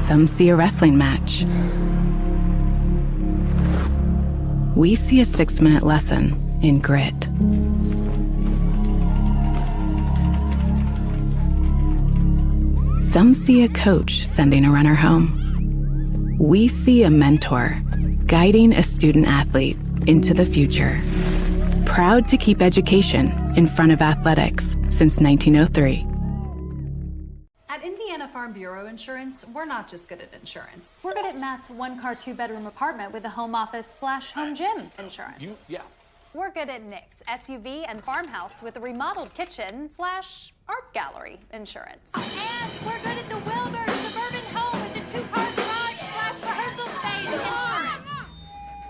Some see a wrestling match. We see a 6-minute lesson in grit. Some see a coach sending a runner home. We see a mentor guiding a student athlete into the future. Proud to keep education in front of athletics since 1903. At Indiana Farm Bureau Insurance, we're not just good at insurance. We're good at Matt's 1-car, 2-bedroom apartment with a home office/home gym insurance. We're good at Nick's SUV and farmhouse with a remodeled kitchen/art gallery insurance. And we're good at the Wilbur suburban home with the 2-car garage/rehearsal space insurance.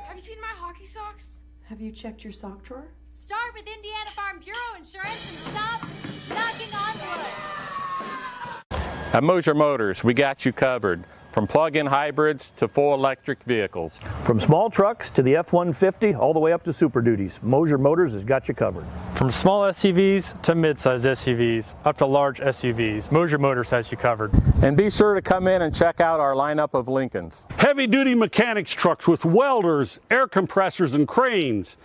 Have you seen my hockey socks? Have you checked your sock drawer? Start with Indiana Farm Bureau Insurance and stop knocking on wood. At Moser Motors, we got you covered. From plug-in hybrids to full electric vehicles. From small trucks to the F-150, all the way up to Super Duties, Moser Motors has got you covered. From small SUVs to mid-size SUVs, up to large SUVs, Moser Motors has you covered. And be sure to come in and check out our lineup of Lincolns. Heavy-duty mechanics trucks with welders, air compressors, and cranes.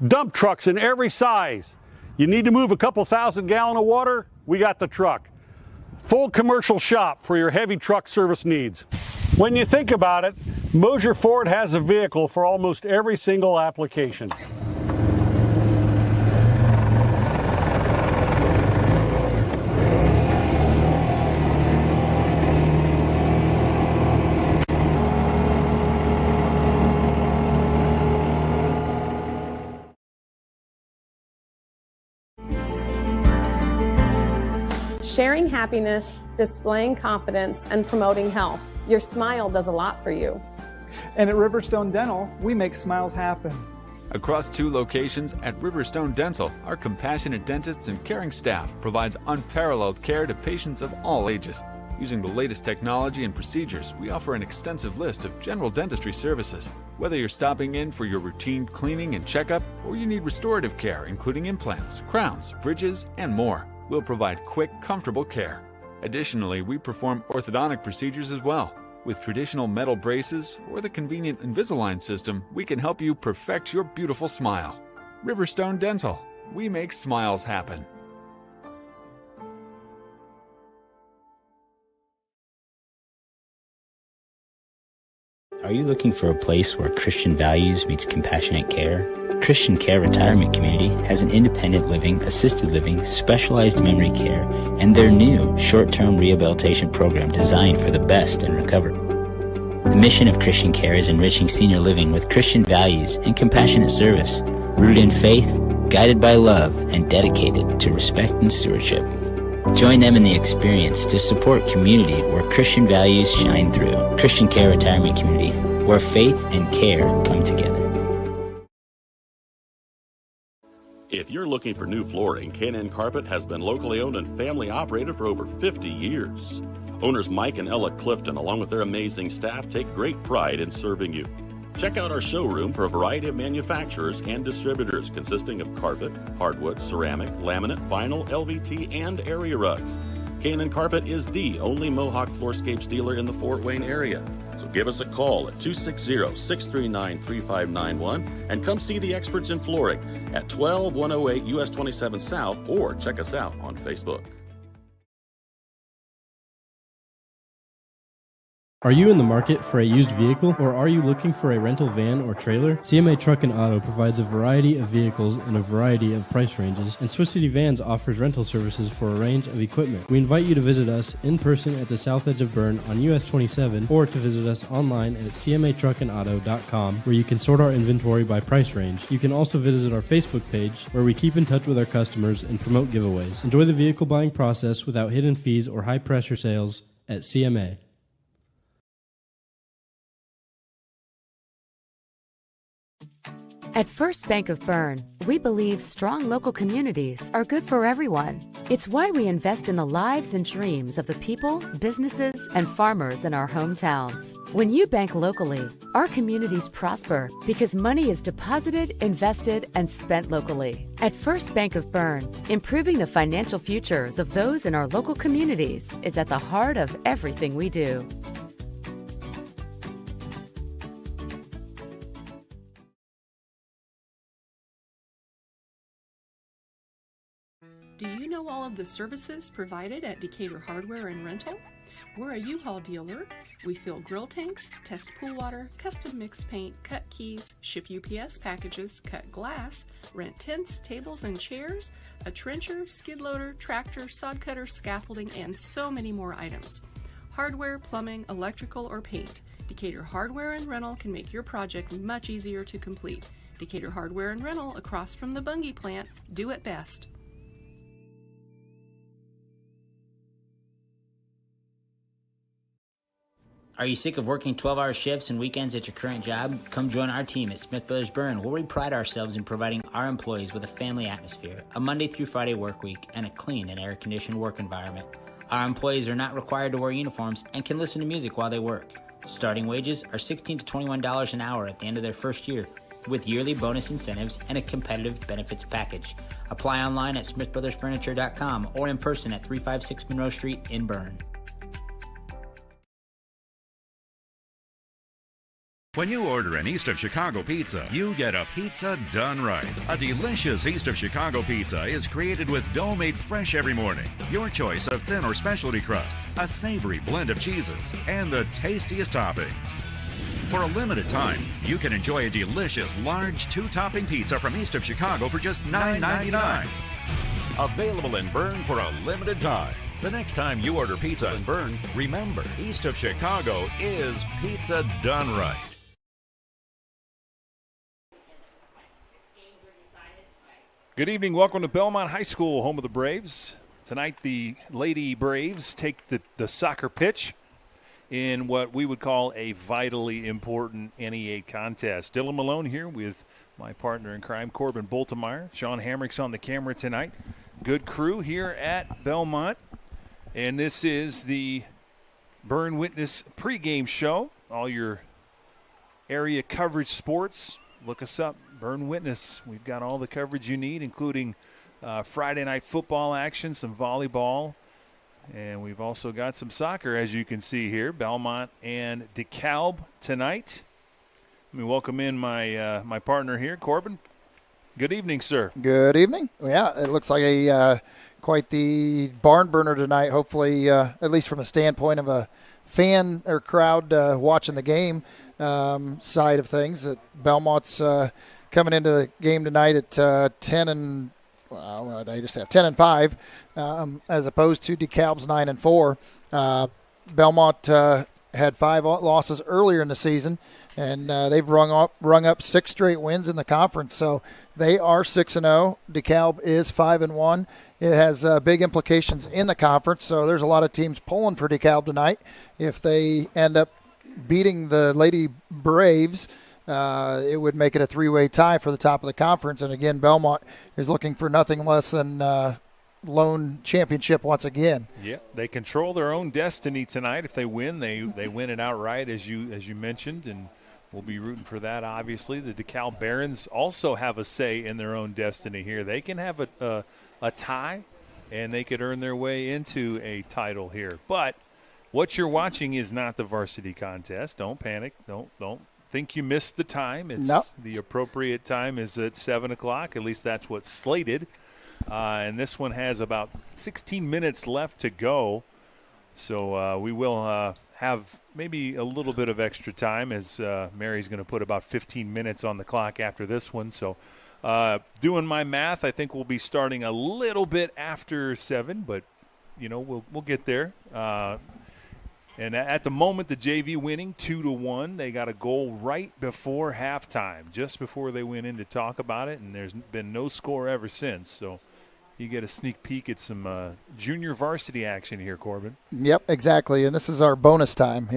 Dump trucks in every size. You need to move a couple thousand gallons of water? We got the truck. Full commercial shop for your heavy truck service needs. When you think about it, Moser Ford has a vehicle for almost every single application. Sharing happiness, displaying confidence, and promoting health. Your smile does a lot for you. And at Riverstone Dental, we make smiles happen. Across 2 locations at Riverstone Dental, our compassionate dentists and caring staff provides unparalleled care to patients of all ages. Using the latest technology and procedures, we offer an extensive list of general dentistry services. Whether you're stopping in for your routine cleaning and checkup, or you need restorative care, including implants, crowns, bridges, and more, we'll provide quick, comfortable care. Additionally, we perform orthodontic procedures as well. With traditional metal braces or the convenient Invisalign system, we can help you perfect your beautiful smile. Riverstone Dental. We make smiles happen. Are you looking for a place where Christian values meets compassionate care? Christian Care Retirement Community has an independent living, assisted living, specialized memory care, and their new short-term rehabilitation program designed for the best in recovery. The mission of Christian Care is enriching senior living with Christian values and compassionate service, rooted in faith, guided by love, and dedicated to respect and stewardship. Join them in the experience to support community where Christian values shine through. Christian Care Retirement Community, where faith and care come together. If you're looking for new flooring, K&N Carpet has been locally owned and family operated for over 50 years. Owners Mike and Ella Clifton, along with their amazing staff, take great pride in serving you. Check out our showroom for a variety of manufacturers and distributors consisting of carpet, hardwood, ceramic, laminate, vinyl, LVT, and area rugs. K&N Carpet is the only Mohawk Floorscapes dealer in the Fort Wayne area. So give us a call at 260-639-3591 and come see the experts in flooring at 12108 US 27 South, or check us out on Facebook. Are you in the market for a used vehicle, or are you looking for a rental van or trailer? CMA Truck and Auto provides a variety of vehicles in a variety of price ranges, and Swiss City Vans offers rental services for a range of equipment. We invite you to visit us in person at the south edge of Berne on US 27, or to visit us online at cmatruckandauto.com, where you can sort our inventory by price range. You can also visit our Facebook page, where we keep in touch with our customers and promote giveaways. Enjoy the vehicle buying process without hidden fees or high-pressure sales at CMA. At First Bank of Berne, we believe strong local communities are good for everyone. It's why we invest in the lives and dreams of the people, businesses, and farmers in our hometowns. When you bank locally, our communities prosper because money is deposited, invested, and spent locally. At First Bank of Berne, improving the financial futures of those in our local communities is at the heart of everything we do. Do you know all of the services provided at Decatur Hardware and Rental? We're a U-Haul dealer. We fill grill tanks, test pool water, custom mix paint, cut keys, ship UPS packages, cut glass, rent tents, tables, and chairs, a trencher, skid loader, tractor, sod cutter, scaffolding, and so many more items. Hardware, plumbing, electrical, or paint. Decatur Hardware and Rental can make your project much easier to complete. Decatur Hardware and Rental, across from the Bungie plant, do it best. Are you sick of working 12-hour shifts and weekends at your current job? Come join our team at Smith Brothers Berne, where we pride ourselves in providing our employees with a family atmosphere, a Monday through Friday work week, and a clean and air-conditioned work environment. Our employees are not required to wear uniforms and can listen to music while they work. Starting wages are $16 to $21 an hour at the end of their first year, with yearly bonus incentives and a competitive benefits package. Apply online at smithbrothersfurniture.com or in person at 356 Monroe Street in Berne. When you order an East of Chicago pizza, you get a pizza done right. A delicious East of Chicago pizza is created with dough made fresh every morning, your choice of thin or specialty crust, a savory blend of cheeses, and the tastiest toppings. For a limited time, you can enjoy a delicious large 2-topping pizza from East of Chicago for just $9.99. Available in Berne for a limited time. The next time you order pizza in Berne, remember, East of Chicago is pizza done right. Good evening. Welcome to Bellmont High School, home of the Braves. Tonight, the Lady Braves take the soccer pitch in what we would call a vitally important NEA contest. Dylan Malone here with my partner in crime, Corbin Boltemeyer. Sean Hamrick's on the camera tonight. Good crew here at Bellmont. And this is the Berne Witness pregame show. All your area coverage sports, look us up. Berne Witness. We've got all the coverage you need, including Friday night football action, some volleyball, and we've also got some soccer, as you can see here. Bellmont and DeKalb tonight. Let me welcome in my partner here, Corbin. Good evening, sir. Good evening. Yeah, it looks like quite the barn burner tonight. Hopefully, at least from a standpoint of a fan or crowd watching the game side of things. Belmont's coming into the game tonight at 10 and 5, as opposed to DeKalb's 9 and 4. Bellmont had 5 losses earlier in the season, and they've rung up 6 straight wins in the conference. So they are 6-0. DeKalb is 5-1. It has big implications in the conference. So there's a lot of teams pulling for DeKalb tonight. If they end up beating the Lady Braves, it would make it a 3-way tie for the top of the conference. And again, Bellmont is looking for nothing less than lone championship once again. Yeah, they control their own destiny tonight. If they win, they win it outright, as you mentioned, and we'll be rooting for that. Obviously, the DeKalb Barons also have a say in their own destiny here. They can have a tie, and they could earn their way into a title here. But what you're watching is not the varsity contest. Don't panic. Don't think you missed the time. It's the appropriate time is at 7 o'clock. At least that's what's slated. And this one has about 16 minutes left to go. So we will have maybe a little bit of extra time, as Mary's going to put about 15 minutes on the clock after this one. So doing my math, I think we'll be starting a little bit after 7, but, we'll get there. And at the moment, the JV winning 2-1. They got a goal right before halftime, just before they went in to talk about it, and there's been no score ever since. So you get a sneak peek at some junior varsity action here, Corbin. Yep, exactly. And this is our bonus time.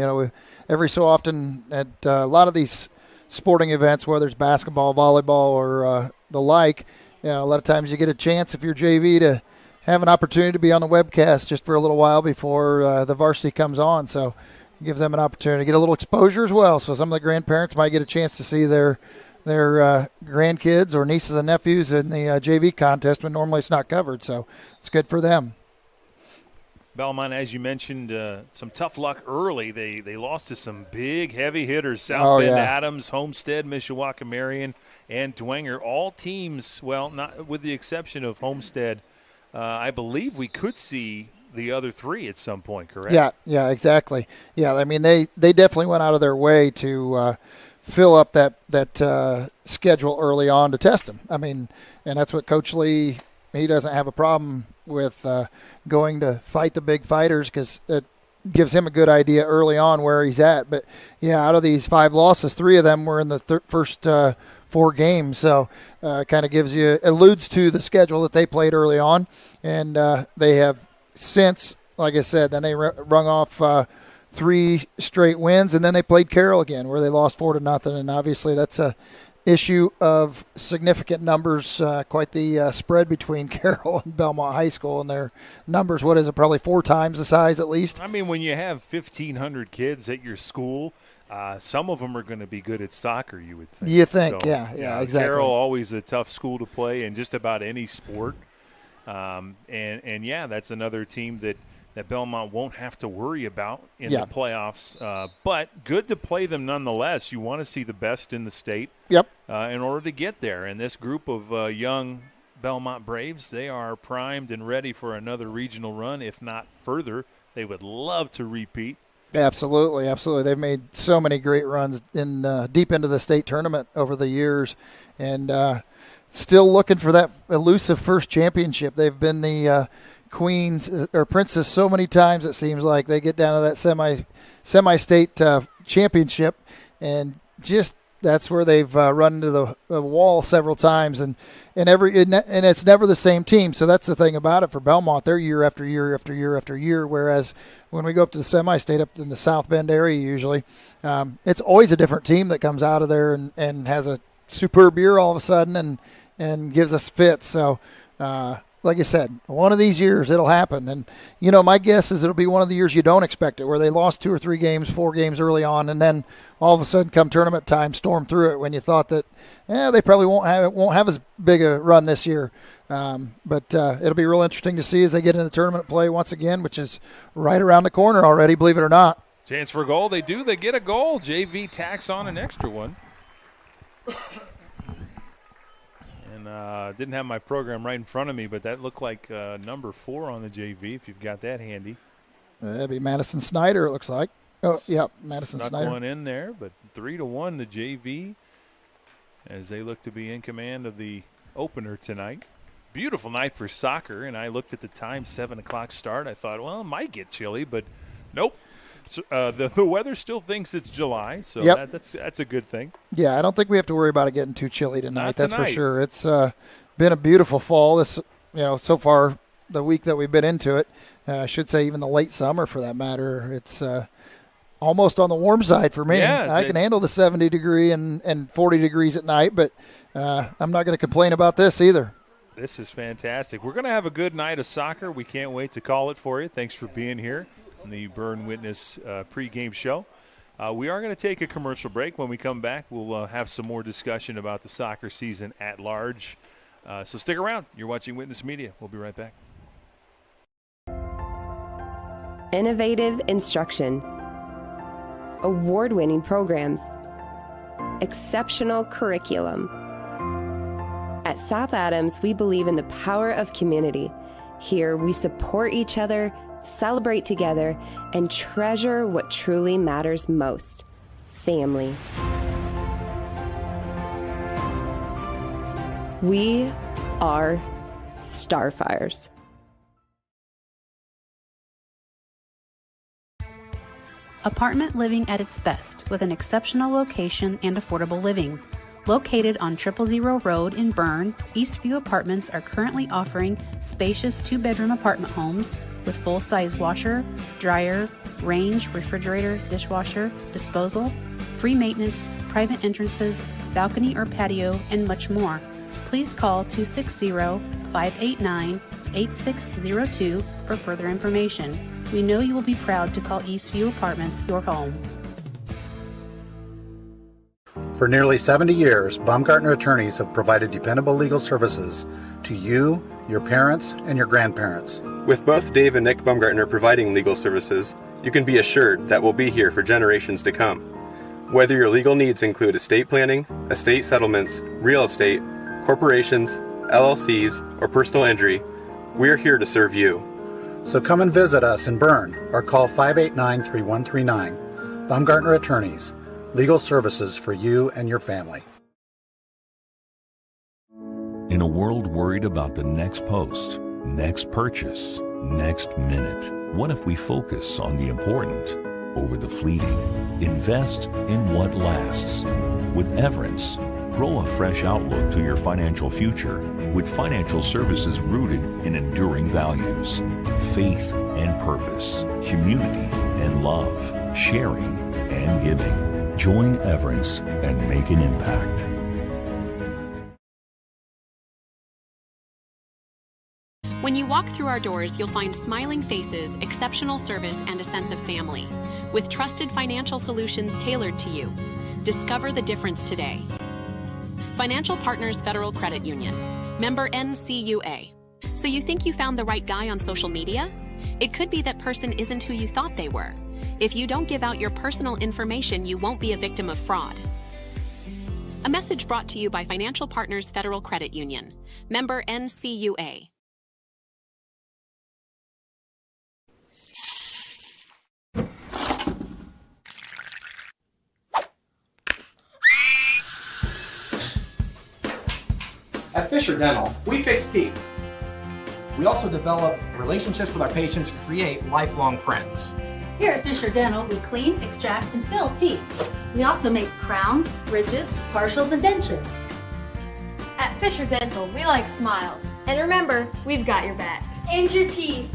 Every so often at a lot of these sporting events, whether it's basketball, volleyball, or the like, a lot of times you get a chance, if you're JV, to have an opportunity to be on the webcast just for a little while before the varsity comes on. So it gives them an opportunity to get a little exposure as well. So some of the grandparents might get a chance to see their grandkids or nieces and nephews in the JV contest when normally it's not covered. So it's good for them. Bellmont, as you mentioned, some tough luck early. They lost to some big, heavy hitters, South Bend Adams, Homestead, Mishawaka Marion, and Dwenger. All teams, well, not with the exception of Homestead, I believe we could see the other three at some point, correct? Yeah, exactly. Yeah, I mean, they definitely went out of their way to fill up that schedule early on to test them. I mean, and that's what Coach Lee, he doesn't have a problem with going to fight the big fighters because it gives him a good idea early on where he's at. But, yeah, out of these 5 losses, 3 of them were in the first 4 games. So kind of alludes to the schedule that they played early on. And they have since, like I said, then they rung off 3 straight wins, and then they played Carroll again where they lost 4-0. And obviously that's a issue of significant numbers, quite the spread between Carroll and Bellmont High School, and their numbers, what is it, probably 4 times the size at least? I mean, when you have 1,500 kids at your school, some of them are going to be good at soccer, you would think. You think, so, yeah, exactly. Carroll, always a tough school to play in just about any sport. And that's another team that Bellmont won't have to worry about in the playoffs. But good to play them nonetheless. You want to see the best in the state in order to get there. And this group of young Bellmont Braves, they are primed and ready for another regional run, if not further. They would love to repeat. Absolutely. They've made so many great runs in deep into the state tournament over the years, and still looking for that elusive first championship. They've been the Queens or Princess so many times it seems like. They get down to that semi-state championship, and just that's where they've run into the wall several times, and it's never the same team. So that's the thing about it for Bellmont. They're year after year after year after year, whereas when we go up to the semi-state up in the South Bend area usually, it's always a different team that comes out of there and has a superb year all of a sudden and gives us fits. So like I said, one of these years it'll happen. And, my guess is it'll be one of the years you don't expect it, where they lost 2 or 3 games, 4 games early on, and then all of a sudden come tournament time, storm through it when you thought that, they probably won't have as big a run this year. But it'll be real interesting to see as they get into tournament play once again, which is right around the corner already, believe it or not. Chance for a goal. They get a goal. JV tacks on an extra one. Didn't have my program right in front of me, but that looked like number 4 on the JV, if you've got that handy. That'd be Madison Snyder, it looks like. Oh, yeah, Madison Snuck Snyder. One in there, but 3-1 the JV as they look to be in command of the opener tonight. Beautiful night for soccer, and I looked at the time, 7 o'clock start. I thought, well, it might get chilly, but nope. The weather still thinks it's July, so that's a good thing. Yeah, I don't think we have to worry about it getting too chilly tonight. That's for sure. It's been a beautiful fall. This, so far the week that we've been into it, I should say even the late summer for that matter. It's almost on the warm side for me. Yeah, I can handle the 70 degree and 40 degrees at night, but I'm not going to complain about this either. This is fantastic. We're going to have a good night of soccer. We can't wait to call it for you. Thanks for being here on the Berne Witness pregame show. We are going to take a commercial break. When we come back, we'll have some more discussion about the soccer season at large. So stick around. You're watching Witness Media. We'll be right back. Innovative instruction, award-winning programs, exceptional curriculum. At South Adams, we believe in the power of community. Here, we support each other, celebrate together, and treasure what truly matters most: family. We are Starfires. Apartment living at its best, with an exceptional location and affordable living. Located on 000 Road in Berne, Eastview Apartments are currently offering spacious 2-bedroom apartment homes with full-size washer, dryer, range, refrigerator, dishwasher, disposal, free maintenance, private entrances, balcony or patio, and much more. Please call 260-589-8602 for further information. We know you will be proud to call Eastview Apartments your home. For nearly 70 years, Baumgartner attorneys have provided dependable legal services to you, your parents, and your grandparents. With both Dave and Nick Baumgartner providing legal services, you can be assured that we'll be here for generations to come. Whether your legal needs include estate planning, estate settlements, real estate, corporations, LLCs, or personal injury, We're here to serve you. So come and visit us in Berne or call 589-3139. Baumgartner Attorneys, legal services for you and your family. In a world worried about the next post, next purchase, next minute, what if we focus on the important over the fleeting? Invest in what lasts. With Everence, grow a fresh outlook to your financial future with financial services rooted in enduring values, faith and purpose, community and love, sharing and giving. Join Everence and make an impact. When you walk through our doors, you'll find smiling faces, exceptional service, and a sense of family. With trusted financial solutions tailored to you. Discover the difference today. Financial Partners Federal Credit Union. Member NCUA. So you think you found the right guy on social media? It could be that person isn't who you thought they were. If you don't give out your personal information, you won't be a victim of fraud. A message brought to you by Financial Partners Federal Credit Union. Member NCUA. At Fisher Dental, we fix teeth. We also develop relationships with our patients and create lifelong friends. Here at Fisher Dental, we clean, extract, and fill teeth. We also make crowns, bridges, partials, and dentures. At Fisher Dental, we like smiles. And remember, we've got your back. And your teeth.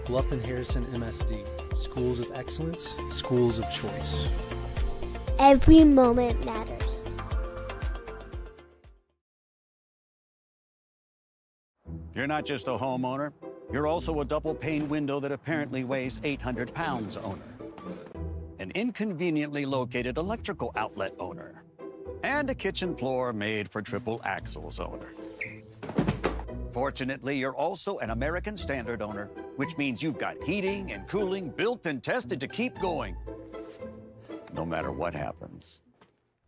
Bluff & Harrison MSD, schools of excellence, schools of choice. Every moment matters. You're not just a homeowner, you're also a double-pane window that apparently weighs 800 pounds owner. An inconveniently located electrical outlet owner. And a kitchen floor made for triple axles owner. Fortunately, you're also an American Standard owner, which means you've got heating and cooling built and tested to keep going, no matter what happens.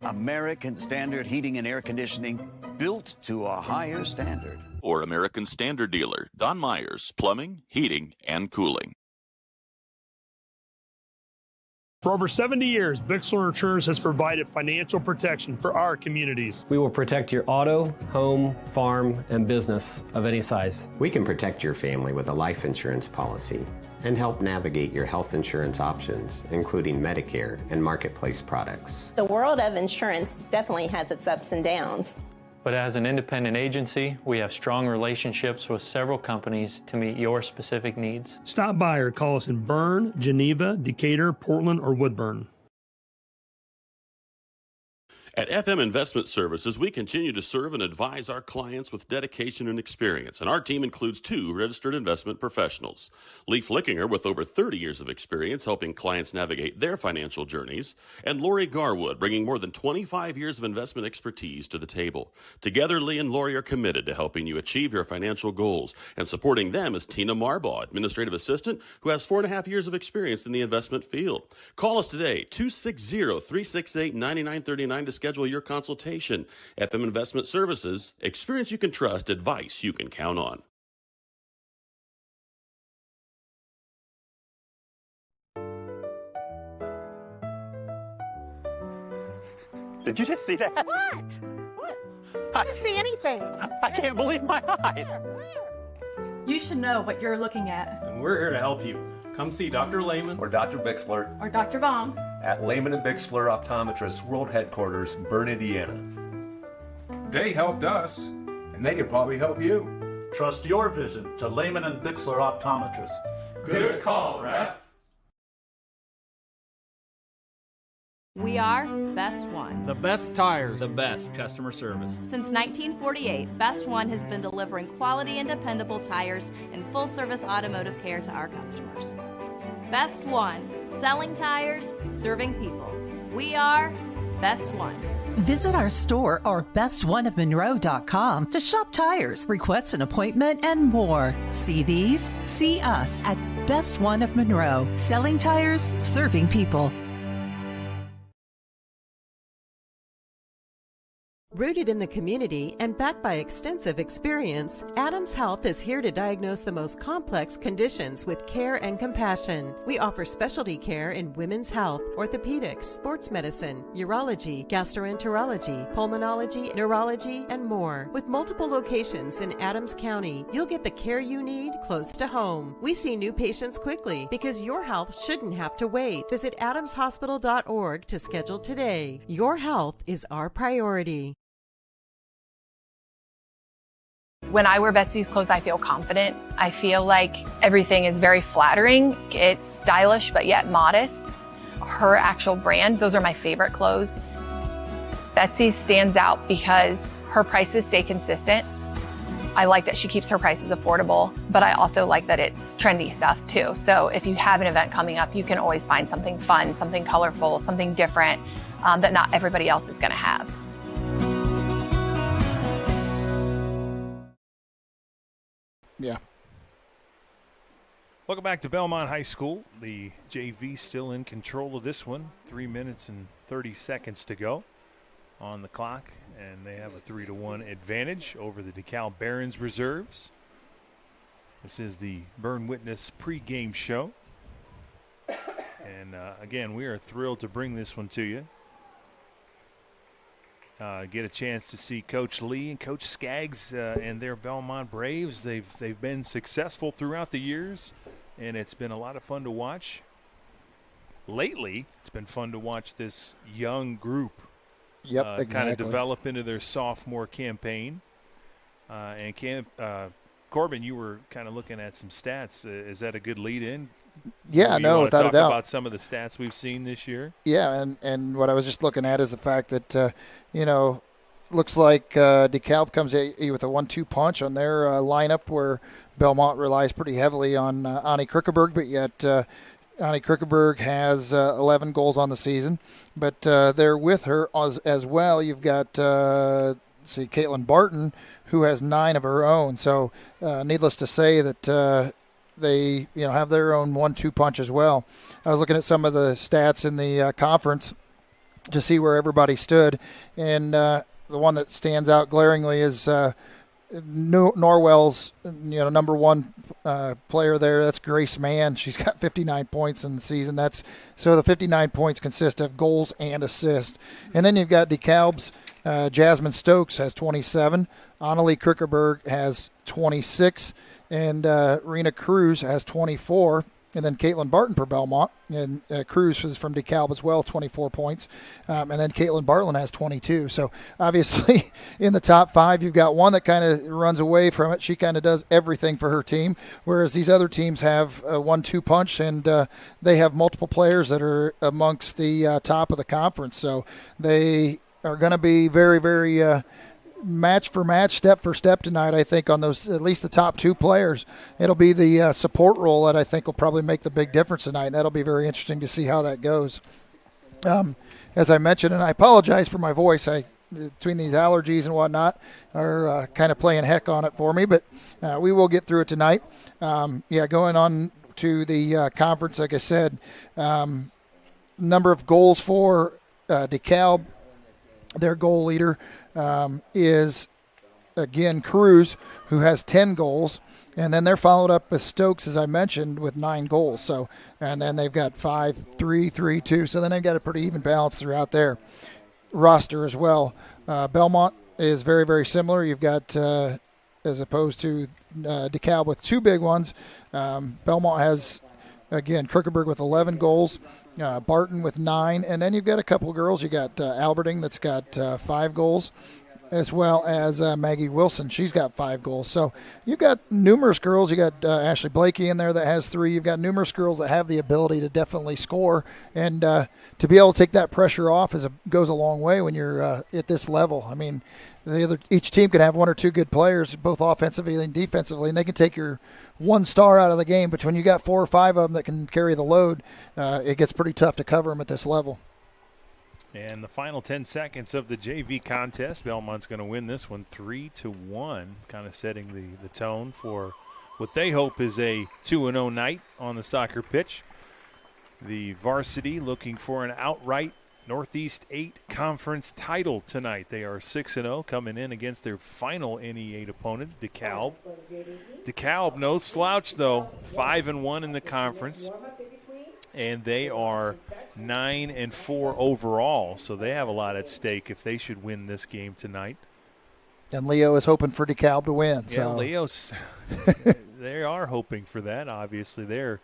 American Standard Heating and Air Conditioning, built to a higher standard. Or American Standard dealer, Don Myers, Plumbing, Heating, and Cooling. For over 70 years, Bixler Insurance has provided financial protection for our communities. We will protect your auto, home, farm, and business of any size. We can protect your family with a life insurance policy and help navigate your health insurance options, including Medicare and marketplace products. The world of insurance definitely has its ups and downs. But as an independent agency, we have strong relationships with several companies to meet your specific needs. Stop by or call us in Berne, Geneva, Decatur, Portland, or Woodburn. At FM Investment Services, we continue to serve and advise our clients with dedication and experience, and our team includes 2 registered investment professionals. Lee Flickinger, with over 30 years of experience helping clients navigate their financial journeys, and Lori Garwood, bringing more than 25 years of investment expertise to the table. Together, Lee and Lori are committed to helping you achieve your financial goals, and supporting them is Tina Marbaugh, administrative assistant, who has 4.5 years of experience in the investment field. Call us today, 260-368-9939 to schedule your consultation. FM Investment Services, experience you can trust, advice you can count on. Did you just see that? What? I didn't see anything. I can't believe my eyes. You should know what you're looking at. And we're here to help you. Come see Dr. Lehman or Dr. Bixler or Dr. Baum at Lehman & Bixler Optometrists World Headquarters, Berne, Indiana. They helped us, and they can probably help you. Trust your vision to Lehman & Bixler Optometrists. Good call, Rep. We are Best One. The best tires, the best customer service. Since 1948, Best One has been delivering quality and dependable tires and full-service automotive care to our customers. Best One, selling tires, serving people. We are Best One. Visit our store or bestoneofmonroe.com to shop tires, request an appointment, and more. See these? See us at Best One of Monroe. Selling tires, serving people. Rooted in the community and backed by extensive experience, Adams Health is here to diagnose the most complex conditions with care and compassion. We offer specialty care in women's health, orthopedics, sports medicine, urology, gastroenterology, pulmonology, neurology, and more. With multiple locations in Adams County, you'll get the care you need close to home. We see new patients quickly because your health shouldn't have to wait. Visit adamshospital.org to schedule today. Your health is our priority. When I wear Betsy's clothes, I feel confident. I feel like everything is very flattering. It's stylish, but yet modest. Her actual brand, those are my favorite clothes. Betsy stands out because her prices stay consistent. I like that she keeps her prices affordable, but I also like that it's trendy stuff too. So if you have an event coming up, you can always find something fun, something colorful, something different that not everybody else is gonna have. Yeah. Welcome back to Bellmont High School. The JV still in control of this one. 3 minutes and 30 seconds to go on the clock, and they have a 3-1 advantage over the DeKalb Barons reserves. This is the Berne Witness pregame show. And again, we are thrilled to bring this one to you. Get a chance to see Coach Lee and Coach Skaggs and their Bellmont Braves. They've been successful throughout the years, and it's been a lot of fun to watch. Lately, it's been fun to watch this young group exactly. kind of develop into their sophomore campaign. Corbin, you were kind of looking at some stats. Is that a good lead-in? Yeah, no, without a doubt. Talk about some of the stats we've seen this year. Yeah, and what I was just looking at is the fact that looks like DeKalb comes at you with a 1-2 punch on their lineup, where Bellmont relies pretty heavily on Annie Krickeberg, but yet Annie Krickeberg has 11 goals on the season. But they're with her as well. You've got Caitlin Barton, who has 9 of her own. So needless to say that they have their own 1-2 punch as well. I was looking at some of the stats in the conference to see where everybody stood, and the one that stands out glaringly is Norwell's number one player there. That's Grace Mann. She's got 59 points in the season. So the 59 points consist of goals and assists. And then you've got DeKalb's Jasmine Stokes has 27. Annalie Krickeberg has 26. And Rena Cruz has 24. And then Caitlin Barton for Bellmont. And Cruz is from DeKalb as well, 24 points. And then Caitlin Bartlin has 22. So obviously in the top 5, you've got one that kind of runs away from it. She kind of does everything for her team, whereas these other teams have a 1-2 punch, and they have multiple players that are amongst the top of the conference. So they are going to be very, very match for match, step for step tonight, I think, on those, at least the top 2 players. It'll be the support role that I think will probably make the big difference tonight, and that'll be very interesting to see how that goes. As I mentioned, and I apologize for my voice, between these allergies and whatnot are kind of playing heck on it for me, but we will get through it tonight. Going on to the conference, like I said, number of goals for DeKalb, their goal leader is, again, Cruz, who has 10 goals. And then they're followed up with Stokes, as I mentioned, with 9 goals. So, and then they've got 5, 3, 3, 2. So then they've got a pretty even balance throughout their roster as well. Bellmont is very, very similar. You've got, as opposed to DeKalb with 2 big ones, Bellmont has, again, Krickeberg with 11 goals. Barton with 9, and then you've got a couple of girls. You got Alberding that's got 5 goals, as well as Maggie Wilson. She's got 5 goals. So you've got numerous girls. You got Ashley Blakey in there that has 3. You've got numerous girls that have the ability to definitely score, and to be able to take that pressure off goes a long way when you're at this level. I mean, each team can have one or two good players, both offensively and defensively, and they can take your one star out of the game. But when you got 4 or 5 of them that can carry the load, it gets pretty tough to cover them at this level. And the final 10 seconds of the JV contest, Bellmont's going to win this one 3-1, kind of setting the tone for what they hope is a 2-0 night on the soccer pitch. The varsity looking for an outright Northeast 8 conference title tonight. They are 6-0, coming in against their final NE8 opponent, DeKalb. DeKalb, no slouch, though, 5-1 in the conference, and they are 9-4 overall, so they have a lot at stake if they should win this game tonight. And Leo is hoping for DeKalb to win. Yeah, Leo's they are hoping for that. Obviously, their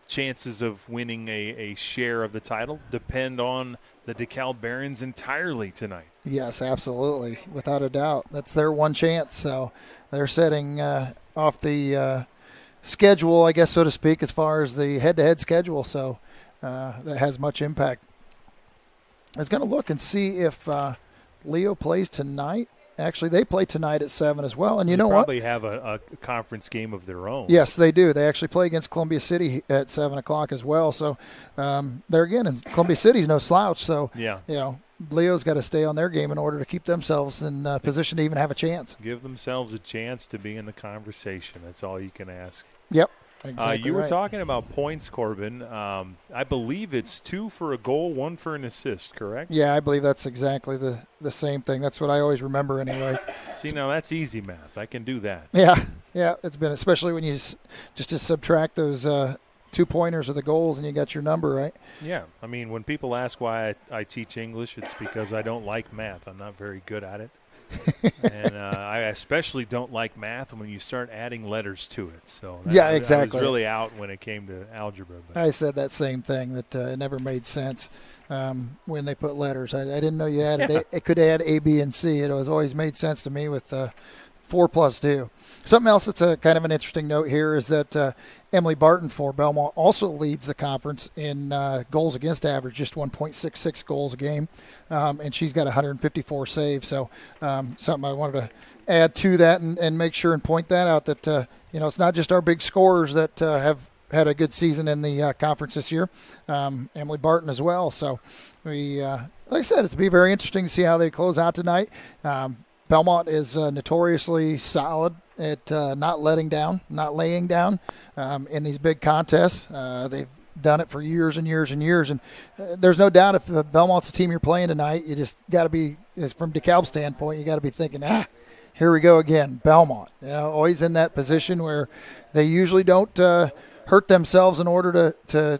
chances of winning a share of the title depend on the DeKalb Barons entirely tonight. Yes, absolutely, without a doubt. That's their one chance. So they're setting off the schedule, I guess, so to speak, as far as the head-to-head schedule. So that has much impact. I was going to look and see if Leo plays tonight. Actually, they play tonight at 7 as well. And you know what? They probably have a conference game of their own. Yes, they do. They actually play against Columbia City at 7 o'clock as well. So there again, and Columbia City's no slouch. So, yeah. Leo's got to stay on their game in order to keep themselves in position to even have a chance. Give themselves a chance to be in the conversation. That's all you can ask. Yep. Exactly you were right. talking about points, Corbin. I believe it's 2 for a goal, 1 for an assist, correct? Yeah, I believe that's exactly the same thing. That's what I always remember anyway. See, now that's easy math. I can do that. Yeah, it's been, especially when you just to subtract those 2-pointers of the goals and you got your number, right? Yeah. I mean, when people ask why I teach English, it's because I don't like math. I'm not very good at it. And I especially don't like math when you start adding letters to it. So exactly. I was really out when it came to algebra. But. I said that same thing, that it never made sense when they put letters. I didn't know you added it could add A, B, and C. It was always made sense to me with 4 plus 2. Something else that's a kind of an interesting note here is that Emily Barton for Bellmont also leads the conference in goals against average, just 1.66 goals a game, and she's got 154 saves. So something I wanted to add to that and make sure and point that out, that it's not just our big scorers that have had a good season in the conference this year. Emily Barton as well. So we, like I said, it's be very interesting to see how they close out tonight. Bellmont is notoriously solid at not laying down in these big contests. They've done it for years and years and years. And there's no doubt if Bellmont's the team you're playing tonight, you just got to be, from DeKalb's standpoint, you got to be thinking, here we go again, Bellmont. Always in that position where they usually don't hurt themselves in order to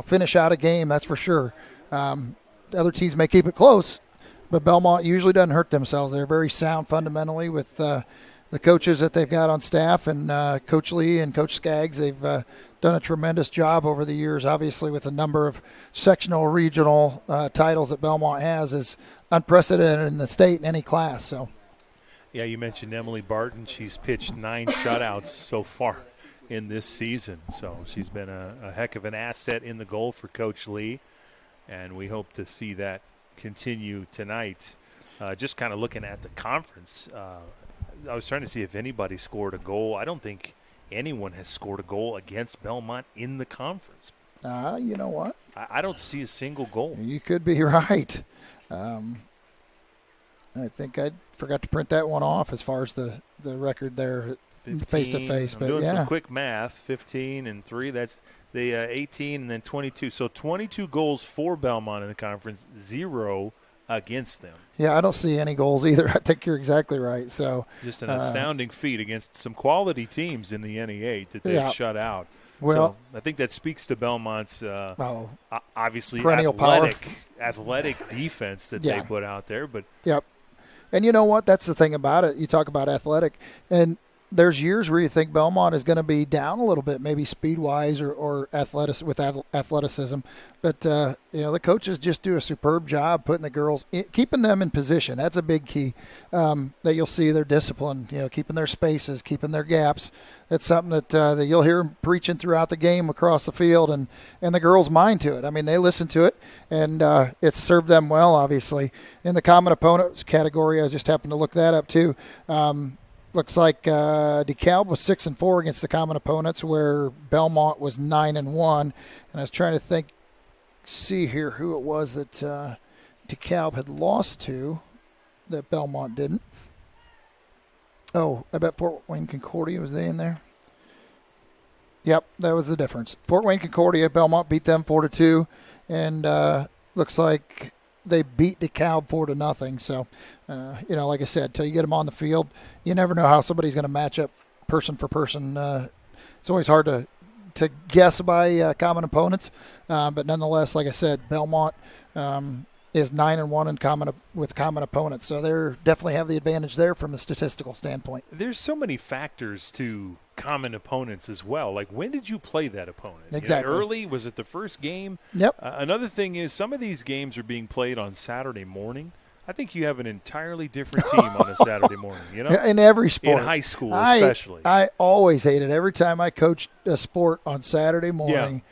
finish out a game, that's for sure. Other teams may keep it close, but Bellmont usually doesn't hurt themselves. They're very sound fundamentally with the coaches that they've got on staff, and Coach Lee and Coach Skaggs. They've done a tremendous job over the years, obviously, with the number of sectional, regional titles that Bellmont has is unprecedented in the state in any class. So, yeah, you mentioned Emily Barton. She's pitched 9 shutouts so far in this season. So she's been a heck of an asset in the goal for Coach Lee, and we hope to see that continue tonight. Just kind of looking at the conference, I was trying to see if anybody scored a goal. I don't think anyone has scored a goal against Bellmont in the conference. You know what? I don't see a single goal. You could be right. I think I forgot to print that one off as far as the record there face-to-face. I'm doing some quick math. 15 and 3, that's the 18 and then 22. So 22 goals for Bellmont in the conference, 0 against them. Yeah, I don't see any goals either. I think you're exactly right. So just an astounding feat against some quality teams in the NE8 that they've shut out. Well, so I think that speaks to Bellmont's obviously perennial athletic defense that they put out there. But and you know what? That's the thing about it. You talk about athletic, and there's years where you think Bellmont is going to be down a little bit, maybe speed-wise or athleticism. But, the coaches just do a superb job putting the girls, keeping them in position. That's a big key that you'll see their discipline, keeping their spaces, keeping their gaps. That's something that you'll hear them preaching throughout the game across the field, and the girls mind to it. I mean, they listen to it, and it's served them well, obviously. In the common opponents category, I just happened to look that up too. Looks like DeKalb was 6-4 against the common opponents, where Bellmont was 9-1. And I was trying to see here who it was that DeKalb had lost to that Bellmont didn't. Oh, I bet Fort Wayne Concordia, was they in there? Yep, that was the difference. Fort Wayne Concordia, Bellmont beat them 4-2, and looks like they beat DeKalb 4-0. So, like I said, till you get them on the field, you never know how somebody's going to match up person for person. It's always hard to guess by common opponents, but nonetheless, like I said, Bellmont is 9-1 with common opponents, so they definitely have the advantage there from a statistical standpoint. There's so many factors to common opponents as well. Like, when did you play that opponent? Exactly. Early? Was it the first game? Yep. Another thing is, some of these games are being played on Saturday morning. I think you have an entirely different team on a Saturday morning, In every sport. In high school especially. I always hated every time I coached a sport on Saturday morning.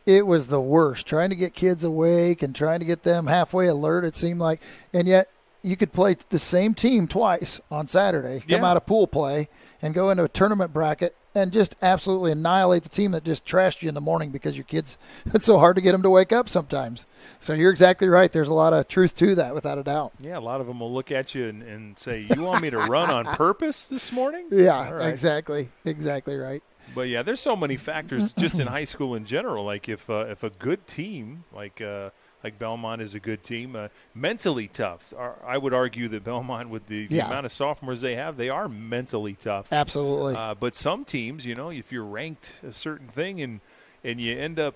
Yeah. It was the worst, trying to get kids awake and trying to get them halfway alert, it seemed like. And yet you could play the same team twice on Saturday, come out of pool play, and go into a tournament bracket and just absolutely annihilate the team that just trashed you in the morning because your kids, it's so hard to get them to wake up sometimes. So you're exactly right. There's a lot of truth to that, without a doubt. Yeah, a lot of them will look at you and say, you want me to run on purpose this morning? Yeah, right. Exactly right. But, yeah, there's so many factors just in high school in general. Like if a good team, like Bellmont is a good team, mentally tough. I would argue that Bellmont, with the amount of sophomores they have, they are mentally tough. Absolutely. But some teams, if you're ranked a certain thing and you end up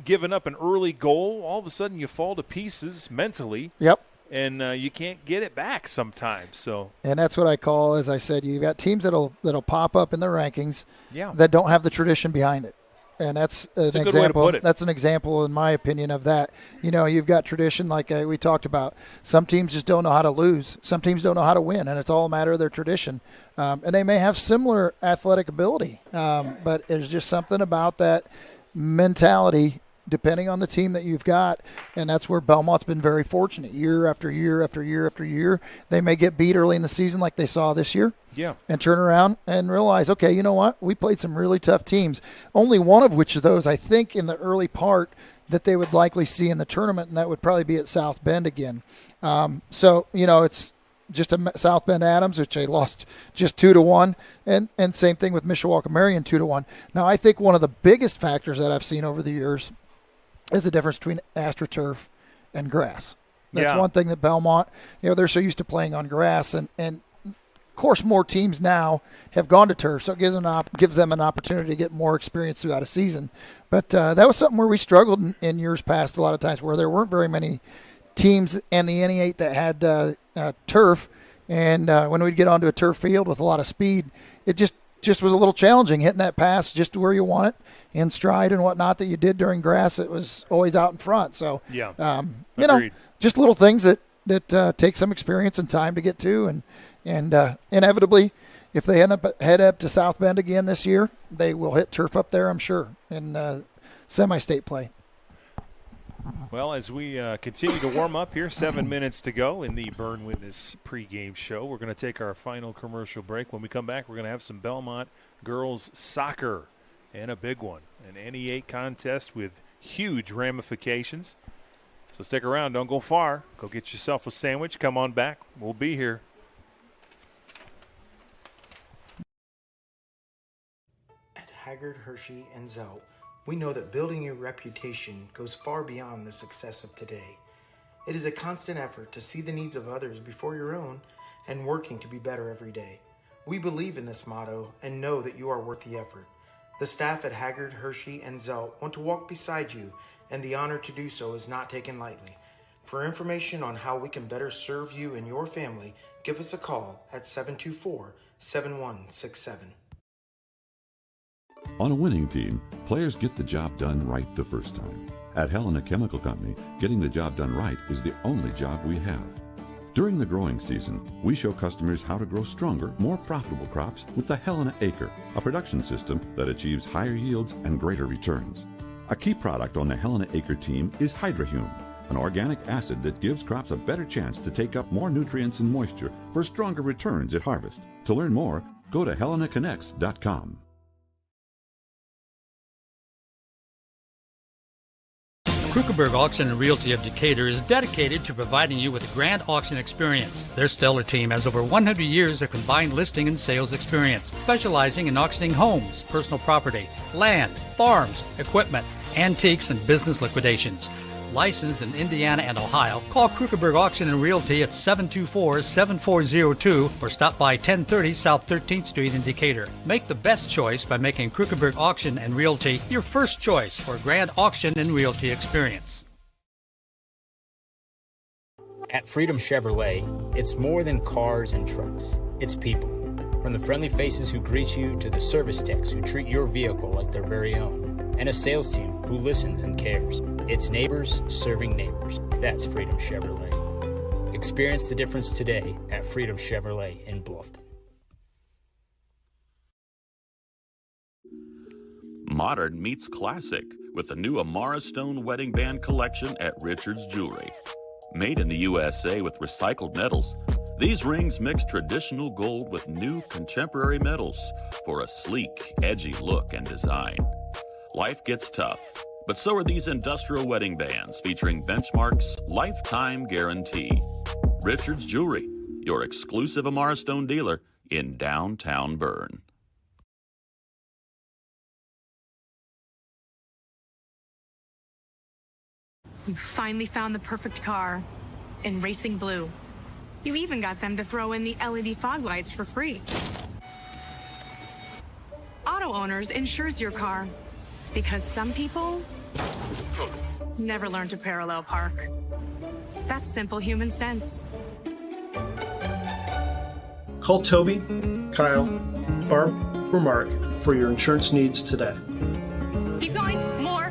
giving up an early goal, all of a sudden you fall to pieces mentally. Yep. And you can't get it back sometimes. And that's what I call, as I said, you've got teams that'll pop up in the rankings that don't have the tradition behind it. And that's an example. That's an example, in my opinion, of that. You've got tradition, like we talked about. Some teams just don't know how to lose. Some teams don't know how to win, and it's all a matter of their tradition. And they may have similar athletic ability, but there's just something about that mentality, depending on the team that you've got, and that's where Bellmont's been very fortunate. Year after year after year after year, they may get beat early in the season like they saw this year, and turn around and realize, okay, you know what? We played some really tough teams. Only one of which of those, I think, in the early part that they would likely see in the tournament, and that would probably be at South Bend again. It's just a South Bend Adams, which they lost just 2-1, and same thing with Mishawaka Marion 2-1. Now, I think one of the biggest factors that I've seen over the years is the difference between AstroTurf and grass. That's one thing that Bellmont, they're so used to playing on grass, and of course more teams now have gone to turf, so it gives them an opportunity to get more experience throughout a season. But that was something where we struggled in years past a lot of times, where there weren't very many teams in the NE8 that had turf, and when we'd get onto a turf field with a lot of speed, it just was a little challenging hitting that pass just where you want it, in stride and whatnot, that you did during grass. It was always out in front. So, just little things that take some experience and time to get to. And inevitably, if they head up to South Bend again this year, they will hit turf up there, I'm sure, in semi-state play. Well, as we continue to warm up here, 7 minutes to go in the Berne Witness pregame show. We're going to take our final commercial break. When we come back, we're going to have some Bellmont girls soccer, and a big one, an NE8 contest with huge ramifications. So stick around. Don't go far. Go get yourself a sandwich. Come on back. We'll be here. At Haggard, Hershey, and Zelt, we know that building your reputation goes far beyond the success of today. It is a constant effort to see the needs of others before your own and working to be better every day. We believe in this motto and know that you are worth the effort. The staff at Haggard, Hershey, and Zelt want to walk beside you, and the honor to do so is not taken lightly. For information on how we can better serve you and your family, give us a call at 7167. On a winning team, players get the job done right the first time. At Helena Chemical Company, getting the job done right is the only job we have. During the growing season, we show customers how to grow stronger, more profitable crops with the Helena Acre, a production system that achieves higher yields and greater returns. A key product on the Helena Acre team is Hydrahume, an organic acid that gives crops a better chance to take up more nutrients and moisture for stronger returns at harvest. To learn more, go to helenaconnects.com. Krukeberg Auction and Realty of Decatur is dedicated to providing you with a grand auction experience. Their stellar team has over 100 years of combined listing and sales experience, specializing in auctioning homes, personal property, land, farms, equipment, antiques, and business liquidations. Licensed in Indiana and Ohio, call Krukeberg Auction and Realty at 724-7402 or stop by 1030 South 13th Street in Decatur. Make the best choice by making Krukeberg Auction and Realty your first choice for a grand auction and realty experience. At Freedom Chevrolet, it's more than cars and trucks. It's people. From the friendly faces who greet you to the service techs who treat your vehicle like their very own. And a sales team who listens and cares. It's neighbors serving neighbors. That's Freedom Chevrolet. Experience the difference today at Freedom Chevrolet in Bluffton. Modern meets classic with the new Amara Stone Wedding Band collection at Richard's Jewelry. Made in the USA with recycled metals, these rings mix traditional gold with new contemporary metals for a sleek, edgy look and design. Life gets tough, but so are these industrial wedding bands featuring Benchmark's lifetime guarantee. Richard's Jewelry, your exclusive Amara Stone dealer in downtown Berne. You finally found the perfect car in racing blue. You even got them to throw in the LED fog lights for free. Auto Owners insures your car. Because some people never learn to parallel park. That's simple human sense. Call Toby, Kyle, Barb, or Mark for your insurance needs today. Keep going. More.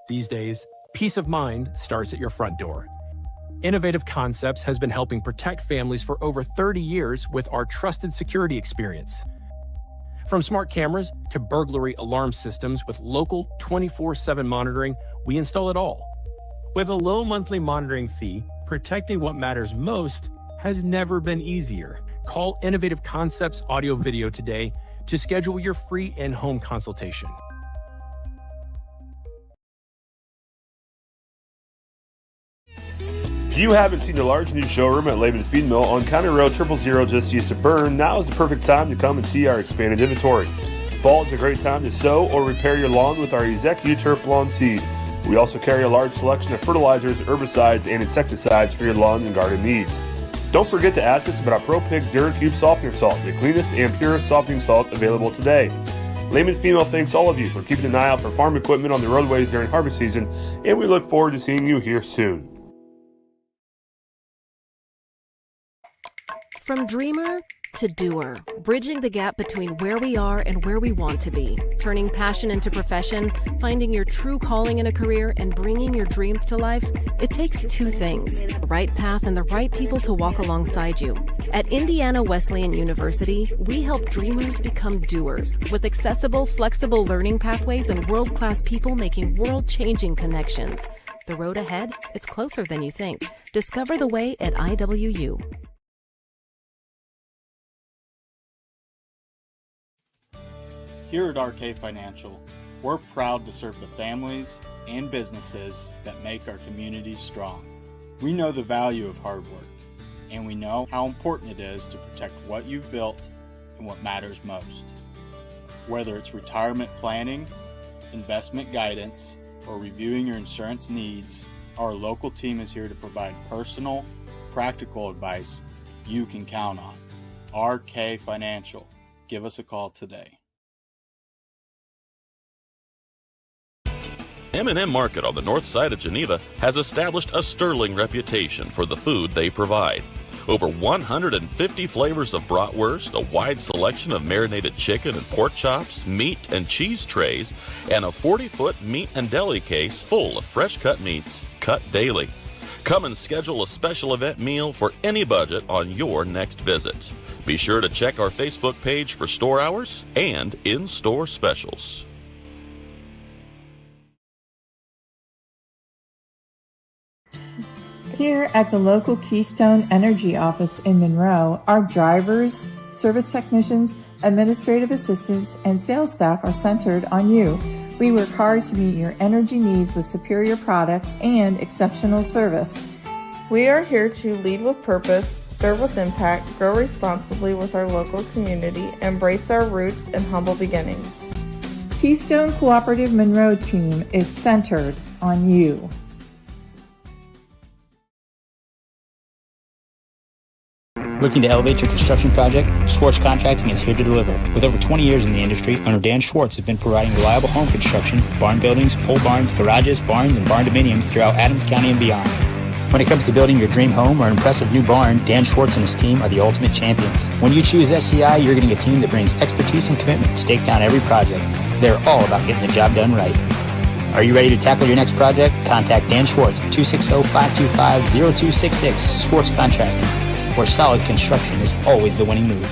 These days, peace of mind starts at your front door. Innovative Concepts has been helping protect families for over 30 years with our trusted security experience. From smart cameras to burglary alarm systems with local 24/7 monitoring, we install it all. With a low monthly monitoring fee, protecting what matters most has never been easier. Call Innovative Concepts Audio Video today to schedule your free in-home consultation. If you haven't seen the large new showroom at Laban Feed Mill on County Road 000 just east of Berne, now is the perfect time to come and see our expanded inventory. Fall is a great time to sow or repair your lawn with our Executive Turf Lawn Seed. We also carry a large selection of fertilizers, herbicides, and insecticides for your lawn and garden needs. Don't forget to ask us about our Pro Pigs DuraCube Softener Salt, the cleanest and purest softening salt available today. Layman Female thanks all of you for keeping an eye out for farm equipment on the roadways during harvest season, and we look forward to seeing you here soon. From dreamer to doer, bridging the gap between where we are and where we want to be, turning passion into profession, finding your true calling in a career, and bringing your dreams to life, it takes two things, the right path and the right people to walk alongside you. At Indiana Wesleyan University, we help dreamers become doers with accessible, flexible learning pathways and world-class people making world-changing connections. The road ahead, it's closer than you think. Discover the way at IWU. Here at RK Financial, we're proud to serve the families and businesses that make our communities strong. We know the value of hard work, and we know how important it is to protect what you've built and what matters most. Whether it's retirement planning, investment guidance, or reviewing your insurance needs, our local team is here to provide personal, practical advice you can count on. RK Financial. Give us a call today. M&M Market on the north side of Geneva has established a sterling reputation for the food they provide. Over 150 flavors of bratwurst, a wide selection of marinated chicken and pork chops, meat and cheese trays, and a 40-foot meat and deli case full of fresh-cut meats, cut daily. Come and schedule a special event meal for any budget on your next visit. Be sure to check our Facebook page for store hours and in-store specials. Here at the local Keystone Energy office in Monroe, our drivers, service technicians, administrative assistants, and sales staff are centered on you. We work hard to meet your energy needs with superior products and exceptional service. We are here to lead with purpose, serve with impact, grow responsibly with our local community, embrace our roots and humble beginnings. Keystone Cooperative Monroe team is centered on you. Looking to elevate your construction project? Schwartz Contracting is here to deliver. With over 20 years in the industry, owner Dan Schwartz has been providing reliable home construction, barn buildings, pole barns, garages, barns, and barn dominiums throughout Adams County and beyond. When it comes to building your dream home or an impressive new barn, Dan Schwartz and his team are the ultimate champions. When you choose SCI, you're getting a team that brings expertise and commitment to take down every project. They're all about getting the job done right. Are you ready to tackle your next project? Contact Dan Schwartz at 260-525-0266, Schwartz Contracting, where solid construction is always the winning move.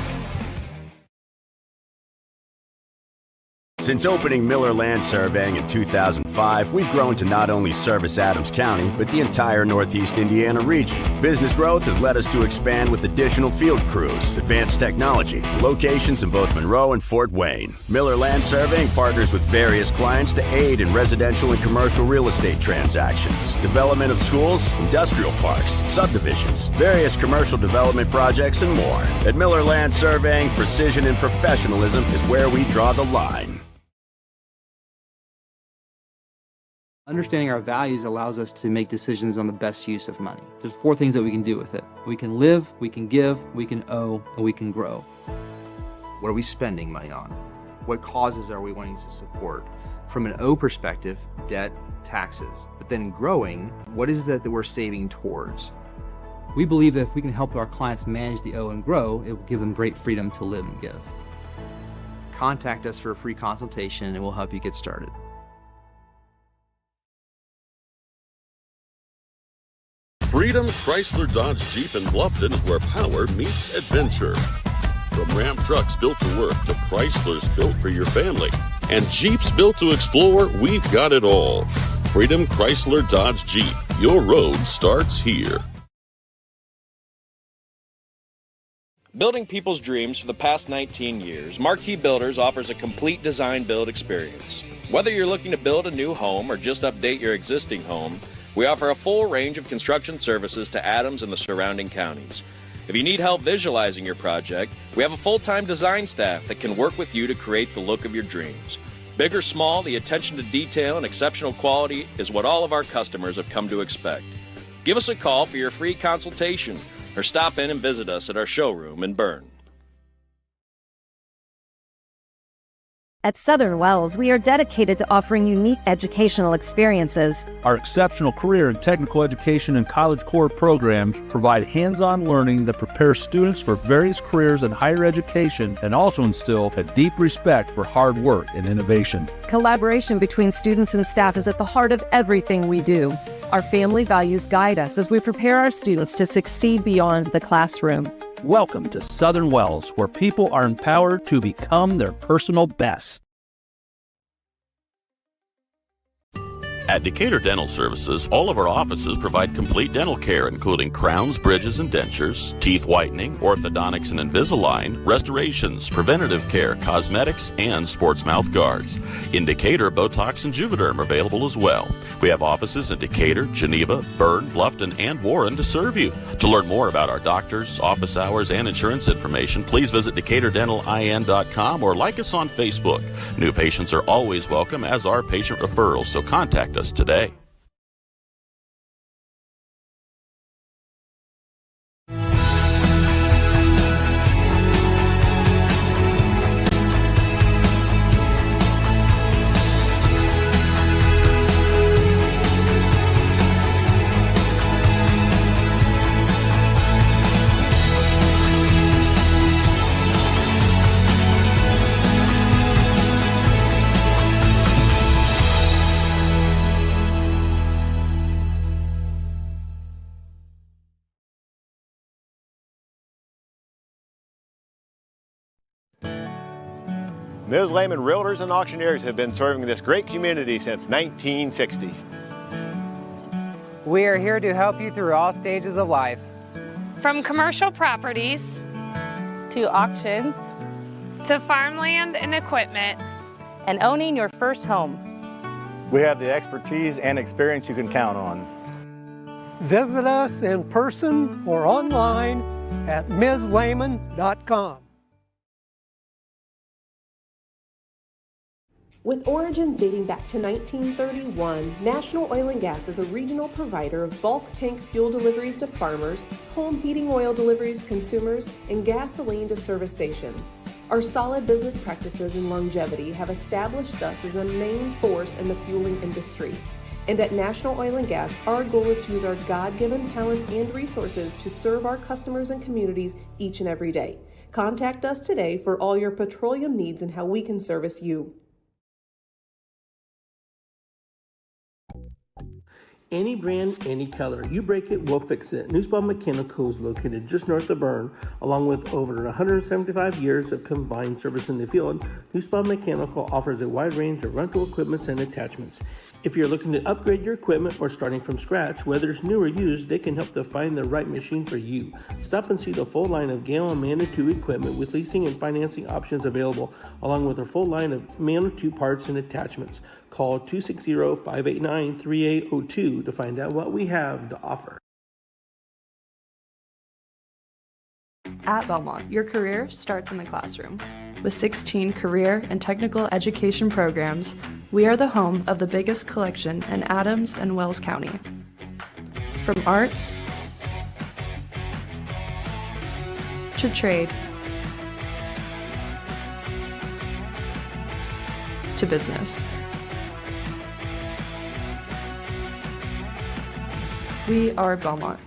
Since opening Miller Land Surveying in 2005, we've grown to not only service Adams County, but the entire Northeast Indiana region. Business growth has led us to expand with additional field crews, advanced technology, locations in both Monroe and Fort Wayne. Miller Land Surveying partners with various clients to aid in residential and commercial real estate transactions, development of schools, industrial parks, subdivisions, various commercial development projects, and more. At Miller Land Surveying, precision and professionalism is where we draw the line. Understanding our values allows us to make decisions on the best use of money. There's 4 things that we can do with it. We can live, we can give, we can owe, and we can grow. What are we spending money on? What causes are we wanting to support? From an O perspective, debt, taxes. But then growing, what is that we're saving towards? We believe that if we can help our clients manage the O and grow, it will give them great freedom to live and give. Contact us for a free consultation and we'll help you get started. Freedom Chrysler Dodge Jeep in Bluffton is where power meets adventure. From Ram trucks built to work to Chryslers built for your family and Jeeps built to explore, we've got it all. Freedom Chrysler Dodge Jeep. Your road starts here. Building people's dreams for the past 19 years, Marquee Builders offers a complete design build experience. Whether you're looking to build a new home or just update your existing home, we offer a full range of construction services to Adams and the surrounding counties. If you need help visualizing your project, we have a full-time design staff that can work with you to create the look of your dreams. Big or small, the attention to detail and exceptional quality is what all of our customers have come to expect. Give us a call for your free consultation or stop in and visit us at our showroom in Berne. At Southern Wells, we are dedicated to offering unique educational experiences. Our exceptional career and technical education and college core programs provide hands-on learning that prepares students for various careers in higher education and also instill a deep respect for hard work and innovation. Collaboration between students and staff is at the heart of everything we do. Our family values guide us as we prepare our students to succeed beyond the classroom. Welcome to Southern Wells, where people are empowered to become their personal best. At Decatur Dental Services, all of our offices provide complete dental care, including crowns, bridges, and dentures, teeth whitening, orthodontics and Invisalign, restorations, preventative care, cosmetics, and sports mouth guards. In Decatur, Botox and Juvederm are available as well. We have offices in Decatur, Geneva, Berne, Bluffton, and Warren to serve you. To learn more about our doctors, office hours, and insurance information, please visit DecaturDentalIN.com or like us on Facebook. New patients are always welcome, as are patient referrals, so contact us today. Ms. Lehman Realtors and Auctioneers have been serving this great community since 1960. We are here to help you through all stages of life. From commercial properties to auctions to farmland and equipment and owning your first home. We have the expertise and experience you can count on. Visit us in person or online at mslehman.com. With origins dating back to 1931, National Oil and Gas is a regional provider of bulk tank fuel deliveries to farmers, home heating oil deliveries to consumers, and gasoline to service stations. Our solid business practices and longevity have established us as a main force in the fueling industry. And at National Oil and Gas, our goal is to use our God-given talents and resources to serve our customers and communities each and every day. Contact us today for all your petroleum needs and how we can service you. Any brand, any color. You break it, we'll fix it. Newspaw Mechanical is located just north of Berne. Along with over 175 years of combined service in the field, Newspaw Mechanical offers a wide range of rental equipment and attachments. If you're looking to upgrade your equipment or starting from scratch, whether it's new or used, they can help to find the right machine for you. Stop and see the full line of Gale and Manitou equipment with leasing and financing options available, along with a full line of Manitou parts and attachments. Call 260-589-3802 to find out what we have to offer. At Bellmont, your career starts in the classroom. With 16 career and technical education programs, we are the home of the biggest collection in Adams and Wells County. From arts to trade to business. We are Bellmont.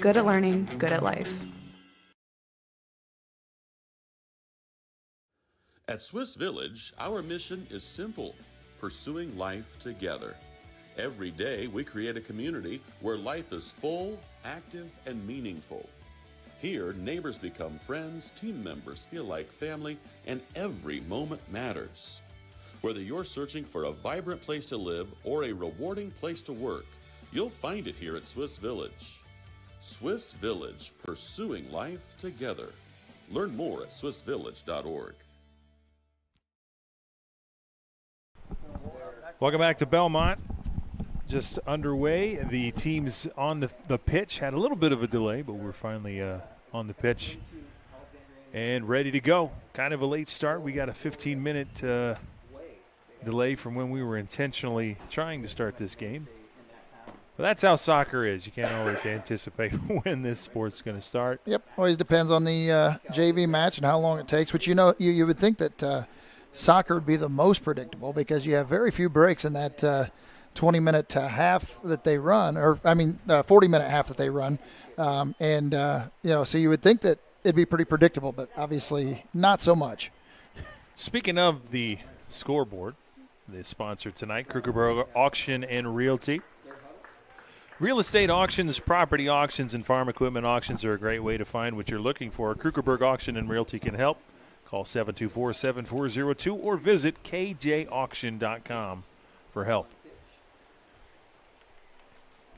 Good at learning, good at life. At Swiss Village, our mission is simple: pursuing life together. Every day, we create a community where life is full, active, and meaningful. Here, neighbors become friends, team members feel like family, and every moment matters. Whether you're searching for a vibrant place to live or a rewarding place to work, you'll find it here at Swiss Village. Swiss Village, pursuing life together. Learn more at swissvillage.org. Welcome back to Bellmont. Just underway. The team's on the pitch. Had a little bit of a delay, but we're finally on the pitch and ready to go. Kind of a late start. We got a 15-minute delay from when we were intentionally trying to start this game. But that's how soccer is. You can't always anticipate when this sport's going to start. Yep, always depends on the JV match and how long it takes, which you would think that soccer would be the most predictable because you have very few breaks in that 20-minute half that they run, or 40-minute half that they run. So you would think that it'd be pretty predictable, but obviously not so much. Speaking of the scoreboard, the sponsor tonight, Krugerberg Auction and Realty. Real estate auctions, property auctions, and farm equipment auctions are a great way to find what you're looking for. Krugerberg Auction and Realty can help. Call 724-7402 or visit kjauction.com for help.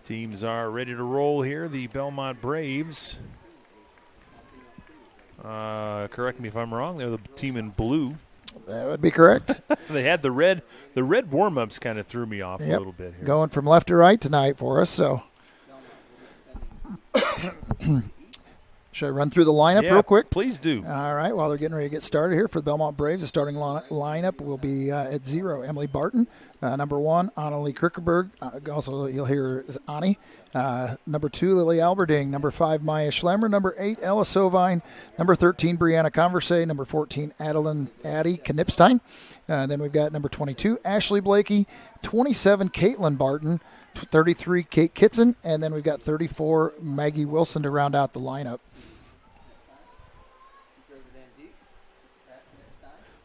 Teams are ready to roll here. The Bellmont Braves, correct me if I'm wrong, they're the team in blue. That would be correct. They had the red warm-ups kind of threw me off a little bit here. Going from left to right tonight for us, so. Should I run through the lineup real quick? Please do. All right, while they're getting ready to get started here for the Bellmont Braves, the starting lineup will be at 0, Emily Barton. Number 1, Annalie Krickerberg. Also, you'll hear is Ani. Number 2, Lily Alberding. Number 5, Maya Schlemmer. Number 8, Ella Sovine. Number 13, Brianna Converse. Number 14, Addie Knipstein. Then we've got number 22, Ashley Blakey. 27, Caitlin Barton. 33, Kate Kitson. And then we've got 34, Maggie Wilson to round out the lineup.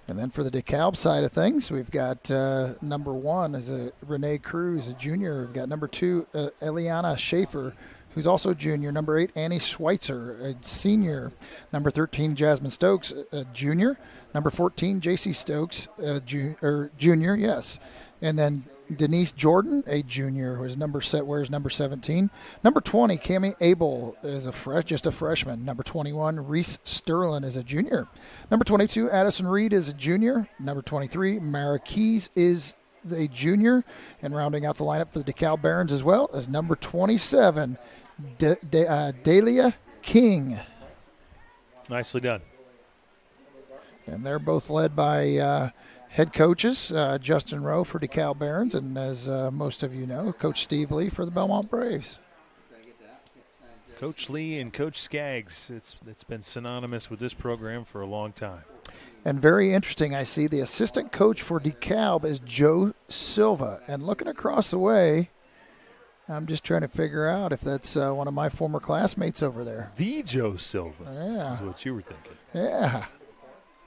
And then for the DeKalb side of things, we've got number 1 is Renee Cruz, a junior. We've got number 2, Eliana Schaefer, who's also a junior. Number 8, Annie Schweitzer, a senior. Number 13, Jasmine Stokes, a junior. Number 14, JC Stokes, junior, yes. And then Denise Jordan, a junior, wears number 17. Number 20, Cammie Abel is just a freshman. Number 21, Reese Sterling is a junior. Number 22, Addison Reed is a junior. Number 23, Mara Keys is a junior. And rounding out the lineup for the DeKalb Barons as well is number 27, Dahlia King. Nicely done. And they're both led by head coaches, Justin Rowe for DeKalb Barons, and as most of you know, Coach Steve Lee for the Bellmont Braves. Coach Lee and Coach Skaggs, it's been synonymous with this program for a long time. And very interesting, I see the assistant coach for DeKalb is Joe Silva. And looking across the way, I'm just trying to figure out if that's one of my former classmates over there. The Joe Silva. Yeah. Is what you were thinking. Yeah.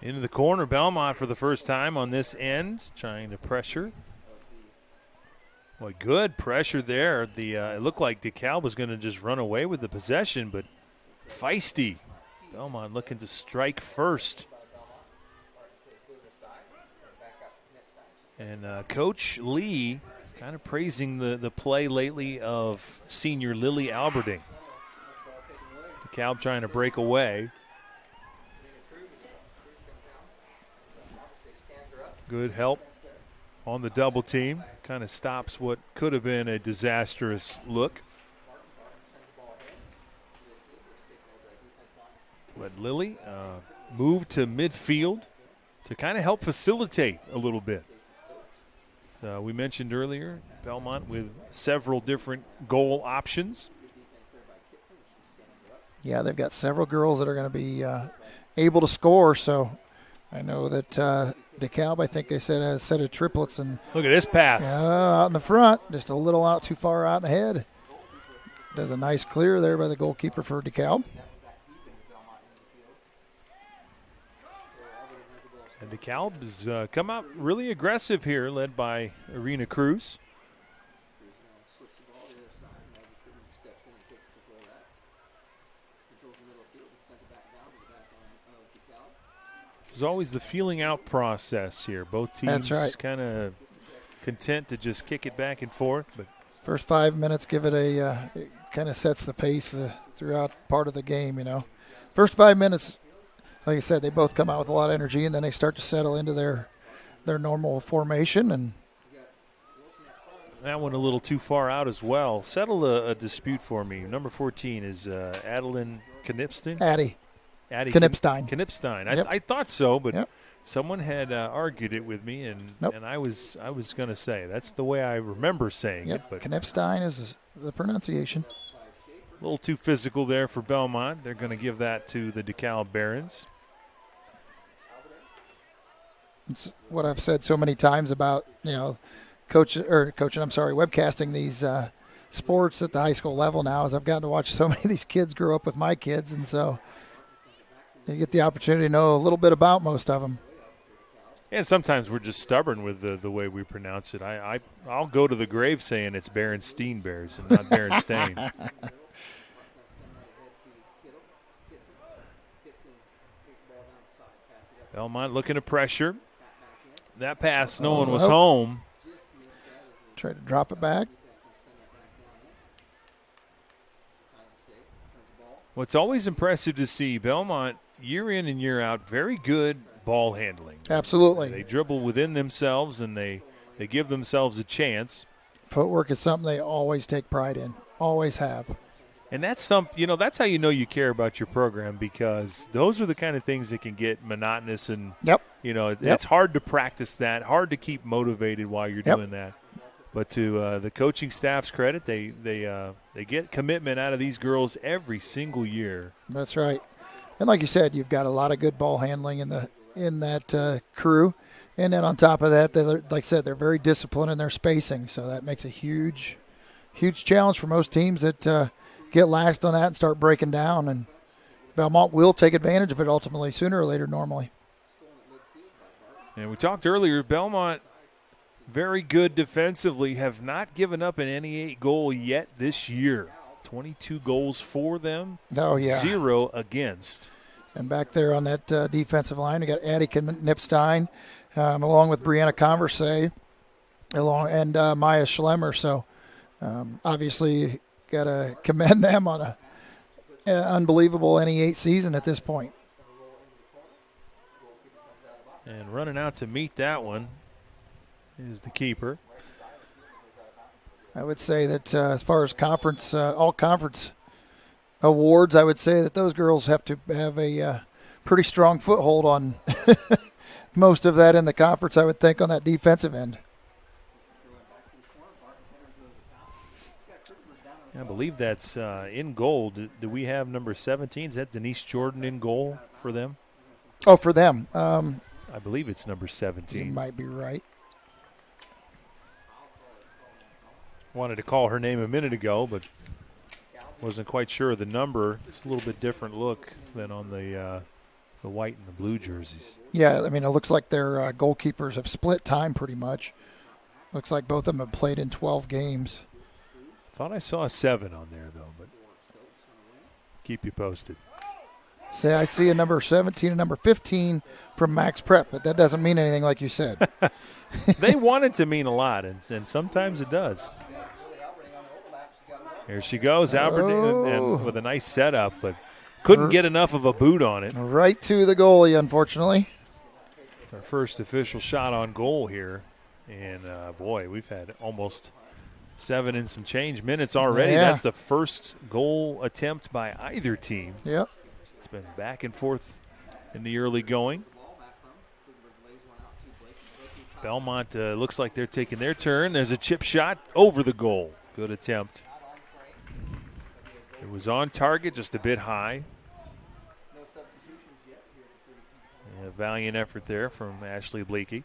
Into the corner, Bellmont for the first time on this end, trying to pressure. Boy, good pressure there. It looked like DeKalb was going to just run away with the possession, but feisty. Bellmont looking to strike first. And Coach Lee kind of praising the play lately of senior Lily Alberding. DeKalb trying to break away. Good help on the double team. Kind of stops what could have been a disastrous look. But Lily moved to midfield to kind of help facilitate a little bit. So we mentioned earlier, Bellmont with several different goal options. Yeah, they've got several girls that are going to be able to score, so I know that DeKalb, I think they said, has a set of triplets. And look at this pass. Out in the front, just a little out too far out ahead. Does a nice clear there by the goalkeeper for DeKalb. And DeKalb has come out really aggressive here, led by Irina Cruz. This is always the feeling out process here. Both teams kind of content to just kick it back and forth. But first 5 minutes, give it it kind of sets the pace throughout part of the game, you know. First 5 minutes, like I said, they both come out with a lot of energy, and then they start to settle into their normal formation. And that one a little too far out as well. Settle a dispute for me. Number 14 is Adeline Knipstein. Addie Knipstein. Knipstein. Yep. I thought so, but yep. Someone had argued it with me, and I was going to say that's the way I remember saying it. But Knipstein is the pronunciation. A little too physical there for Bellmont. They're going to give that to the DeKalb Barons. It's what I've said so many times about, webcasting these sports at the high school level now, is I've gotten to watch so many of these kids grow up with my kids, and so you get the opportunity to know a little bit about most of them. And sometimes we're just stubborn with the way we pronounce it. I'll go to the grave saying it's Berenstein Bears and not Berenstain. Bellmont looking to pressure. That pass, no one was home. Try to drop it back. What's always impressive to see, Bellmont, year in and year out, very good ball handling. Absolutely. They dribble within themselves, and they give themselves a chance. Footwork is something they always take pride in, always have. And that's that's how you know you care about your program, because those are the kind of things that can get monotonous, and it's hard to practice that, hard to keep motivated while you're doing that. But to the coaching staff's credit, they get commitment out of these girls every single year. That's right. And like you said, you've got a lot of good ball handling in that crew. And then on top of that, like I said, they're very disciplined in their spacing. So that makes a huge, huge challenge for most teams that get laxed on that and start breaking down. And Bellmont will take advantage of it ultimately, sooner or later, normally. And we talked earlier, Bellmont, very good defensively, have not given up an NE8 goal yet this year. 22 goals for them. Oh, yeah. 0 against. And back there on that defensive line, we got Addie Knipstein, along with Brianna Converse, and Maya Schlemmer. So obviously got to commend them on a unbelievable NE8 season at this point. And running out to meet that one is the keeper. I would say that as far as conference, all conference awards, I would say that those girls have to have a pretty strong foothold on most of that in the conference, I would think, on that defensive end. I believe that's in goal. Do we have number 17? Is that Denise Jordan in goal for them? Oh, for them. I believe it's number 17. You might be right. Wanted to call her name a minute ago, but wasn't quite sure of the number. It's a little bit different look than on the white and the blue jerseys. Yeah, I mean, it looks like their goalkeepers have split time pretty much. Looks like both of them have played in 12 games. Thought I saw a 7 on there, though, but keep you posted. Say I see a number 17 and number 15 from Max Prep, but that doesn't mean anything like you said. They want it to mean a lot, and sometimes it does. Here she goes, Albert, and with a nice setup, but couldn't get enough of a boot on it. Right to the goalie, unfortunately. It's our first official shot on goal here. And, boy, we've had almost 7 and some change minutes already. Yeah. That's the first goal attempt by either team. Yep. It's been back and forth in the early going. Bellmont looks like they're taking their turn. There's a chip shot over the goal. Good attempt. It was on target, just a bit high. A valiant effort there from Ashley Bleakey.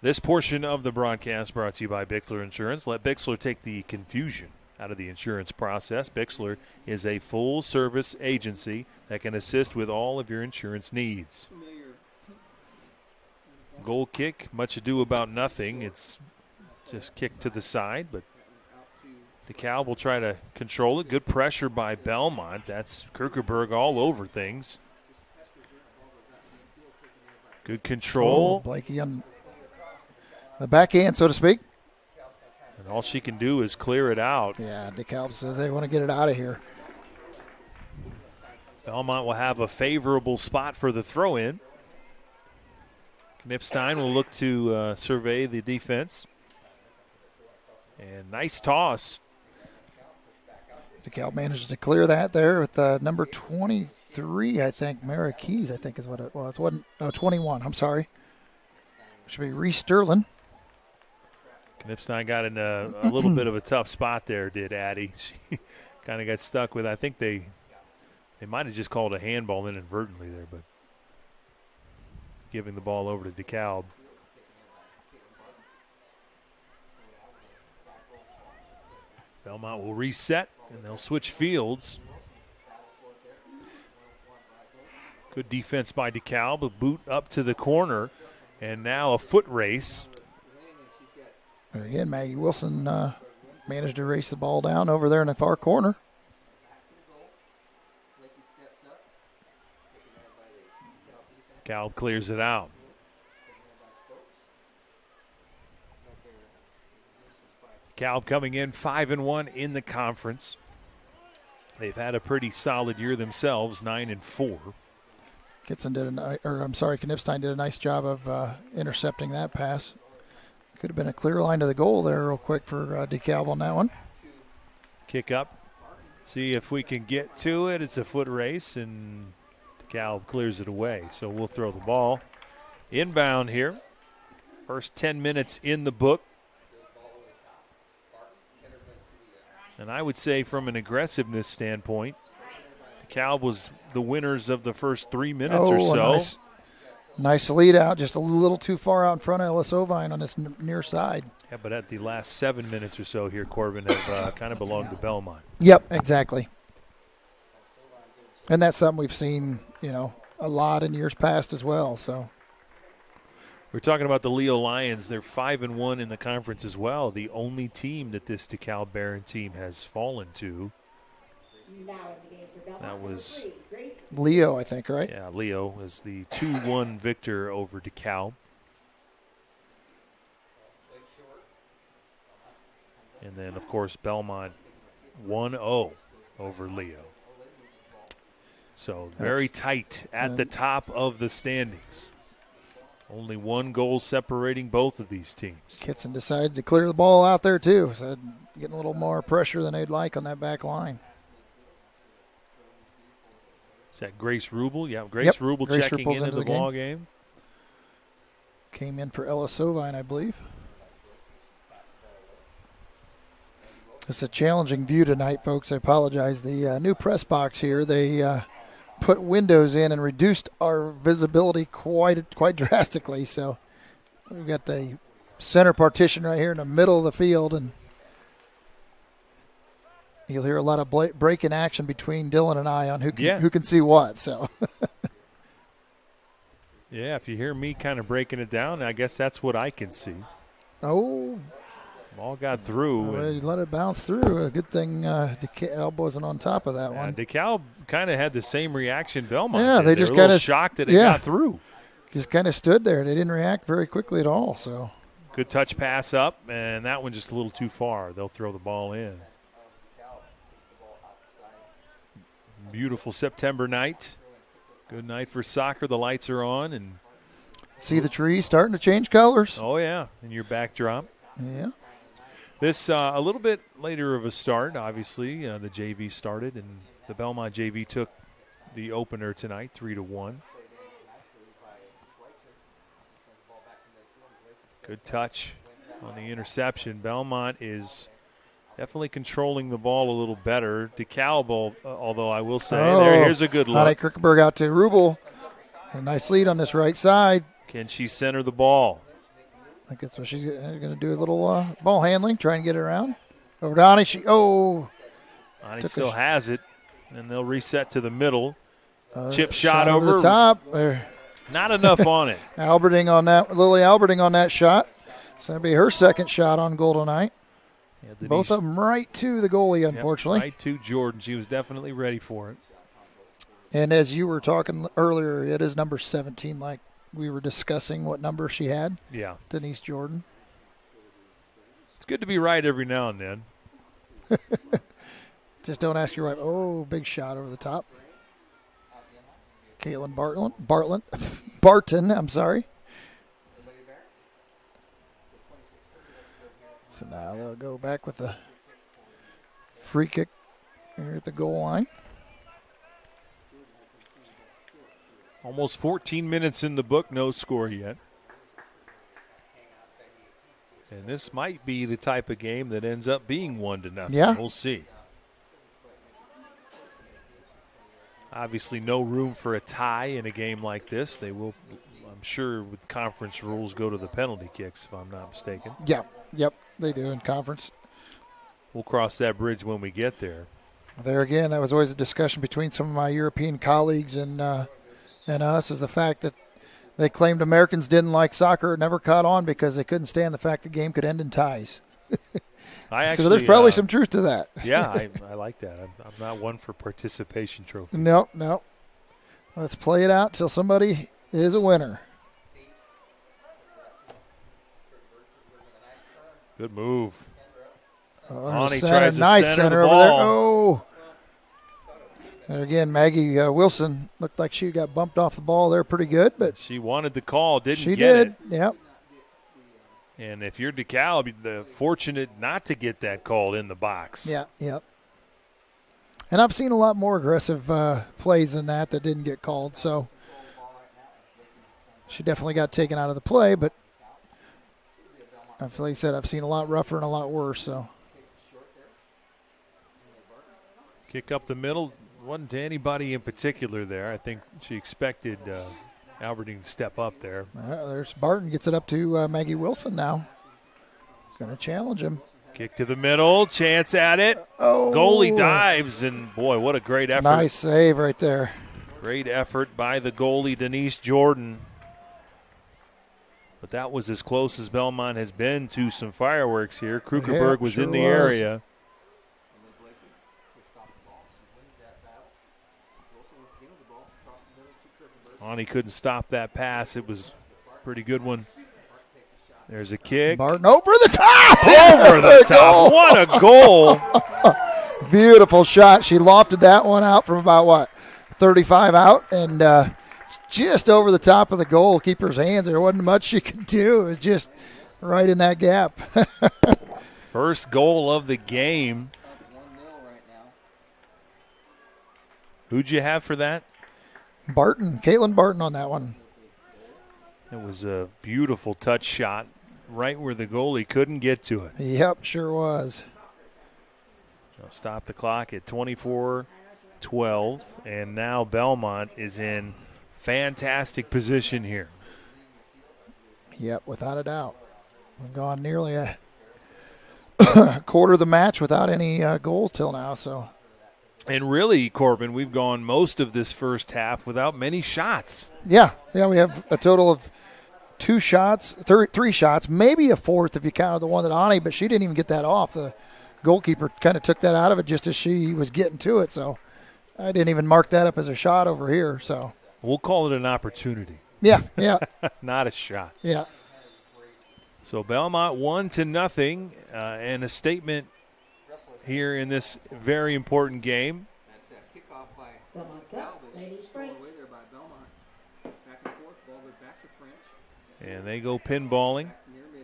This portion of the broadcast brought to you by Bixler Insurance. Let Bixler take the confusion out of the insurance process. Bixler is a full-service agency that can assist with all of your insurance needs. Goal kick, much ado about nothing. It's just kicked to the side, but DeKalb will try to control it. Good pressure by Bellmont. That's Kierkegaard all over things. Good control. Blakey on the backhand, so to speak. And all she can do is clear it out. Yeah, DeKalb says they want to get it out of here. Bellmont will have a favorable spot for the throw-in. Knipstein will look to survey the defense. And nice toss. DeKalb managed to clear that there with number 23, I think. Mara Keys, I think is what it was. It wasn't, 21, I'm sorry. Should be Reese Sterling. Knipstein got in a little bit of a tough spot there, did Addie. She kind of got stuck with, I think they might have just called a handball inadvertently there, but giving the ball over to DeKalb. Bellmont will reset, and they'll switch fields. Good defense by DeKalb. A boot up to the corner, and now a foot race. And again, Maggie Wilson managed to race the ball down over there in the far corner. DeKalb clears it out. DeKalb coming in 5-1 in the conference. They've had a pretty solid year themselves, 9-4. Knipstein did a nice job of intercepting that pass. Could have been a clear line to the goal there real quick for DeKalb on that one. Kick up. See if we can get to it. It's a foot race, and DeKalb clears it away. So we'll throw the ball inbound here. First 10 minutes in the book. And I would say from an aggressiveness standpoint, DeKalb was the winners of the first 3 minutes or so. Nice lead out, just a little too far out in front of Ellis Ovine on this near side. Yeah, but at the last 7 minutes or so here, Corbin have kind of belonged to Bellmont. Yep, exactly. And that's something we've seen, a lot in years past as well. So We're talking about the Leo Lions. They're 5-1 in the conference as well. The only team that this DeKalb Berne team has fallen to. That was Leo, I think, right? Yeah, Leo is the 2-1 victor over DeKalb. And then, of course, Bellmont 1-0 over Leo. So very tight at the top of the standings. Only one goal separating both of these teams. Kitson decides to clear the ball out there, too. So getting a little more pressure than they'd like on that back line. Is that Grace Rubel? Yeah, Grace Rubel checking into the ball game. Came in for Ella Sovine, I believe. It's a challenging view tonight, folks. I apologize. The new press box here, they put windows in and reduced our visibility quite drastically. So we've got the center partition right here in the middle of the field, and you'll hear a lot of break-in action between Dylan and I on who can see what. So, yeah, if you hear me kind of breaking it down, I guess that's what I can see. Oh, ball got through. They let it bounce through. A good thing DeKalb wasn't on top of that one. DeKalb kind of had the same reaction Bellmont. Yeah, they just got shocked that it got through. Just kind of stood there. They didn't react very quickly at all. So, good touch pass up, and that one just a little too far. They'll throw the ball in. Beautiful September night. Good night for soccer. The lights are on, and see the trees starting to change colors. Oh yeah, in your backdrop. Yeah. This a little bit later of a start. Obviously, the JV started, and the Bellmont JV took the opener tonight, 3-1. Good touch on the interception. Bellmont is definitely controlling the ball a little better. DeKalb, although I will say, here's a good look. Honey Kirkenberg out to Rubel. A nice lead on this right side. Can she center the ball? I think that's what she's going to do, a little ball handling, try and get it around. Over to Ani. Ani still has it, and they'll reset to the middle. Chip shot over the top. Not enough on it. Alberting on that. Lily Alberting on that shot. So that'll be her second shot on goal tonight. Yeah, both of them right to the goalie, unfortunately. Right to Jordan. She was definitely ready for it. And as you were talking earlier, it is number 17, like we were discussing what number she had. Yeah. Denise Jordan. It's good to be right every now and then. Just don't ask your wife. Oh, big shot over the top. Caitlin Barton, I'm sorry. So now they'll go back with the free kick here at the goal line. Almost 14 minutes in the book, no score yet. And this might be the type of game that ends up being 1-0. Yeah. We'll see. Obviously no room for a tie in a game like this. They will, I'm sure, with conference rules, go to the penalty kicks, if I'm not mistaken. Yeah. Yep, they do in conference. We'll cross that bridge when we get there. There again, that was always a discussion between some of my European colleagues and us, is the fact that they claimed Americans didn't like soccer. It never caught on because they couldn't stand the fact the game could end in ties. So there's probably some truth to that. Yeah, I like that. I'm not one for participation trophies. No. Let's play it out till somebody is a winner. Good move. Ani tries to center over there. Oh. And again, Maggie Wilson looked like she got bumped off the ball there pretty good, but she wanted the call, didn't she get it. Yep. And if you're DeKalb, you're fortunate not to get that call in the box. Yeah, yep. And I've seen a lot more aggressive plays than that didn't get called, so she definitely got taken out of the play, but like I said, I've seen a lot rougher and a lot worse. So, kick up the middle, wasn't to anybody in particular there. I think she expected Albertine to step up there. There's Barton, gets it up to Maggie Wilson now. Going to challenge him. Kick to the middle, chance at it. Oh. Goalie dives, and boy, what a great effort. Nice save right there. Great effort by the goalie, Denise Jordan. But that was as close as Bellmont has been to some fireworks here. Krugerberg was sure in the was. area. Ani couldn't stop that pass. It was a pretty good one. There's a kick. Barton over the top. Over the top. What a goal. Beautiful shot. She lofted that one out from about, 35 out, and just over the top of the goalkeeper's hands. There wasn't much she could do. It was just right in that gap. First goal of the game. Who'd you have for that? Barton, Caitlin Barton on that one. It was a beautiful touch shot right where the goalie couldn't get to it. Yep, sure was. They'll stop the clock at 24-12, and now Bellmont is in fantastic position here. Yep, without a doubt. We've gone nearly a quarter of the match without any goal till now. So, and really, Corbin, we've gone most of this first half without many shots. Yeah, we have a total of 2 shots, 3 shots, maybe a fourth if you counted the one that Ani, but she didn't even get that off. The goalkeeper kind of took that out of it just as she was getting to it. So I didn't even mark that up as a shot over here. So we'll call it an opportunity. Yeah. Not a shot. Yeah. So Bellmont 1-0, and a statement here in this very important game. And they go pinballing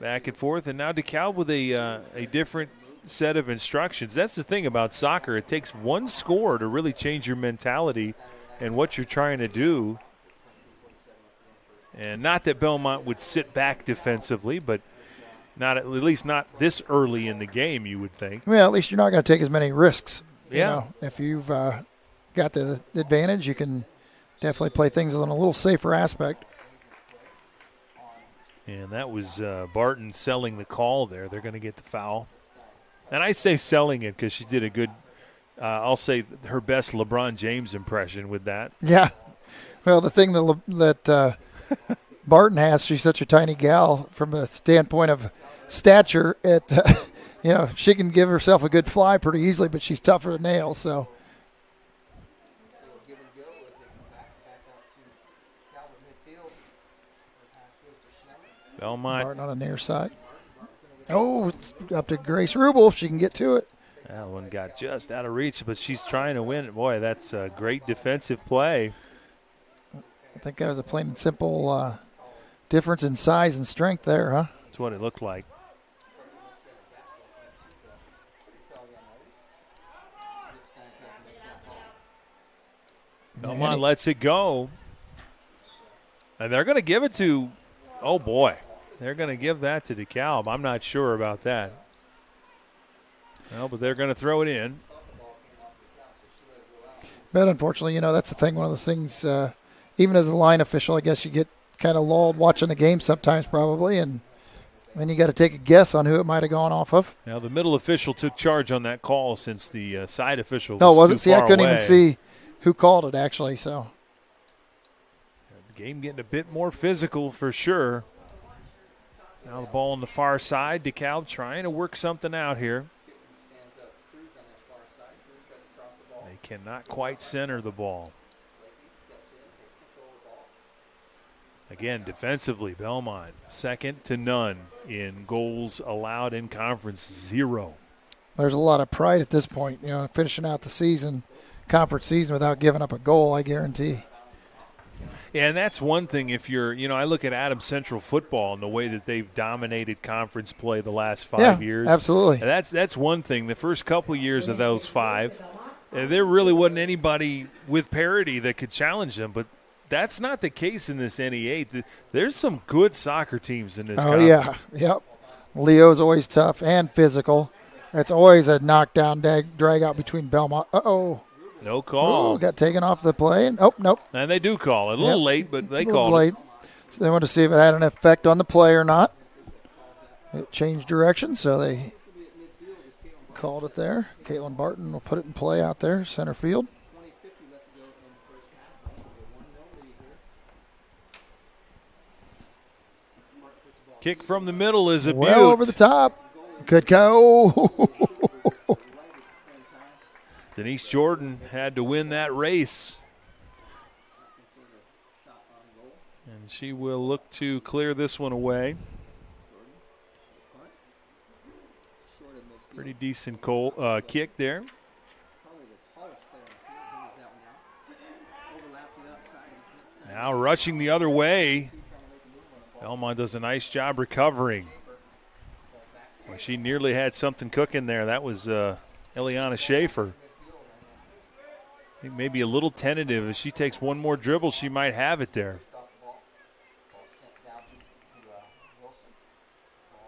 back and forth. And now DeKalb with a different set of instructions. That's the thing about soccer. It takes one score to really change your mentality and what you're trying to do. And not that Bellmont would sit back defensively, but at least not this early in the game, you would think. Well, at least you're not going to take as many risks. Yeah. You know, if you've got the advantage, you can definitely play things on a little safer aspect. And that was Barton selling the call there. They're going to get the foul. And I say selling it because she did a good, I'll say her best LeBron James impression with that. Yeah. Well, the thing that Barton has, she's such a tiny gal from a standpoint of stature. She can give herself a good fly pretty easily, but she's tougher than nails. So. Bellmont. Barton on the near side. Oh, it's up to Grace Rubel if she can get to it. That one got just out of reach, but she's trying to win. Boy, that's a great defensive play. I think that was a plain and simple difference in size and strength there, huh? That's what it looked like. Bellmont lets it go. And they're going to give it to, oh boy, they're going to give that to DeKalb. I'm not sure about that. Well, but they're going to throw it in. But unfortunately, that's the thing. One of those things, even as a line official, I guess you get kind of lulled watching the game sometimes probably, and then you got to take a guess on who it might have gone off of. Now, the middle official took charge on that call since the side official was was it? too See, far I couldn't away. even see who called it, actually. So the game getting a bit more physical for sure. Now the ball on the far side. DeKalb trying to work something out here. They cannot quite center the ball. Again, defensively, Bellmont, 2nd to none in goals allowed in conference, 0. There's a lot of pride at this point, finishing out the conference season without giving up a goal, I guarantee. Yeah, and that's one thing if you're, I look at Adams Central football and the way that they've dominated conference play the last 5 years. Absolutely. And that's one thing. The first couple years of those 5, there really wasn't anybody with parity that could challenge them, but that's not the case in this NE8. There's some good soccer teams in this conference. Yeah. Yep. Leo's always tough and physical. It's always a knockdown drag out between Bellmont. Uh-oh. No call. Got taken off the play. And, nope. And they do call it. A little late, but they called late. So they wanted to see if it had an effect on the play or not. It changed direction, so they called it there. Caitlin Barton will put it in play out there, center field. Kick from the middle is a well over the top. Good go. Denise Jordan had to win that race. And she will look to clear this one away. Pretty decent kick there. Now rushing the other way. Bellmont does a nice job recovering. Well, she nearly had something cooking there. That was Eliana Schaefer. I think maybe a little tentative. If she takes one more dribble, she might have it there.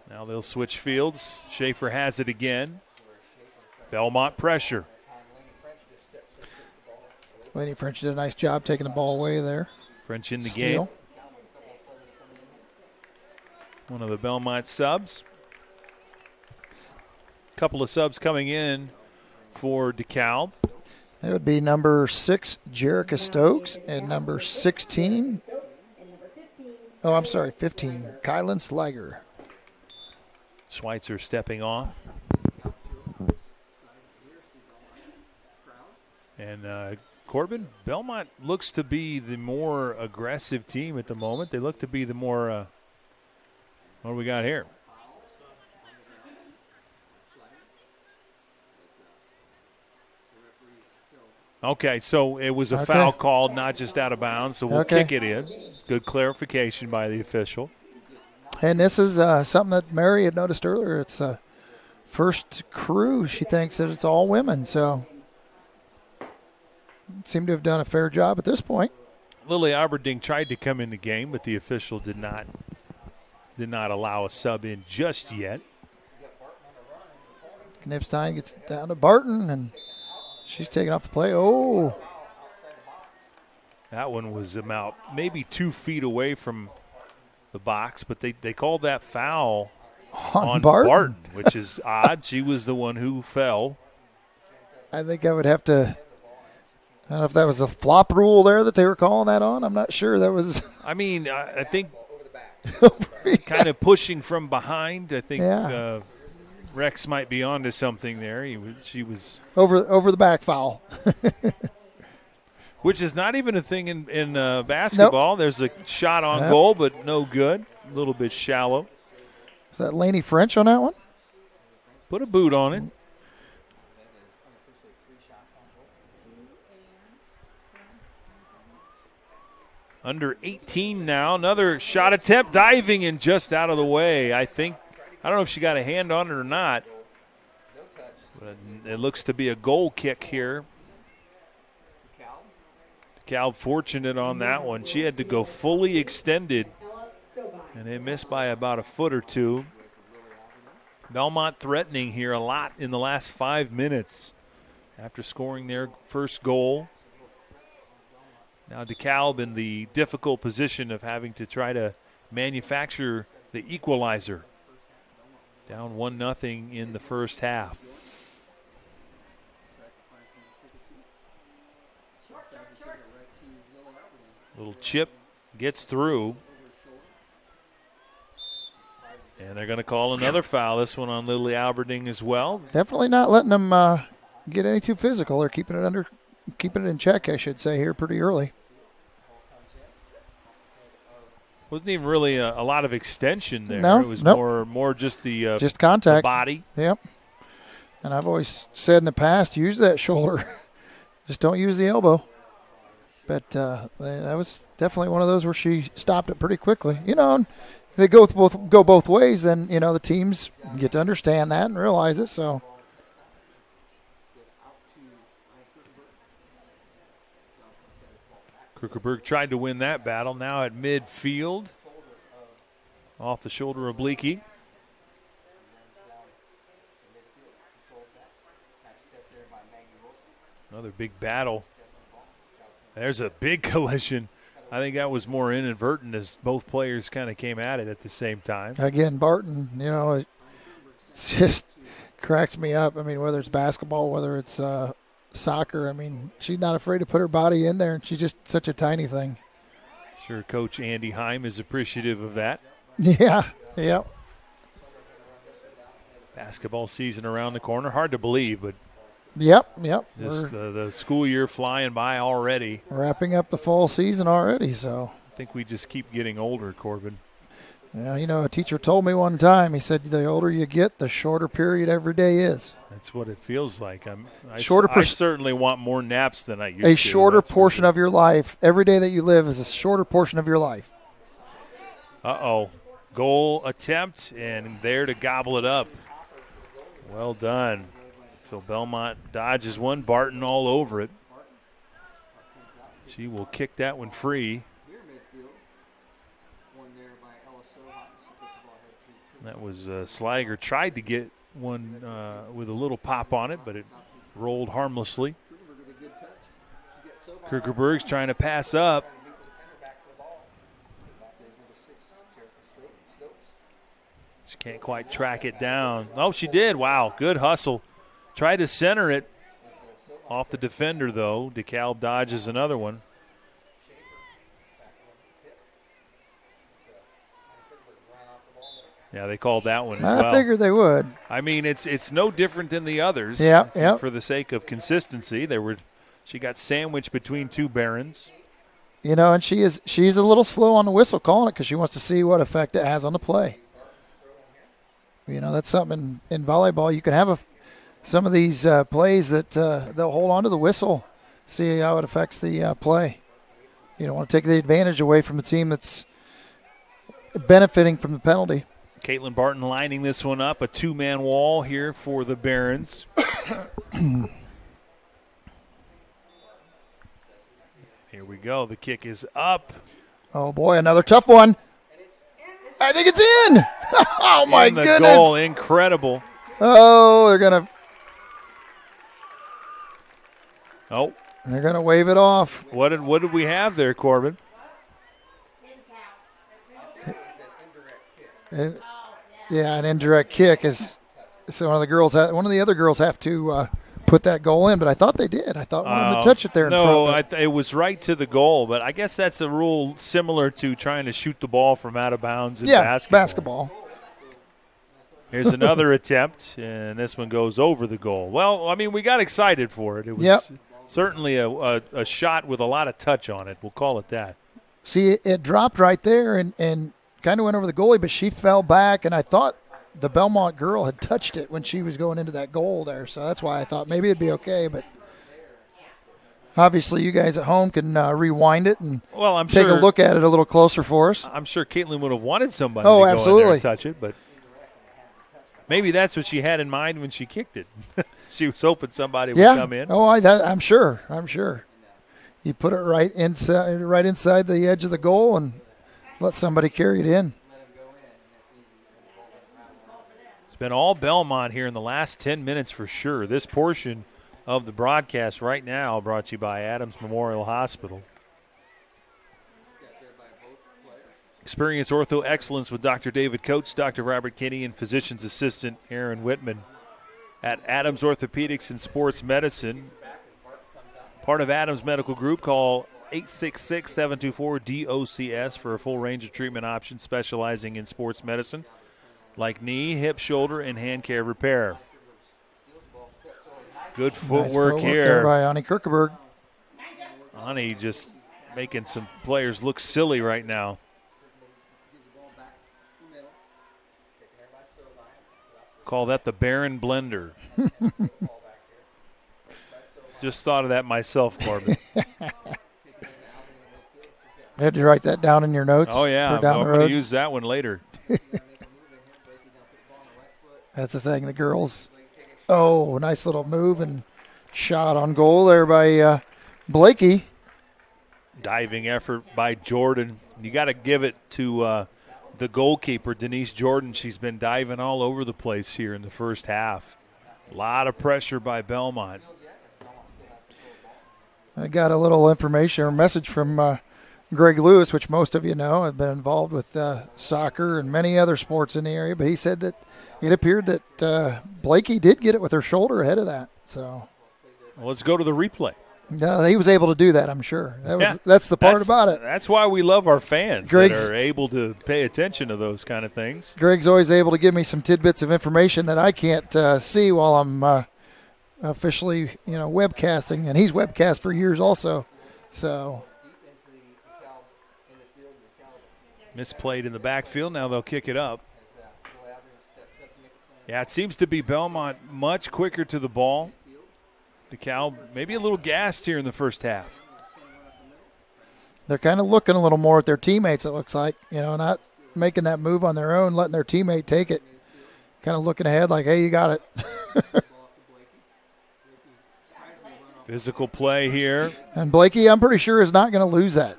Now they'll switch fields. Schaefer has it again. Bellmont pressure. Lady French did a nice job taking the ball away there. French in the Steal. game. One of the Bellmont subs. Couple of subs coming in for DeKalb. That would be number 6, Jerica Stokes, and number 16. Oh, I'm sorry, 15, Kylan Slager. Schweitzer stepping off. And Corbin, Bellmont looks to be the more aggressive team at the moment. They look to be the more, what do we got here? Okay, so it was a foul called, not just out of bounds, so we'll kick it in. Good clarification by the official. And this is something that Mary had noticed earlier. It's first crew. She thinks that it's all women, so seem to have done a fair job at this point. Lily Aberdeen tried to come in the game, but the official did not allow a sub in just yet. Knipstein gets down to Barton, and she's taking off the play. Oh. That one was about maybe 2 feet away from the box, but they called that foul on Barton, which is odd. She was the one who fell. I think I would have to – I don't know if that was a flop rule there that they were calling that on. I'm not sure. That was – I mean, I think kind of pushing from behind. I think Rex might be onto something there. She was – Over the back foul. Which is not even a thing in basketball. Nope. There's a shot on goal, but no good. A little bit shallow. Is that Laney French on that one? Put a boot on it. Under 18 now. Another shot attempt, diving and just out of the way. I don't know if she got a hand on it or not. But it looks to be a goal kick here. DeKalb fortunate on that one. She had to go fully extended, and they missed by about a foot or two. Bellmont threatening here a lot in the last 5 minutes after scoring their first goal. Now DeKalb in the difficult position of having to try to manufacture the equalizer. Down 1-0 in the first half. Little chip gets through. And they're going to call another foul. This one on Lily Alberding as well. Definitely not letting them get any too physical. They're keeping it in check, I should say, here pretty early. Wasn't even really a lot of extension there. No, it was more just the just contact, the body. Yep. And I've always said in the past, use that shoulder. Just don't use the elbow. But that was definitely one of those where she stopped it pretty quickly. You know, and they go both ways, and you know the teams get to understand that and realize it. So. Krugerberg tried to win that battle. Now at midfield, off the shoulder of Bleaky. Another big battle. There's a big collision. I think that was more inadvertent as both players kind of came at it at the same time. Again, Barton, you know, it just cracks me up. I mean, whether it's basketball, whether it's soccer, I mean, she's not afraid to put her body in there, and she's just such a tiny thing. Sure, Coach Andy Heim is appreciative of that. Yeah. Yep. Basketball season around the corner. Hard to believe, but Yep. the school year flying by already. Wrapping up the fall season already, so. I think we just keep getting older, Corbin. Yeah, a teacher told me one time, he said, the older you get, the shorter period every day is. That's what it feels like. I certainly want more naps than I used to. A shorter portion of your life, every day that you live is a shorter portion of your life. Uh-oh. Goal attempt, and there to gobble it up. Well done. So Bellmont dodges one, Barton all over it. She will kick that one free. That was Slager tried to get one with a little pop on it, but it rolled harmlessly. Krugerberg's trying to pass up. She can't quite track it down. Oh, she did. Wow, good hustle. Tried to center it off the defender, though. DeKalb dodges another one. Yeah, they called that one as well. I figured they would. I mean, it's no different than the others. Yeah. For the sake of consistency, she got sandwiched between two Barons. And she's a little slow on the whistle calling it because she wants to see what effect it has on the play. That's something in volleyball. You can have some of these plays that they'll hold on to the whistle, see how it affects the play. You don't want to take the advantage away from the team that's benefiting from the penalty. Caitlin Barton lining this one up, a two-man wall here for the Barons. Here we go. The kick is up. Oh, boy, another tough one. I think it's in. Oh, my goodness. Goal, incredible. Oh, they're going to. Oh. They're going to wave it off. What did we have there, Corbin? Yeah, an indirect kick is. So one of the other girls have to put that goal in, but I thought they did. I thought one of them touched it there. It was right to the goal, but I guess that's a rule similar to trying to shoot the ball from out of bounds in basketball. Here's another attempt, and this one goes over the goal. Well, I mean, we got excited for it. It was certainly a shot with a lot of touch on it. We'll call it that. See, it dropped right there and kind of went over the goalie, but she fell back, and I thought the Bellmont girl had touched it when she was going into that goal there, so that's why I thought maybe it'd be okay, but obviously you guys at home can rewind it and take a look at it a little closer for us. I'm sure Caitlin would have wanted somebody to go in there and touch it, but maybe that's what she had in mind when she kicked it. She was hoping somebody would come in. Oh, I'm sure. You put it right inside the edge of the goal and let somebody carry it in. It's been all Bellmont here in the last 10 minutes for sure. This portion of the broadcast right now brought to you by Adams Memorial Hospital. Experience ortho excellence with Dr. David Coates, Dr. Robert Kinney, and physician's assistant Aaron Whitman at Adams Orthopedics and Sports Medicine. Part of Adams Medical Group. Call 866-724-DOCS for a full range of treatment options specializing in sports medicine like knee, hip, shoulder, and hand care repair. Good footwork here there by Ani Kirkeberg. Ani just making some players look silly right now. Call that the Berne blender. Just thought of that myself, Corbin. You had to write that down in your notes. Oh, yeah. I'm going to use that one later. That's the thing. The girls, nice little move and shot on goal there by Blakey. Diving effort by Jordan. You got to give it to the goalkeeper, Denise Jordan. She's been diving all over the place here in the first half. A lot of pressure by Bellmont. I got a little information or message from Greg Lewis, which most of you know. I've been involved with soccer and many other sports in the area, but he said that it appeared that Blakey did get it with her shoulder ahead of that. So, well, let's go to the replay. He was able to do that, I'm sure. That's the part about it. That's why we love our fans that are able to pay attention to those kind of things. Greg's always able to give me some tidbits of information that I can't see while I'm officially, webcasting, and he's webcast for years also. So misplayed in the backfield. Now they'll kick it up. Yeah, it seems to be Bellmont much quicker to the ball. DeKalb maybe a little gassed here in the first half. They're kind of looking a little more at their teammates, it looks like. Not making that move on their own, letting their teammate take it. Kind of looking ahead like, hey, you got it. Physical play here. And Blakey, I'm pretty sure, is not going to lose that.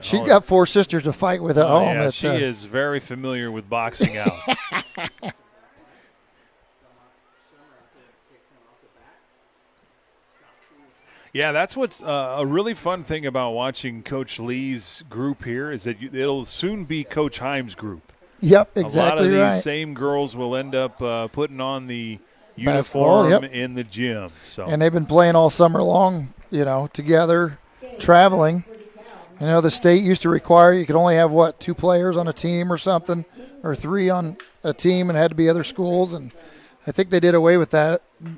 She's got 4 sisters to fight with at home. Yeah, she is very familiar with boxing out. Yeah, that's what's a really fun thing about watching Coach Lee's group here is that it'll soon be Coach Heim's group. Yep, exactly right. A lot of these right. same girls will end up putting on the uniform in the gym. So, and they've been playing all summer long, together, traveling. The state used to require you could only have, 2 players on a team or something, or 3 on a team, and it had to be other schools. And I think they did away with that a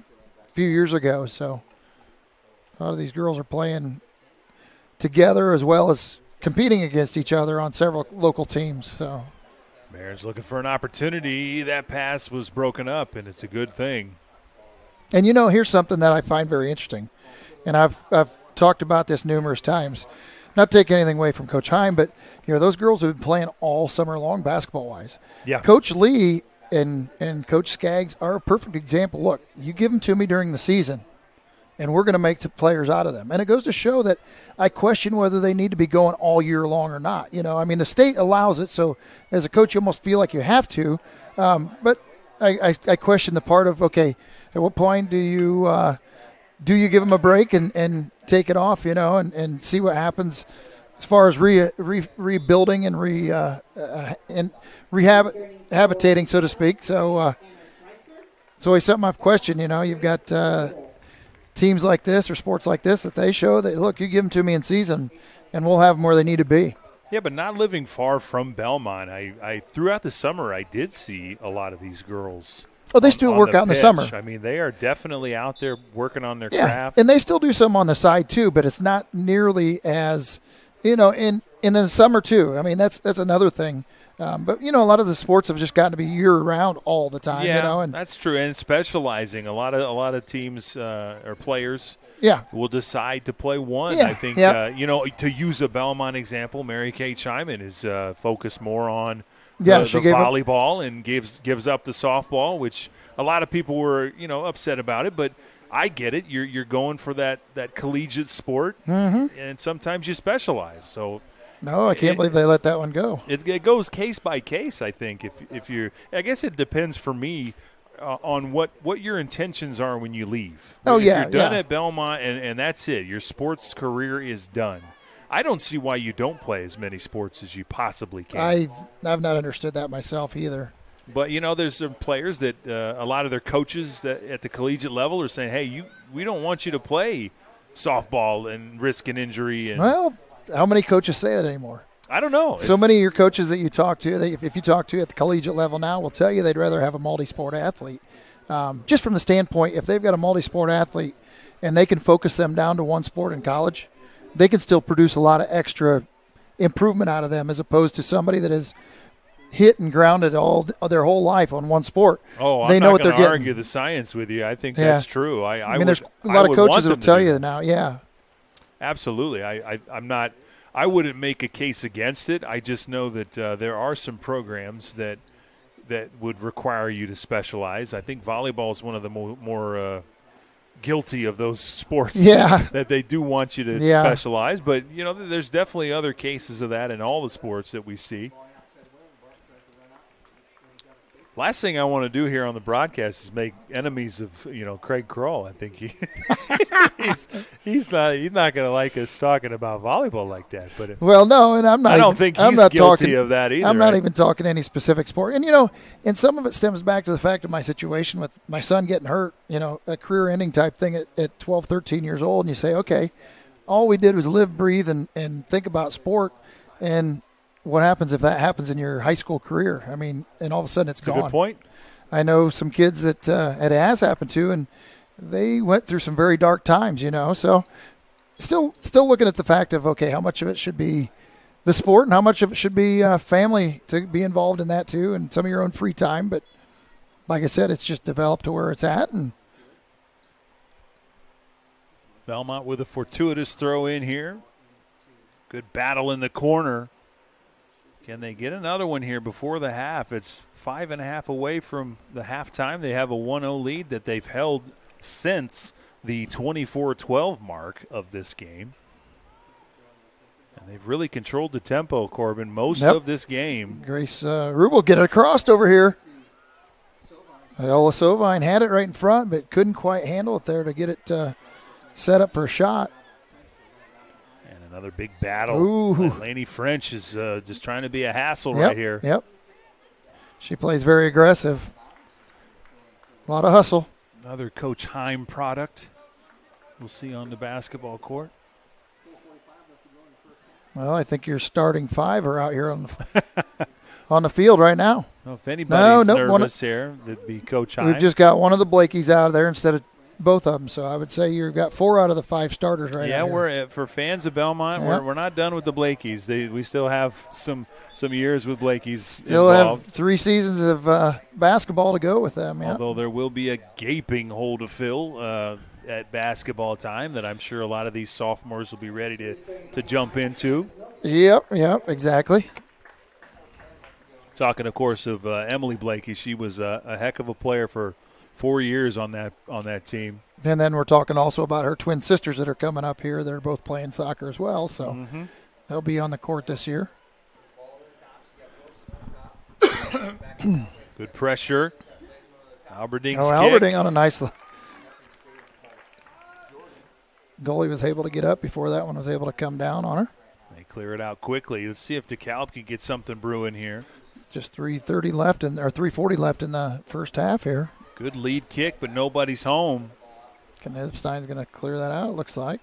few years ago. So a lot of these girls are playing together as well as competing against each other on several local teams. So Barron's looking for an opportunity. That pass was broken up, and it's a good thing. And, here's something that I find very interesting, and I've talked about this numerous times. Not taking anything away from Coach Heim, but, those girls have been playing all summer long basketball-wise. Yeah. Coach Lee and Coach Skaggs are a perfect example. Look, you give them to me during the season, and we're going to make players out of them. And it goes to show that I question whether they need to be going all year long or not. The state allows it, so as a coach you almost feel like you have to. But I question the part of, okay, at what point do you give them a break and take it off, and see what happens as far as rebuilding and rehabilitating, so to speak. So it's always something I've questioned. You've got teams like this or sports like this that they show that, look, you give them to me in season and we'll have them where they need to be. Yeah, but not living far from Bellmont, I throughout the summer I did see a lot of these girls. Oh, they still work out in the summer. I mean, they are definitely out there working on their Yeah, craft. and they still do some on the side too, but it's not nearly as, in the summer too. I mean, that's another thing. But a lot of the sports have just gotten to be year round all the time. Yeah, and that's true. And specializing, a lot of teams or players, will decide to play one. Yeah, I think to use a Bellmont example, Mary Kay Chyman is focused more on the volleyball and gives up the softball, which a lot of people were upset about it, but I get it. You're going for that collegiate sport, and sometimes you specialize. So. No, I can't believe they let that one go. It goes case by case, I think. If you're, I guess it depends for me on what your intentions are when you leave. Oh, if yeah. you're done at Bellmont and that's it, your sports career is done. I don't see why you don't play as many sports as you possibly can. I've not understood that myself either. But, there's some players that a lot of their coaches at the collegiate level are saying, hey, we don't want you to play softball and risk an injury. And Well, how many coaches say that anymore? I don't know. So many of your coaches that you talk to, if you talk to at the collegiate level now, will tell you they'd rather have a multi-sport athlete. Just from the standpoint, if they've got a multi-sport athlete and they can focus them down to one sport in college, they can still produce a lot of extra improvement out of them as opposed to somebody that is hit and grounded all their whole life on one sport. Oh, they I'm know not what they're going to getting. argue the science with you. I think that's true. I mean, there's a lot of coaches that will tell you now. Yeah. Absolutely. I'm not – I wouldn't make a case against it. I just know that there are some programs that would require you to specialize. I think volleyball is one of the more guilty of those sports that they do want you to specialize. But, there's definitely other cases of that in all the sports that we see. Last thing I want to do here on the broadcast is make enemies of Craig Kroll. I think he's not going to like us talking about volleyball like that. But well, no, and I don't think he's guilty talking, of that either. I'm not even talking any specific sport, and and some of it stems back to the fact of my situation with my son getting hurt. A career-ending type thing at 12, 13 years old, and you say, okay, all we did was live, breathe, and think about sport, and what happens if that happens in your high school career? I mean, and all of a sudden it's gone. That's a good point. I know some kids that it has happened to, and they went through some very dark times, So still looking at the fact of, okay, how much of it should be the sport and how much of it should be family to be involved in that too, and some of your own free time. But like I said, it's just developed to where it's at. And Bellmont with a fortuitous throw in here. Good battle in the corner. Can they get another one here before the half? It's 5.5 away from the halftime. They have a 1-0 lead that they've held since the 24-12 mark of this game. And they've really controlled the tempo, Corbin, most of this game. Grace Rubel get it across over here. Ella Sovine had it right in front, but couldn't quite handle it there to get it set up for a shot. Another big battle. Ooh. Laney French is just trying to be a hassle right here. Yep. She plays very aggressive. A lot of hustle. Another Coach Heim product we'll see on the basketball court. Well, I think your starting five are out here on the field right now. Well, if anybody's nervous here, it'd be Coach Heim. We've just got one of the Blakeys out of there instead of both of them, so I would say you've got 4 out of the 5 starters right now. Yeah, we're for fans of Bellmont. We're not done with the Blakeys. We still have some years with Blakeys. Still involved. have 3 seasons of basketball to go with them. Yeah. Although there will be a gaping hole to fill at basketball time that I'm sure a lot of these sophomores will be ready to jump into. Yep, exactly. Talking, of course, of Emily Blakey. She was a heck of a player for 4 years on that team. And then we're talking also about her twin sisters that are coming up here. They're both playing soccer as well, so they'll be on the court this year. Good pressure. Alberding's kick. Alberding on a nice goalie was able to get up before that one was able to come down on her. They clear it out quickly. Let's see if DeKalb can get something brewing here. Just 3:30 left or 3:40 left in the first half here. Good lead kick, but nobody's home. Knipstein's going to clear that out, it looks like.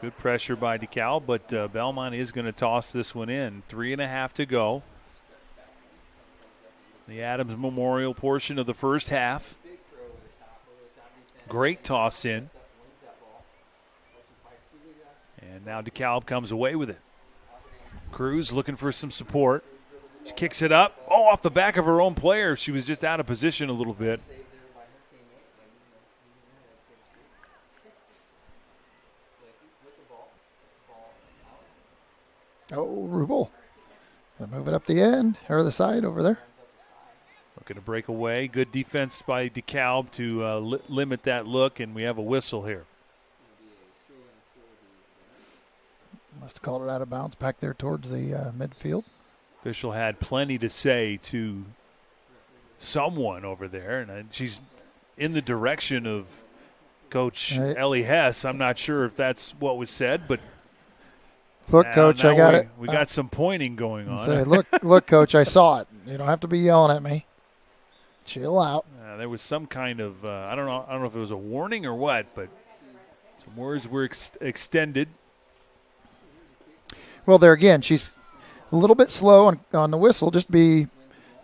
Good pressure by DeKalb, but Bellmont is going to toss this one in. 3.5 to go. The Adams Memorial portion of the first half. Great toss in. And now DeKalb comes away with it. Cruz looking for some support. She kicks it up. Oh, off the back of her own player. She was just out of position a little bit. Oh, Rubel. Gonna move it up the end, or the side over there. Looking to break away. Good defense by DeKalb to limit that look, and we have a whistle here. Must have called it out of bounds back there towards the midfield. Official had plenty to say to someone over there, and she's in the direction of Coach Ellie Hess. I'm not sure if that's what was said, but look, Coach, I got it. We got some pointing going on. Say, look, Coach, I saw it. You don't have to be yelling at me. Chill out. There was some kind of I don't know if it was a warning or what, but some words were extended. Well, there again, she's a little bit slow on the whistle. Just be,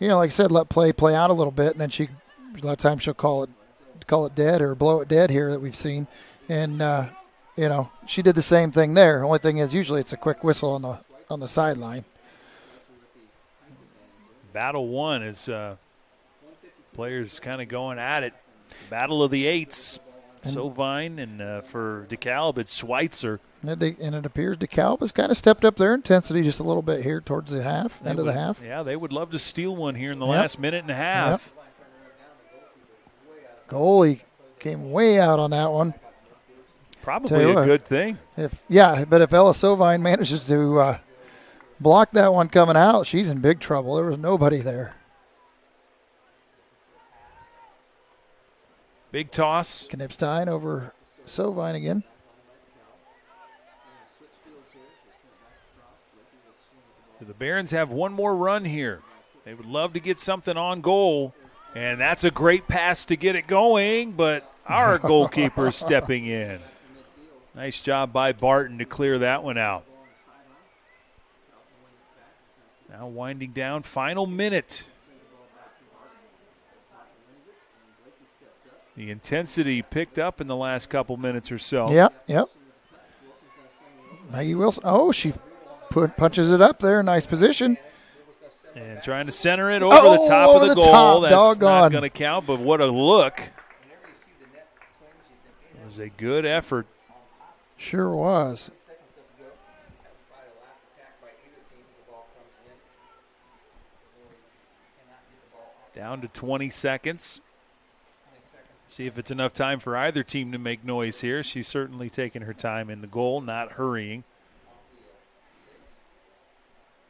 like I said, let play out a little bit, and then a lot of times she'll call it dead or blow it dead here that we've seen, and she did the same thing there. Only thing is, usually it's a quick whistle on the sideline. Battle one is players kind of going at it. Battle of the eights. Sovine, and for DeKalb, it's Schweitzer. And it appears DeKalb has kind of stepped up their intensity just a little bit here towards the end of the half. Yeah, they would love to steal one here in the last minute and a half. Yep. Goalie came way out on that one. Probably a good thing. But if Ella Sovine manages to block that one coming out, she's in big trouble. There was nobody there. Big toss. Knipstein over Sovine again. The Barons have one more run here. They would love to get something on goal, and that's a great pass to get it going, but our goalkeeper stepping in. Nice job by Barton to clear that one out. Now winding down, final minute. The intensity picked up in the last couple minutes or so. Yep. Maggie Wilson. Oh, she punches it up there. Nice position. And trying to center it over the top of the goal. That's not going to count, but what a look. It was a good effort. Sure was. Down to 20 seconds. See if it's enough time for either team to make noise here. She's certainly taking her time in the goal, not hurrying.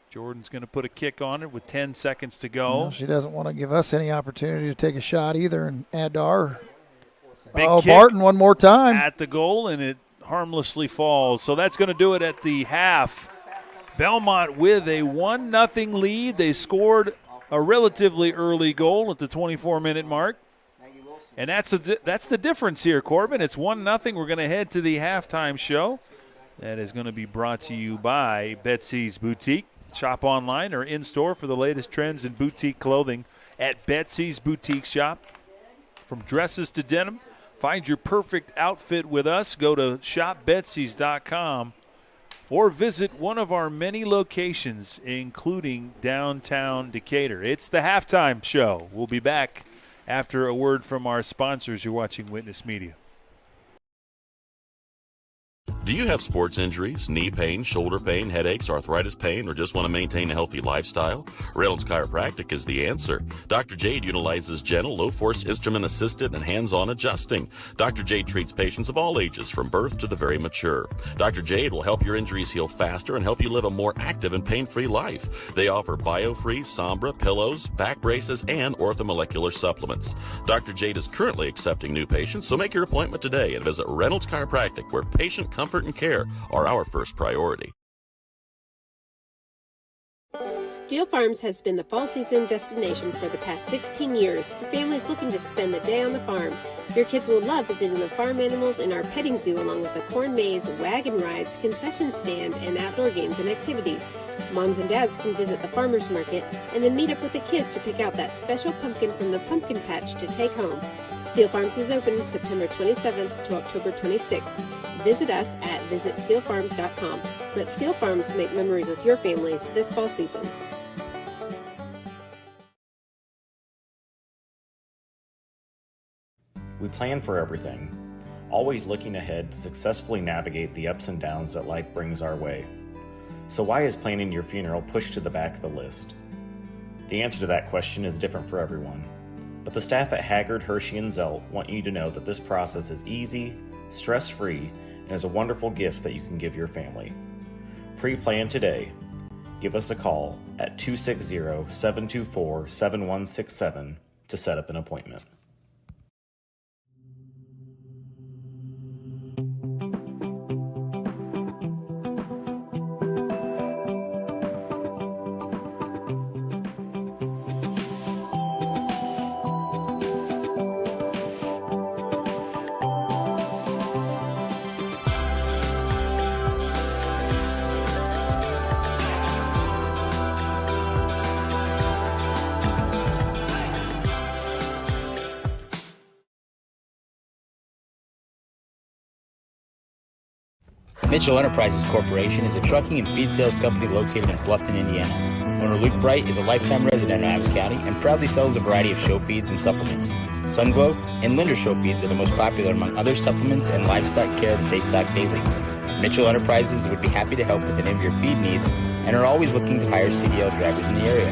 Jordan's going to put a kick on it with 10 seconds to go. Well, she doesn't want to give us any opportunity to take a shot either and add to our. Big kick Barton one more time. At the goal, and it harmlessly falls. So that's going to do it at the half. Bellmont with a 1-0 lead. They scored a relatively early goal at the 24-minute mark. And that's the difference here, Corbin. It's 1-0. We're going to head to the halftime show. That is going to be brought to you by Betsy's Boutique. Shop online or in-store for the latest trends in boutique clothing at Betsy's Boutique Shop. From dresses to denim, find your perfect outfit with us. Go to shopbetsys.com or visit one of our many locations, including downtown Decatur. It's the halftime show. We'll be back after a word from our sponsors. You're watching Witness Media. Do you have sports injuries, knee pain, shoulder pain, headaches, arthritis pain, or just want to maintain a healthy lifestyle? Reynolds Chiropractic is the answer. Dr. Jade utilizes gentle, low-force, instrument-assisted, and hands-on adjusting. Dr. Jade treats patients of all ages, from birth to the very mature. Dr. Jade will help your injuries heal faster and help you live a more active and pain-free life. They offer BioFree, Sombra, pillows, back braces, and orthomolecular supplements. Dr. Jade is currently accepting new patients, so make your appointment today and visit Reynolds Chiropractic, where patient comfort and care are our first priority. Steel Farms has been the fall season destination for the past 16 years for families looking to spend the day on the farm. Your kids will love visiting the farm animals in our petting zoo, along with the corn maze, wagon rides, concession stand, and outdoor games and activities. Moms and dads can visit the farmers market and then meet up with the kids to pick out that special pumpkin from the pumpkin patch to take home. Steel Farms is open September 27th to October 26th. Visit us at visitsteelfarms.com. Let Steel Farms make memories with your families this fall season. We plan for everything, always looking ahead to successfully navigate the ups and downs that life brings our way. So why is planning your funeral pushed to the back of the list? The answer to that question is different for everyone. But the staff at Haggard, Hershey, and Zelt want you to know that this process is easy, stress-free, and is a wonderful gift that you can give your family. Pre-plan today. Give us a call at 260-724-7167 to set up an appointment. Mitchell Enterprises Corporation is a trucking and feed sales company located in Bluffton, Indiana. Owner Luke Bright is a lifetime resident of Adams County and proudly sells a variety of show feeds and supplements. Sunglow and Linder show feeds are the most popular among other supplements and livestock care that they stock daily. Mitchell Enterprises would be happy to help with any of your feed needs and are always looking to hire CDL drivers in the area.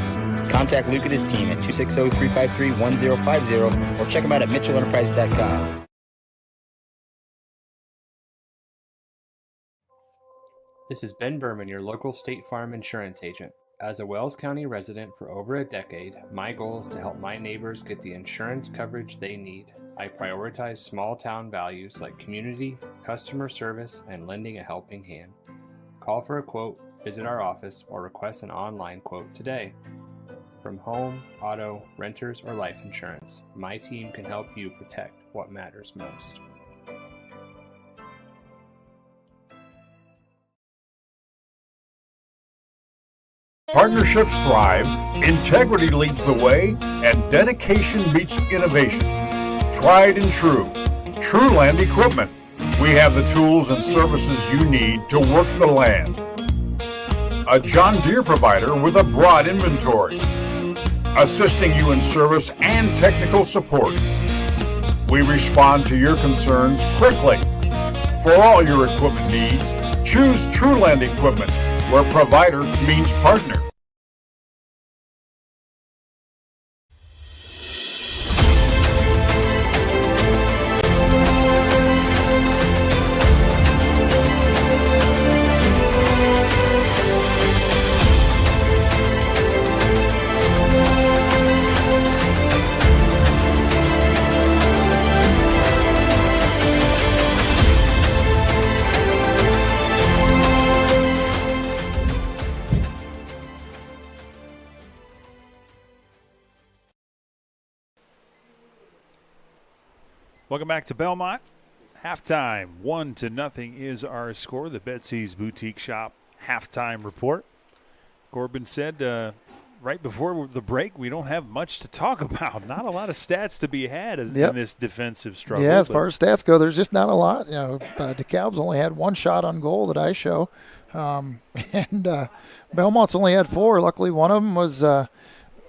Contact Luke and his team at 260-353-1050 or check them out at mitchellenterprises.com. This is Ben Berman, your local State Farm insurance agent. As a Wells County resident for over a decade, my goal is to help my neighbors get the insurance coverage they need. I prioritize small town values like community, customer service, and lending a helping hand. Call for a quote, visit our office, or request an online quote today. From home, auto, renters, or life insurance, my team can help you protect what matters most. Partnerships thrive, integrity leads the way, and dedication beats innovation. Tried and true. Trueland Equipment. We have the tools and services you need to work the land. A John Deere provider with a broad inventory, assisting you in service and technical support. We respond to your concerns quickly. For all your equipment needs, choose Trueland Equipment, where provider means partner. Welcome back to Bellmont. Halftime, 1-0 is our score. The Betsy's Boutique Shop halftime report. Corbin said right before the break, we don't have much to talk about. Not a lot of stats to be had in this defensive struggle. Yeah, as far as stats go, there's just not a lot. You know, DeKalb's only had one shot on goal that I show, and Belmont's only had four. Luckily, one of them was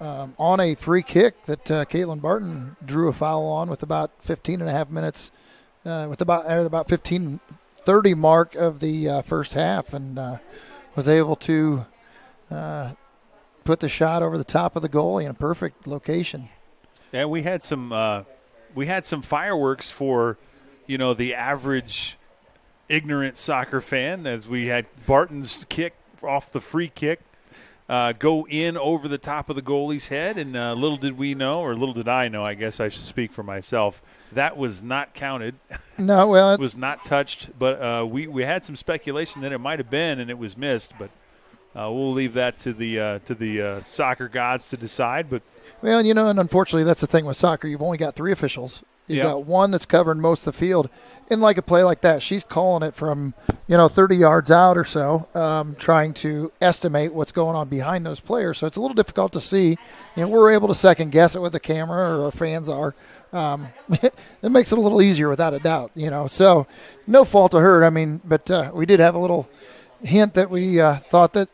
on a free kick that Caitlin Barton drew a foul on with about 15 and a half minutes, with about 15:30 mark of the first half, and was able to put the shot over the top of the goalie in a perfect location. And we had some fireworks for, the average ignorant soccer fan, as we had Barton's kick off the free kick go in over the top of the goalie's head, and little did I know, I guess I should speak for myself, that was not counted. No, well, it was not touched, but we had some speculation that it might have been, and it was missed, but we'll leave that to the soccer gods to decide. But well, and unfortunately, that's the thing with soccer. You've only got three officials. You've got one that's covering most of the field. And like a play like that, she's calling it from, 30 yards out or so, trying to estimate what's going on behind those players. So it's a little difficult to see. We're able to second guess it with the camera, or our fans are. It makes it a little easier without a doubt, So no fault to her. I mean, but we did have a little hint that we thought that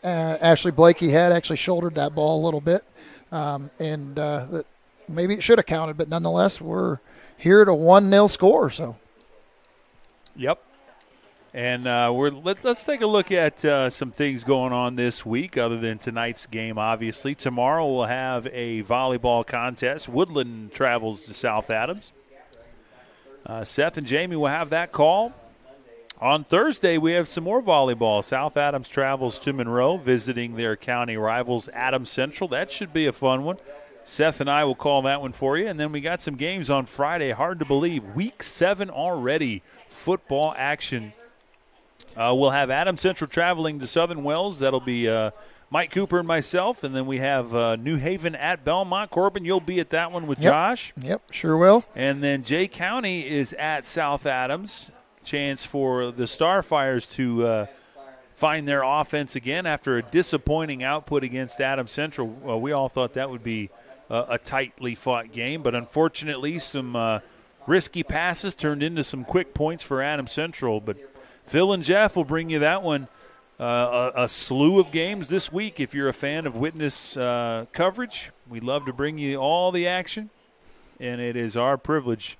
Ashley Blakey had actually shouldered that ball a little bit, and that maybe it should have counted, but nonetheless, we're here at a 1-0 score. So, yep. And let's take a look at some things going on this week other than tonight's game, obviously. Tomorrow we'll have a volleyball contest. Woodland travels to South Adams. Seth and Jamie will have that call. On Thursday, we have some more volleyball. South Adams travels to Monroe, visiting their county rivals, Adams Central. That should be a fun one. Seth and I will call that one for you. And then we got some games on Friday. Hard to believe. Week 7 already. Football action. We'll have Adams Central traveling to Southern Wells. That'll be Mike Cooper and myself. And then we have New Haven at Bellmont. Corbin, you'll be at that one with Josh. Yep, sure will. And then Jay County is at South Adams. Chance for the Starfires to find their offense again after a disappointing output against Adams Central. We all thought that would be a tightly fought game, but unfortunately some risky passes turned into some quick points for Adams Central. But Phil and Jeff will bring you that one. A slew of games this week. If you're a fan of Witness coverage, we'd love to bring you all the action, and it is our privilege.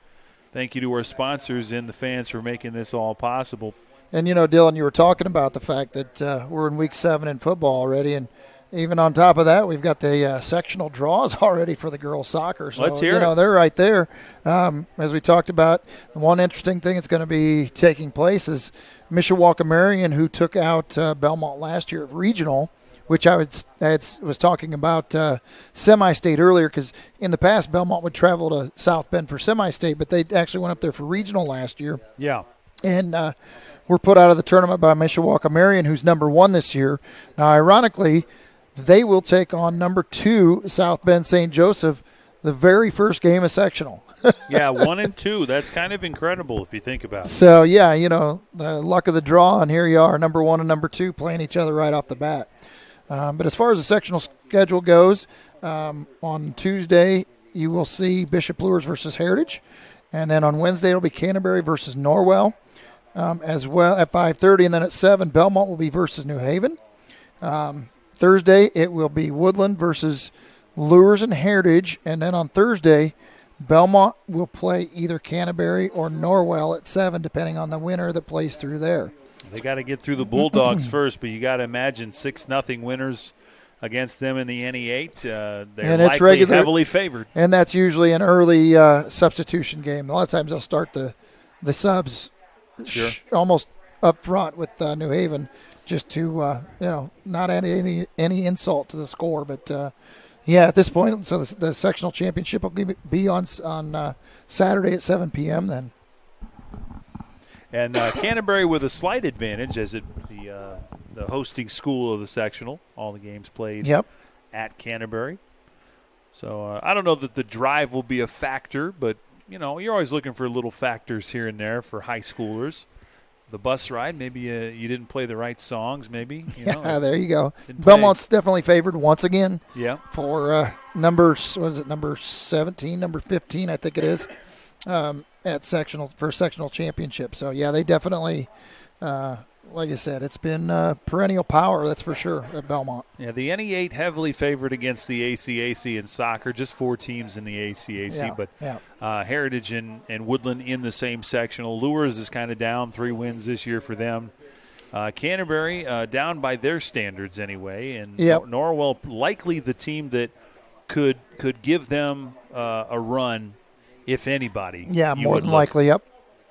Thank you to our sponsors and the fans for making this all possible. And, Dylan, you were talking about the fact that we're in Week 7 in football already, and even on top of that, we've got the sectional draws already for the girls' soccer. So, let's hear it. They're right there. As we talked about, one interesting thing that's going to be taking place is Mishawaka Marion, who took out Bellmont last year at regional, which I was talking about semi-state earlier, because in the past Bellmont would travel to South Bend for semi-state, but they actually went up there for regional last year. Yeah. And were put out of the tournament by Mishawaka Marion, who's number 1 this year. Now, ironically, they will take on number 2 South Bend St. Joseph the very first game of sectional. Yeah, 1 and 2. That's kind of incredible if you think about it. So, yeah, the luck of the draw, and here you are, number 1 and number 2 playing each other right off the bat. But as far as the sectional schedule goes, on Tuesday you will see Bishop Luers versus Heritage. And then on Wednesday it'll be Canterbury versus Norwell as well at 5:30. And then at 7, Bellmont will be versus New Haven. Thursday it will be Woodland versus Luers and Heritage. And then on Thursday, Bellmont will play either Canterbury or Norwell at 7, depending on the winner that plays through there. They got to get through the Bulldogs first, but you got to imagine 6-0 winners against them in the NE8. They're likely heavily favored. And that's usually an early substitution game. A lot of times they'll start the subs almost up front with New Haven, just to not add any insult to the score, but. Yeah, at this point, so the sectional championship will be on Saturday at 7 p.m. then. And Canterbury with a slight advantage as the hosting school of the sectional. All the games played at Canterbury. So I don't know that the drive will be a factor, but, you're always looking for little factors here and there for high schoolers. The bus ride, maybe you didn't play the right songs, maybe. There you go. Belmont's definitely favored once again. Yeah. For number 17, number 15, I think it is, at sectional championship. So yeah, they definitely, like I said, it's been perennial power, that's for sure, at Bellmont. Yeah, the NE8 heavily favored against the ACAC in soccer, just 4 teams in the ACAC, but Heritage and Woodland in the same sectional. Luers is kind of down, 3 wins this year for them. Canterbury down by their standards anyway, and Norwell likely the team that could give them a run, if anybody. Yeah, more than likely,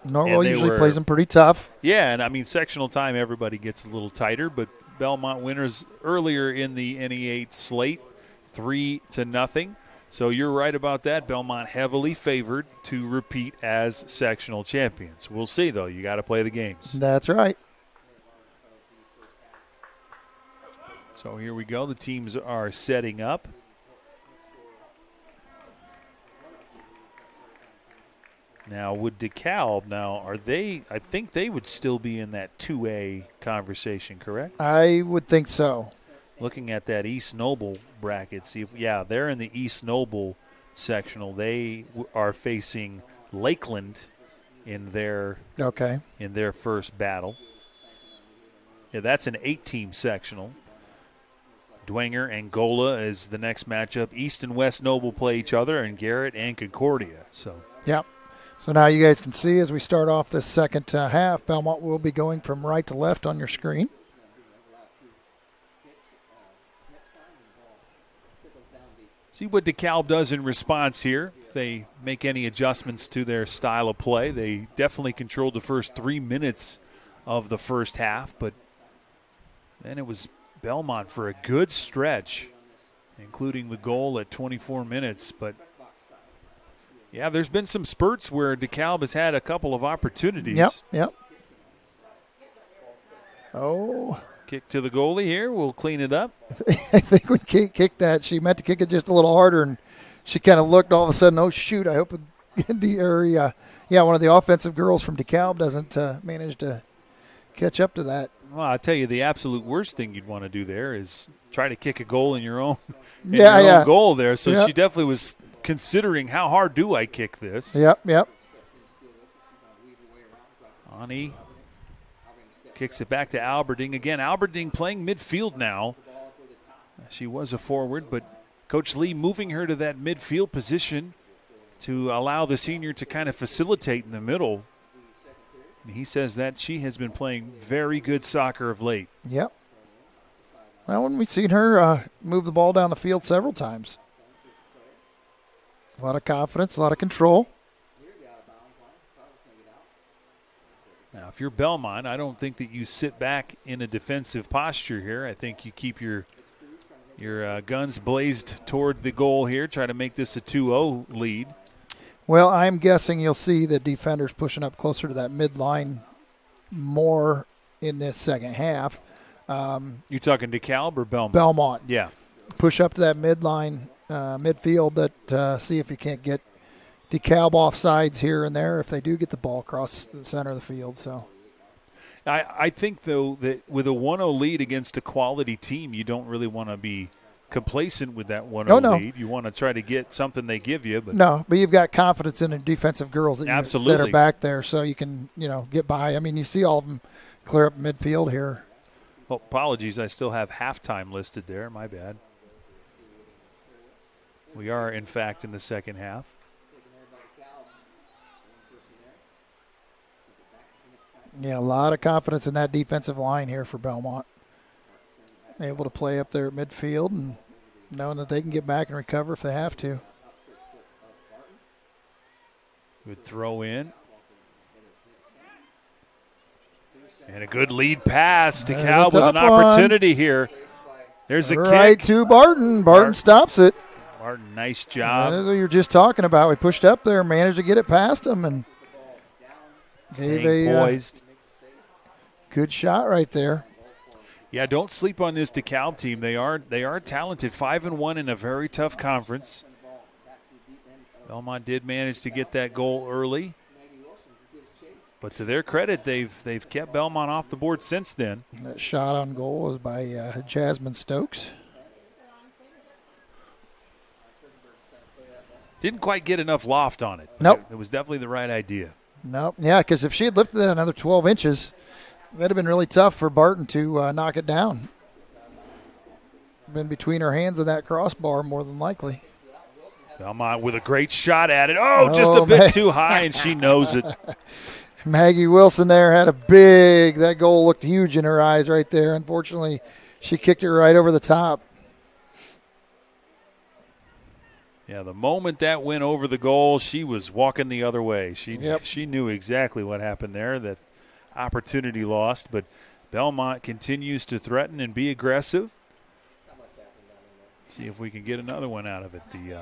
Norwell usually plays them pretty tough. Yeah, and I mean, sectional time, everybody gets a little tighter, but Bellmont winners earlier in the NE8 slate, 3-0. So you're right about that. Bellmont heavily favored to repeat as sectional champions. We'll see, though. You got to play the games. That's right. So here we go. The teams are setting up. Now, would DeKalb, are they – I think they would still be in that 2A conversation, correct? I would think so. Looking at that East Noble bracket, they're in the East Noble sectional. They are facing Lakeland in their first battle. Yeah, that's an 8-team sectional. Dwenger and Gola is the next matchup. East and West Noble play each other, and Garrett and Concordia. Yep. So now you guys can see as we start off this second half, Bellmont will be going from right to left on your screen. See what DeKalb does in response here. If they make any adjustments to their style of play, they definitely controlled the first 3 minutes of the first half, but then it was Bellmont for a good stretch, including the goal at 24 minutes, but yeah, there's been some spurts where DeKalb has had a couple of opportunities. Yep. Oh. Kick to the goalie here. We'll clean it up. I think when Kate kicked that, she meant to kick it just a little harder, and she kind of looked all of a sudden, oh, shoot, I hope one of the offensive girls from DeKalb doesn't manage to catch up to that. Well, I'll tell you, the absolute worst thing you'd want to do there is try to kick a goal in your own, own goal there. So she definitely was considering how hard do I kick this. Yep. Ani kicks it back to Alberding. Again, Alberding playing midfield now. She was a forward, but Coach Lee moving her to that midfield position to allow the senior to kind of facilitate in the middle. And he says that she has been playing very good soccer of late. Yep. Well, when we've seen her move the ball down the field several times. A lot of confidence, a lot of control. Now, if you're Bellmont, I don't think that you sit back in a defensive posture here. I think you keep your Your guns blazed toward the goal here, try to make this a 2-0 lead. Well, I'm guessing you'll see the defenders pushing up closer to that midline more in this second half. You talking DeKalb or Bellmont? Bellmont. Yeah. Push up to that midline, midfield, that see if you can't get DeKalb off sides here and there if they do get the ball across the center of the field. So I think, though, that with a 1-0 lead against a quality team, you don't really want to be complacent with that 1-0 lead. You want to try to get something they give you. But you've got confidence in the defensive girls that are back there, so you can get by. I mean, you see all of them clear up midfield here. Oh, apologies, I still have halftime listed there. My bad. We are, in fact, in the second half. Yeah, a lot of confidence in that defensive line here for Bellmont. Able to play up there at midfield and knowing that they can get back and recover if they have to. Good throw in. And a good lead pass to Cal with an opportunity here. There's a kick. Right to Barton. Barton stops it. Barton, nice job. That's what you were just talking about. We pushed up there, managed to get it past him, and staying poised. Good shot right there. Yeah, don't sleep on this DeKalb team. They are talented. 5-1 in a very tough conference. Bellmont did manage to get that goal early. But to their credit, they've kept Bellmont off the board since then. That shot on goal was by Jasmine Stokes. Didn't quite get enough loft on it. Nope. It was definitely the right idea. Nope. Yeah, because if she had lifted that another 12 inches, that'd have been really tough for Barton to knock it down. Been between her hands of that crossbar more than likely. Bellmont with a great shot at it. Oh, just a bit too high, and she knows it. Maggie Wilson there had that goal looked huge in her eyes right there. Unfortunately, she kicked it right over the top. Yeah, the moment that went over the goal, she was walking the other way. She knew exactly what happened there, that opportunity lost. But Bellmont continues to threaten and be aggressive. See if we can get another one out of it. The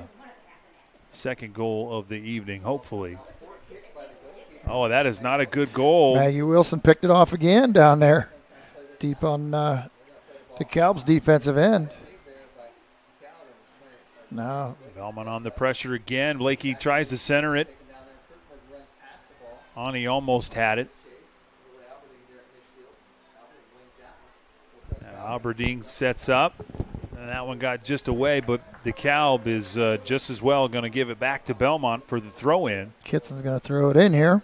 second goal of the evening, hopefully. Oh, that is not a good goal. Maggie Wilson picked it off again down there, deep on DeKalb's defensive end. No. Bellmont on the pressure again. Blakey tries to center it. Ani almost had it. Now Alberding sets up. And that one got just away, but DeKalb is just as well going to give it back to Bellmont for the throw-in. Kitson's going to throw it in here.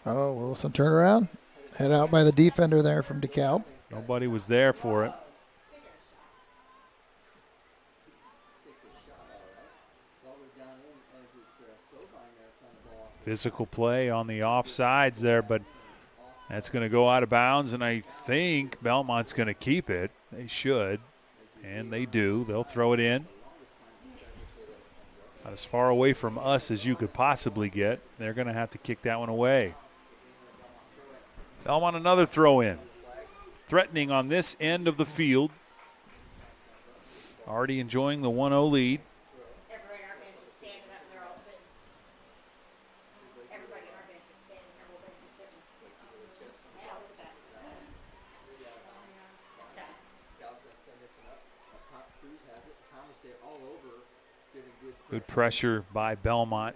Oh, Wilson turn around. Head out by the defender there from DeKalb. Nobody was there for it. Physical play on the offsides there, but that's going to go out of bounds, and I think Bellmont's going to keep it. They should, and they do. They'll throw it in. About as far away from us as you could possibly get. They're going to have to kick that one away. Bellmont another throw in. Threatening on this end of the field. Already enjoying the 1-0 lead. Good pressure by Bellmont.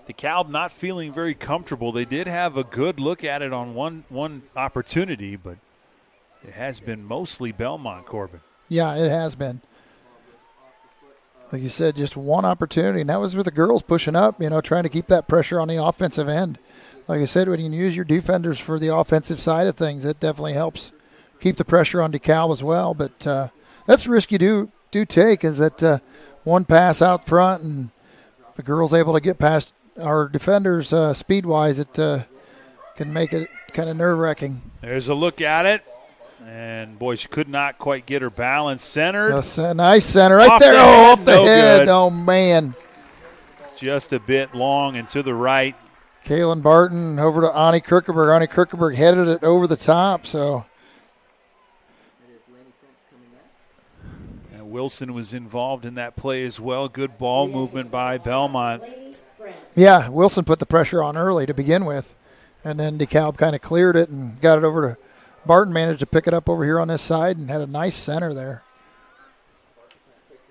DeKalb not feeling very comfortable. They did have a good look at it on one opportunity, but it has been mostly Bellmont, Corbin. Yeah, it has been. Like you said, just one opportunity, and that was with the girls pushing up, trying to keep that pressure on the offensive end. Like I said, when you can use your defenders for the offensive side of things, it definitely helps keep the pressure on DeKalb as well. But that's the risk you do take, is that one pass out front, and if the girl's able to get past our defenders speed-wise, it can make it kind of nerve-wracking. There's a look at it. And, boy, she could not quite get her balance centered. Nice center right there. Off the head. Good. Oh, man. Just a bit long and to the right. Kaylin Barton over to Ani Kierkegaard. Ani Kierkegaard headed it over the top, so. And Wilson was involved in that play as well. Good ball movement by Bellmont. Yeah, Wilson put the pressure on early to begin with, and then DeKalb kind of cleared it and got it over to Barton, managed to pick it up over here on this side and had a nice center there.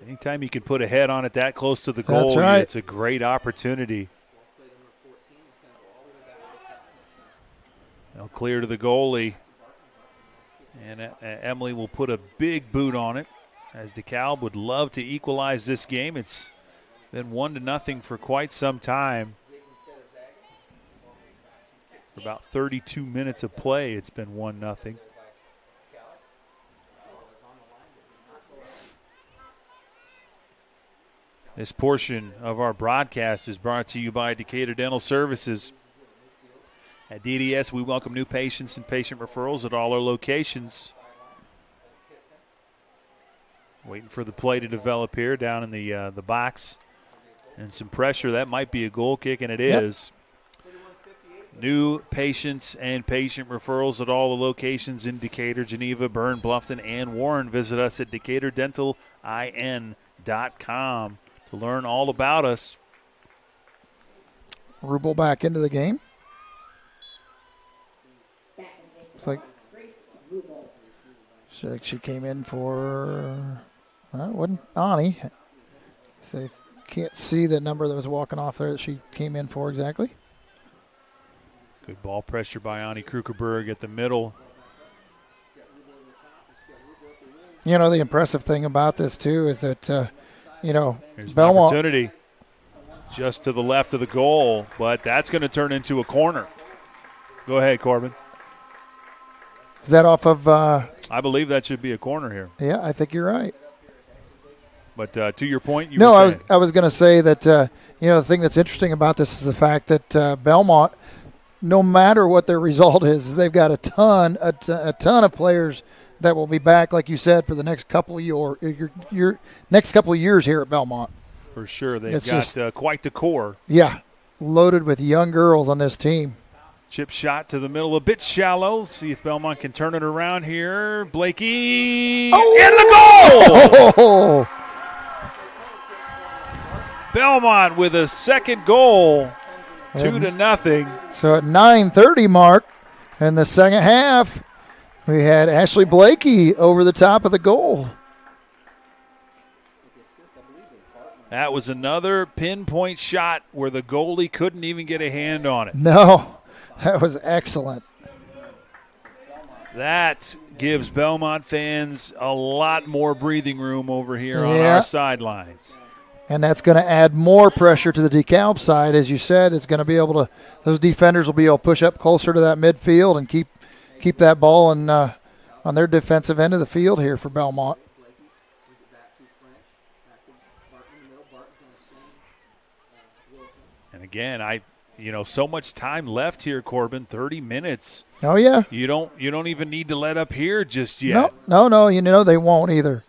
Anytime you can put a head on it that close to the goal, That's right. It's a great opportunity. They'll clear to the goalie, and Emily will put a big boot on it, as DeKalb would love to equalize this game. It's been 1-0 for quite some time. For about 32 minutes of play, it's been 1-0. This portion of our broadcast is brought to you by Decatur Dental Services. At DDS, we welcome new patients and patient referrals at all our locations. Waiting for the play to develop here down in the box. And some pressure. That might be a goal kick, and it is. New patients and patient referrals at all the locations in Decatur, Geneva, Berne, Bluffton, and Warren. Visit us at DecaturDentalIN.com to learn all about us. Rubel back into the game. Looks like she came in for, well, it wasn't Ani. So can't see the number that was walking off there that she came in for exactly. Good ball pressure by Ani Krukerberg at the middle. You know, the impressive thing about this, too, is that, Here's Bellmont. an opportunity just to the left of the goal, but that's going to turn into a corner. Go ahead, Corbin. Is that off of? I believe that should be a corner here. Yeah, I think you're right. But to your point, I was going to say that the thing that's interesting about this is the fact that Bellmont, no matter what their result is they've got a ton of players that will be back, like you said, for the next couple of your next couple of years here at Bellmont. For sure, they've got quite the core. Yeah, loaded with young girls on this team. Chip shot to the middle, a bit shallow. See if Bellmont can turn it around here. Blakey in the goal! Oh! Bellmont with a second goal, 2-0. So at 9:30 mark in the second half, we had Ashley Blakey over the top of the goal. That was another pinpoint shot where the goalie couldn't even get a hand on it. No, that was excellent. That gives Bellmont fans a lot more breathing room over here on our sidelines. And that's going to add more pressure to the DeKalb side. As you said, it's going to be able to, those defenders will be able to push up closer to that midfield and keep that ball on their defensive end of the field here for Bellmont. And again, so much time left here, Corbin, 30 minutes. Oh, yeah. You don't even need to let up here just yet. No, they won't either.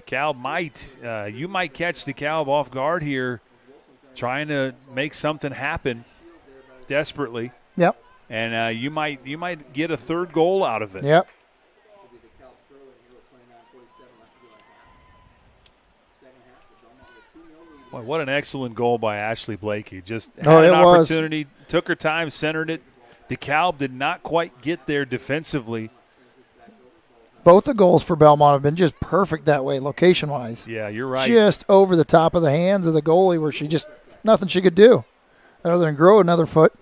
DeKalb you might catch DeKalb off guard here, trying to make something happen desperately. Yep. And you might get a third goal out of it. Yep. Boy, what an excellent goal by Ashley Blakey. Just had an opportunity, took her time, centered it. DeKalb did not quite get there defensively. Both the goals for Bellmont have been just perfect that way, location-wise. Yeah, you're right. Just over the top of the hands of the goalie where nothing she could do other than grow another foot.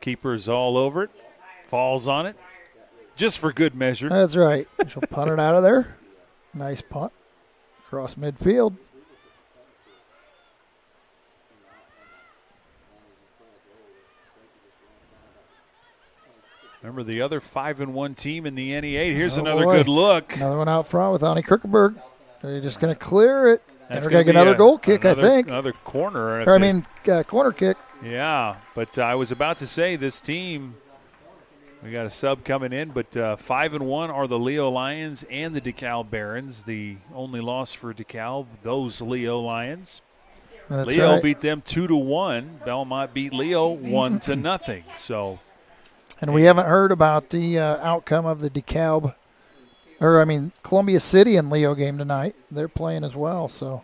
Keeper's all over it, falls on it, just for good measure. That's right. She'll punt it out of there. Nice punt. Across midfield. Remember the other 5-1 team in the NE8. Here's another good look. Another one out front with Ani Kierkegaard. They're just going to clear it. That's going to get another goal kick, I think. Another corner. Corner kick. Yeah, but I was about to say this team We got a sub coming in, but 5-1 are the Leo Lions and the DeKalb Barons. The only loss for DeKalb, those Leo Lions. That's Leo right. beat them 2-1. Belmont beat Leo 1-0. So, and we haven't heard about the outcome of the Columbia City and Leo game tonight. They're playing as well, so.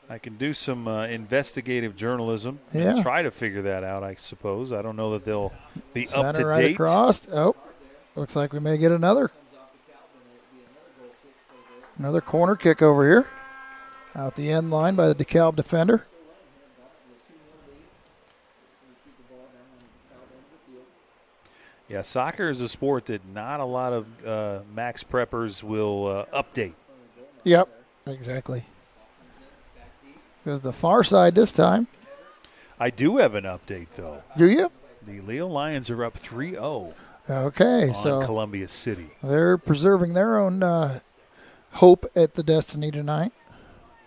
I can do some investigative journalism Yeah. and try to figure that out, I suppose. I don't know that they'll be Center up to right date. across. Oh, looks like we may get another corner kick over here. Out the end line by the DeKalb defender. Yeah, soccer is a sport that not a lot of max preppers will update. Yep, exactly. Goes the far side this time. I do have an update, though. Do you? The Leo Lions are up 3-0 Okay, on so Columbia City. they're preserving their own hope at the Destiny tonight.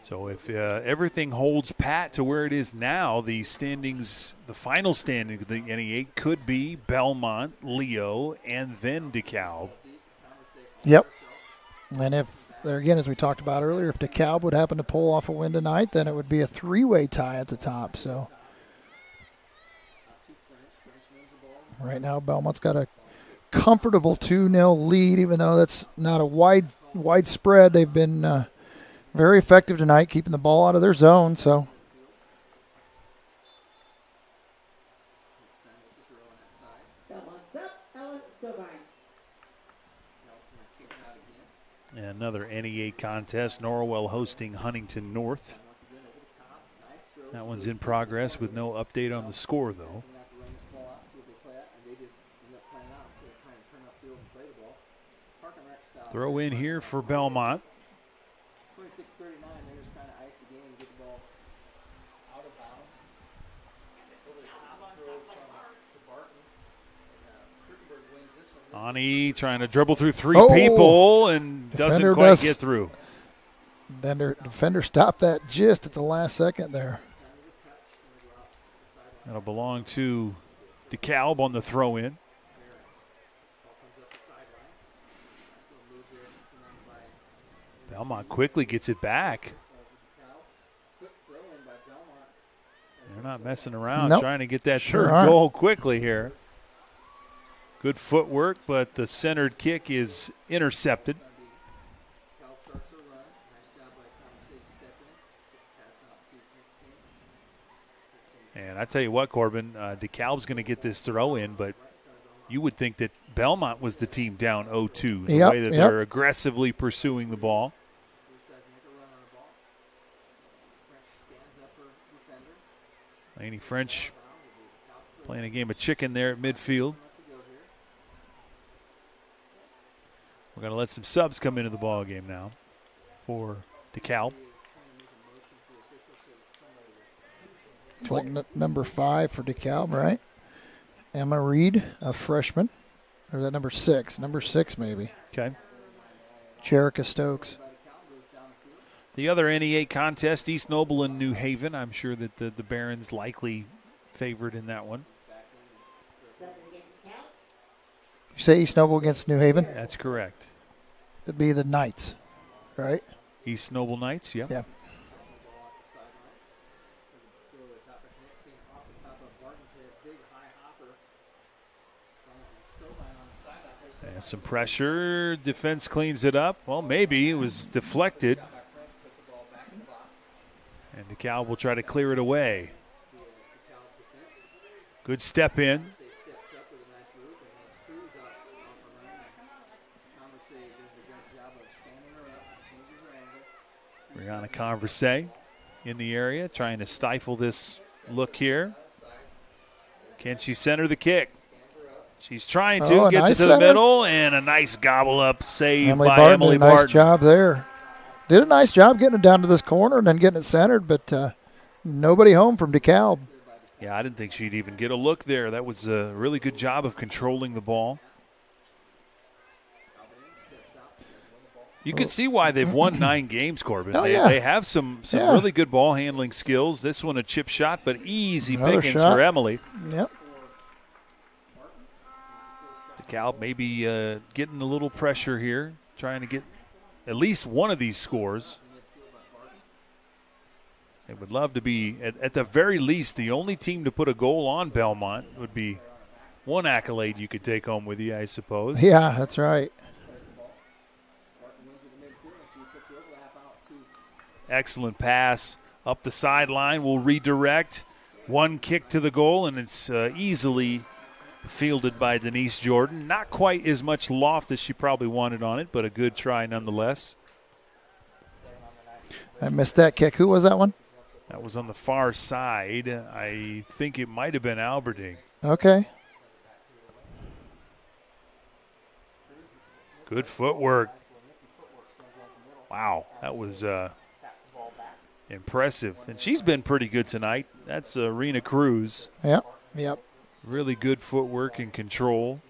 So if everything holds pat to where it is now, the standings, the final standings of the NE8 could be Bellmont, Leo, and then DeKalb. Yep. And if there again, as we talked about earlier, if DeKalb would happen to pull off a win tonight, then it would be a three-way tie at the top. So right now, Belmont's got a comfortable 2-0 lead, even though that's not a wide spread. They've been very effective tonight, keeping the ball out of their zone. So And another NE8 contest, Norwell hosting Huntington North. That one's in progress with no update on the score, though. Throw in here for Belmont. Ani trying to dribble through three people and doesn't quite get through. Defender stopped that just at the last second there. That'll belong to DeKalb on the throw-in. Belmont quickly gets it back. They're not messing around, trying to get that third goal quickly here. Good footwork, but the centered kick is intercepted. And I tell you what, Corbin, DeKalb's going to get this throw in, but you would think that Belmont was the team down 0-2, the way that they're aggressively pursuing the ball. Laney French playing a game of chicken there at midfield. We're going to let some subs come into the ball game now for DeKalb. It's like number 5 for DeKalb, right? Emma Reed, a freshman. Or is that number 6? Number 6, maybe. Okay. Jerica Stokes. The other NE8 contest, East Noble and New Haven. I'm sure that the Barons likely favored in that one. You say East Noble against New Haven? That's correct. It'd be the Knights, right? East Noble Knights, yep. Yeah. And some pressure. Defense cleans it up. Well, maybe it was deflected. And DeKalb will try to clear it away. Good step in. Brianna Converse in the area, trying to stifle this look here. Can she center the kick? She's trying to. Gets it to the middle, and a nice gobble-up save by Emily Barton. Nice job there. Did a nice job getting it down to this corner and then getting it centered, but nobody home from DeKalb. Yeah, I didn't think she'd even get a look there. That was a really good job of controlling the ball. You can see why they've won 9 games, Corbin. They have some really good ball handling skills. This one a chip shot, but easy pickings for Emily. Yep. DeKalb maybe getting a little pressure here, trying to get at least one of these scores. They would love to be, at the very least, the only team to put a goal on Bellmont would be one accolade you could take home with you, I suppose. Yeah, that's right. Excellent pass up the sideline. Will redirect. One kick to the goal, and it's easily fielded by Denise Jordan. Not quite as much loft as she probably wanted on it, but a good try nonetheless. I missed that kick. Who was that one? That was on the far side. I think it might have been Alberding. Okay. Good footwork. Wow, that was impressive. And she's been pretty good tonight. That's Rena Cruz. Yep. Really good footwork and control.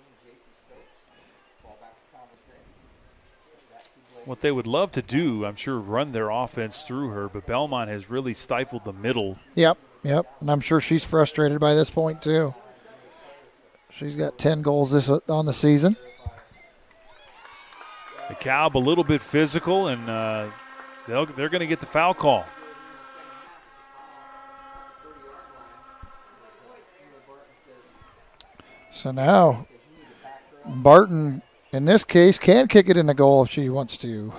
What they would love to do, I'm sure, run their offense through her, but Bellmont has really stifled the middle. Yep. And I'm sure she's frustrated by this point, too. She's got 10 goals on the season. DeKalb a little bit physical, and they're going to get the foul call. So now Barton, in this case, can kick it in the goal if she wants to.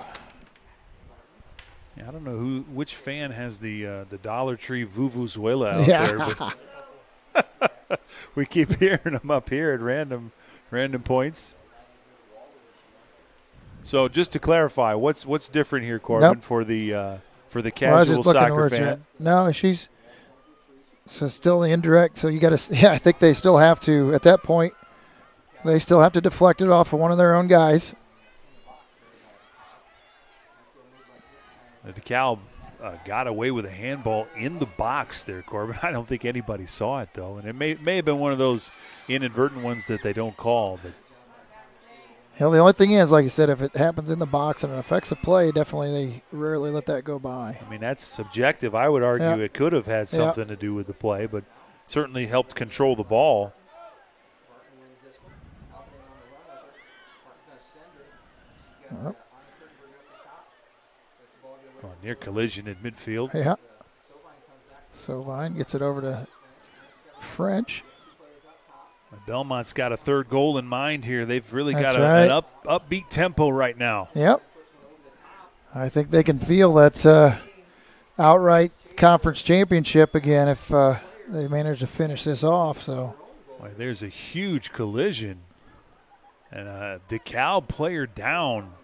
Yeah, I don't know which fan has the Dollar Tree Vuvuzuela out there, but we keep hearing them up here at random points. So just to clarify, what's different here, Corbin, for the casual soccer fan? No, she's still the indirect. So you got to. Yeah, I think they still have to at that point. They still have to deflect it off of one of their own guys. DeKalb got away with a handball in the box there, Corbin. I don't think anybody saw it, though. And it may have been one of those inadvertent ones that they don't call. But the only thing is, like you said, if it happens in the box and it affects the play, definitely they rarely let that go by. I mean, that's subjective. I would argue it could have had something to do with the play, but certainly helped control the ball. Near collision at midfield. Yeah. So Vine gets it over to French. Bellmont's got a third goal in mind here. They've really got an upbeat tempo right now. Yep. I think they can feel that outright conference championship again if they manage to finish this off. So boy, there's a huge collision. And a DeKalb player down.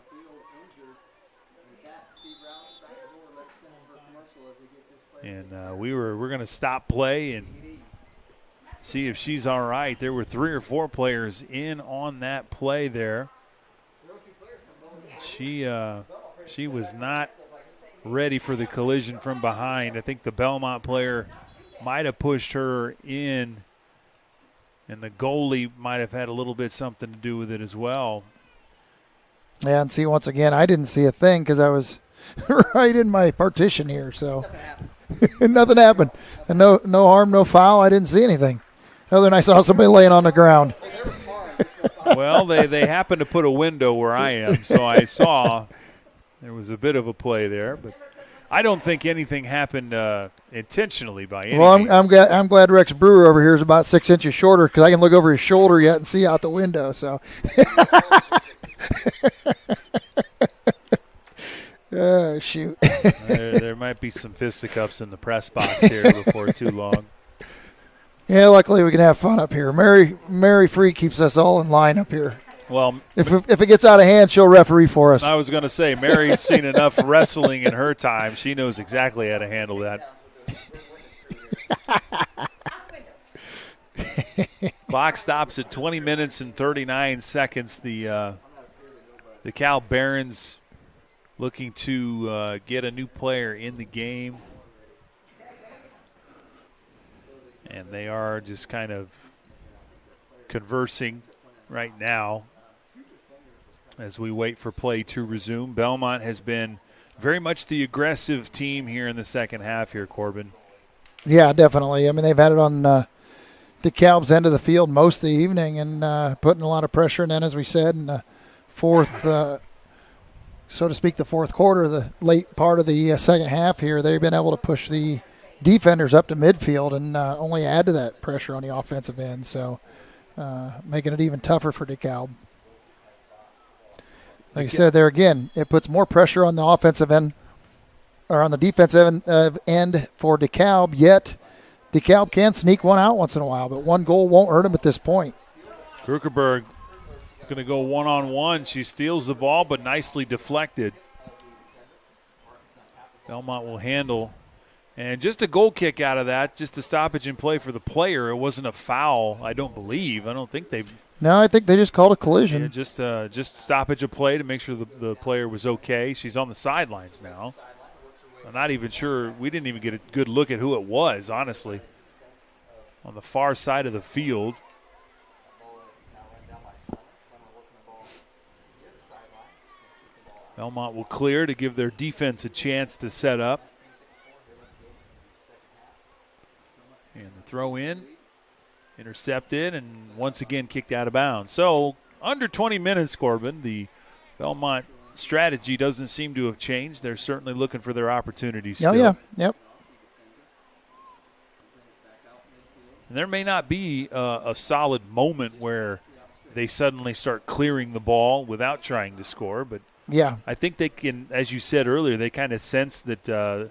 And we're going to stop play and see if she's all right. There were 3 or 4 players in on that play there. She was not ready for the collision from behind. I think the Bellmont player might have pushed her in, and the goalie might have had a little bit something to do with it as well. Yeah, and see, once again, I didn't see a thing because I was right in my partition here, so nothing happened. And no harm, no foul. I didn't see anything. Other than I saw somebody laying on the ground. Well, they happened to put a window where I am, so I saw there was a bit of a play there, but I don't think anything happened intentionally by any means. I'm glad Rex Brewer over here is about 6 inches shorter because I can look over his shoulder yet and see out the window. So, oh, shoot. there might be some fisticuffs in the press box here before too long. Yeah, luckily we can have fun up here. Mary Free keeps us all in line up here. Well, if it gets out of hand, she'll referee for us. I was going to say, Mary's seen enough wrestling in her time. She knows exactly how to handle that. Clock stops at 20 minutes and 39 seconds. The DeKalb Barons looking to get a new player in the game. And they are just kind of conversing right now as we wait for play to resume. Bellmont has been very much the aggressive team here in the second half here, Corbin. Yeah, definitely. I mean, they've had it on DeKalb's end of the field most of the evening and putting a lot of pressure. And then, as we said, in the fourth, so to speak, the fourth quarter, the late part of the second half here, they've been able to push the defenders up to midfield and only add to that pressure on the offensive end. So making it even tougher for DeKalb. Like you said there again, it puts more pressure on the offensive end or on the defensive end for DeKalb, yet DeKalb can sneak one out once in a while, but one goal won't hurt him at this point. Krugerberg going to go one-on-one. She steals the ball, but nicely deflected. Bellmont will handle. And just a goal kick out of that, just a stoppage in play for the player. It wasn't a foul, I don't believe. I don't think they've. No, I think they just called a collision. Yeah, just stoppage of play to make sure the player was okay. She's on the sidelines now. I'm not even sure. We didn't even get a good look at who it was, honestly. On the far side of the field. Bellmont will clear to give their defense a chance to set up. And the throw in, intercepted, and once again kicked out of bounds. So under 20 minutes, Corbin, the Bellmont strategy doesn't seem to have changed. They're certainly looking for their opportunities still. Oh, yeah, yep. And there may not be a solid moment where they suddenly start clearing the ball without trying to score, but yeah, I think they can, as you said earlier, they kind of sense that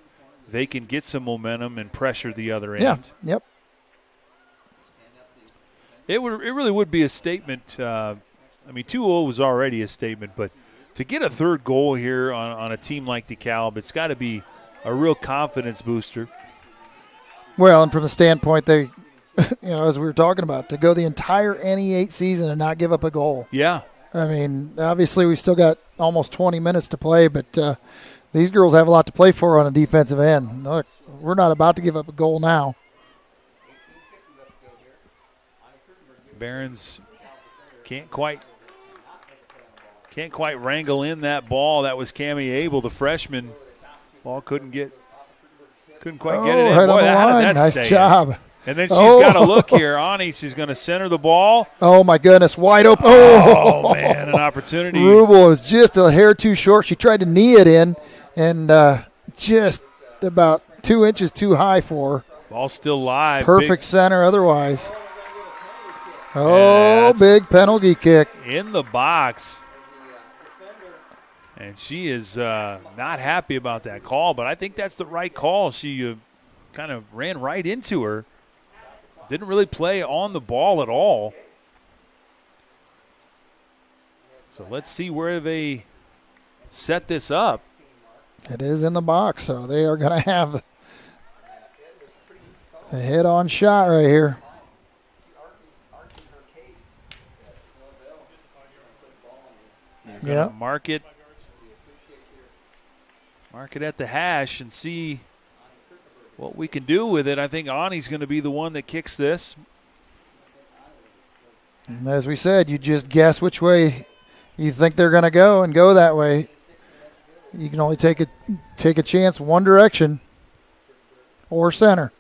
they can get some momentum and pressure the other end. Yeah, yep. It really would be a statement. 2-0 was already a statement, but to get a third goal here on a team like DeKalb, it's got to be a real confidence booster. Well, and from the standpoint they, as we were talking about, to go the entire NE8 season and not give up a goal. Yeah. I mean, obviously we still got almost 20 minutes to play, but these girls have a lot to play for on a defensive end. Look, we're not about to give up a goal now. Barons can't quite wrangle in that ball. That was Cammie Abel, the freshman. Ball couldn't quite get it in. Right Boy, on the how did line. that Nice stay job. in? And then she's got to look here. Ani, she's going to center the ball. Oh, my goodness, wide open. Oh, man, an opportunity. Rubel was just a hair too short. She tried to knee it in, and just about 2 inches too high for her. Ball still live. Perfect center otherwise. Oh, big penalty kick. In the box. And she is not happy about that call, but I think that's the right call. She kind of ran right into her. Didn't really play on the ball at all. So let's see where they set this up. It is in the box, so they are going to have a head-on shot right here. Yeah. Mark it at the hash and see what we can do with it. I think Ani's going to be the one that kicks this. And as we said, you just guess which way you think they're going to go and go that way. You can only take a chance one direction or center.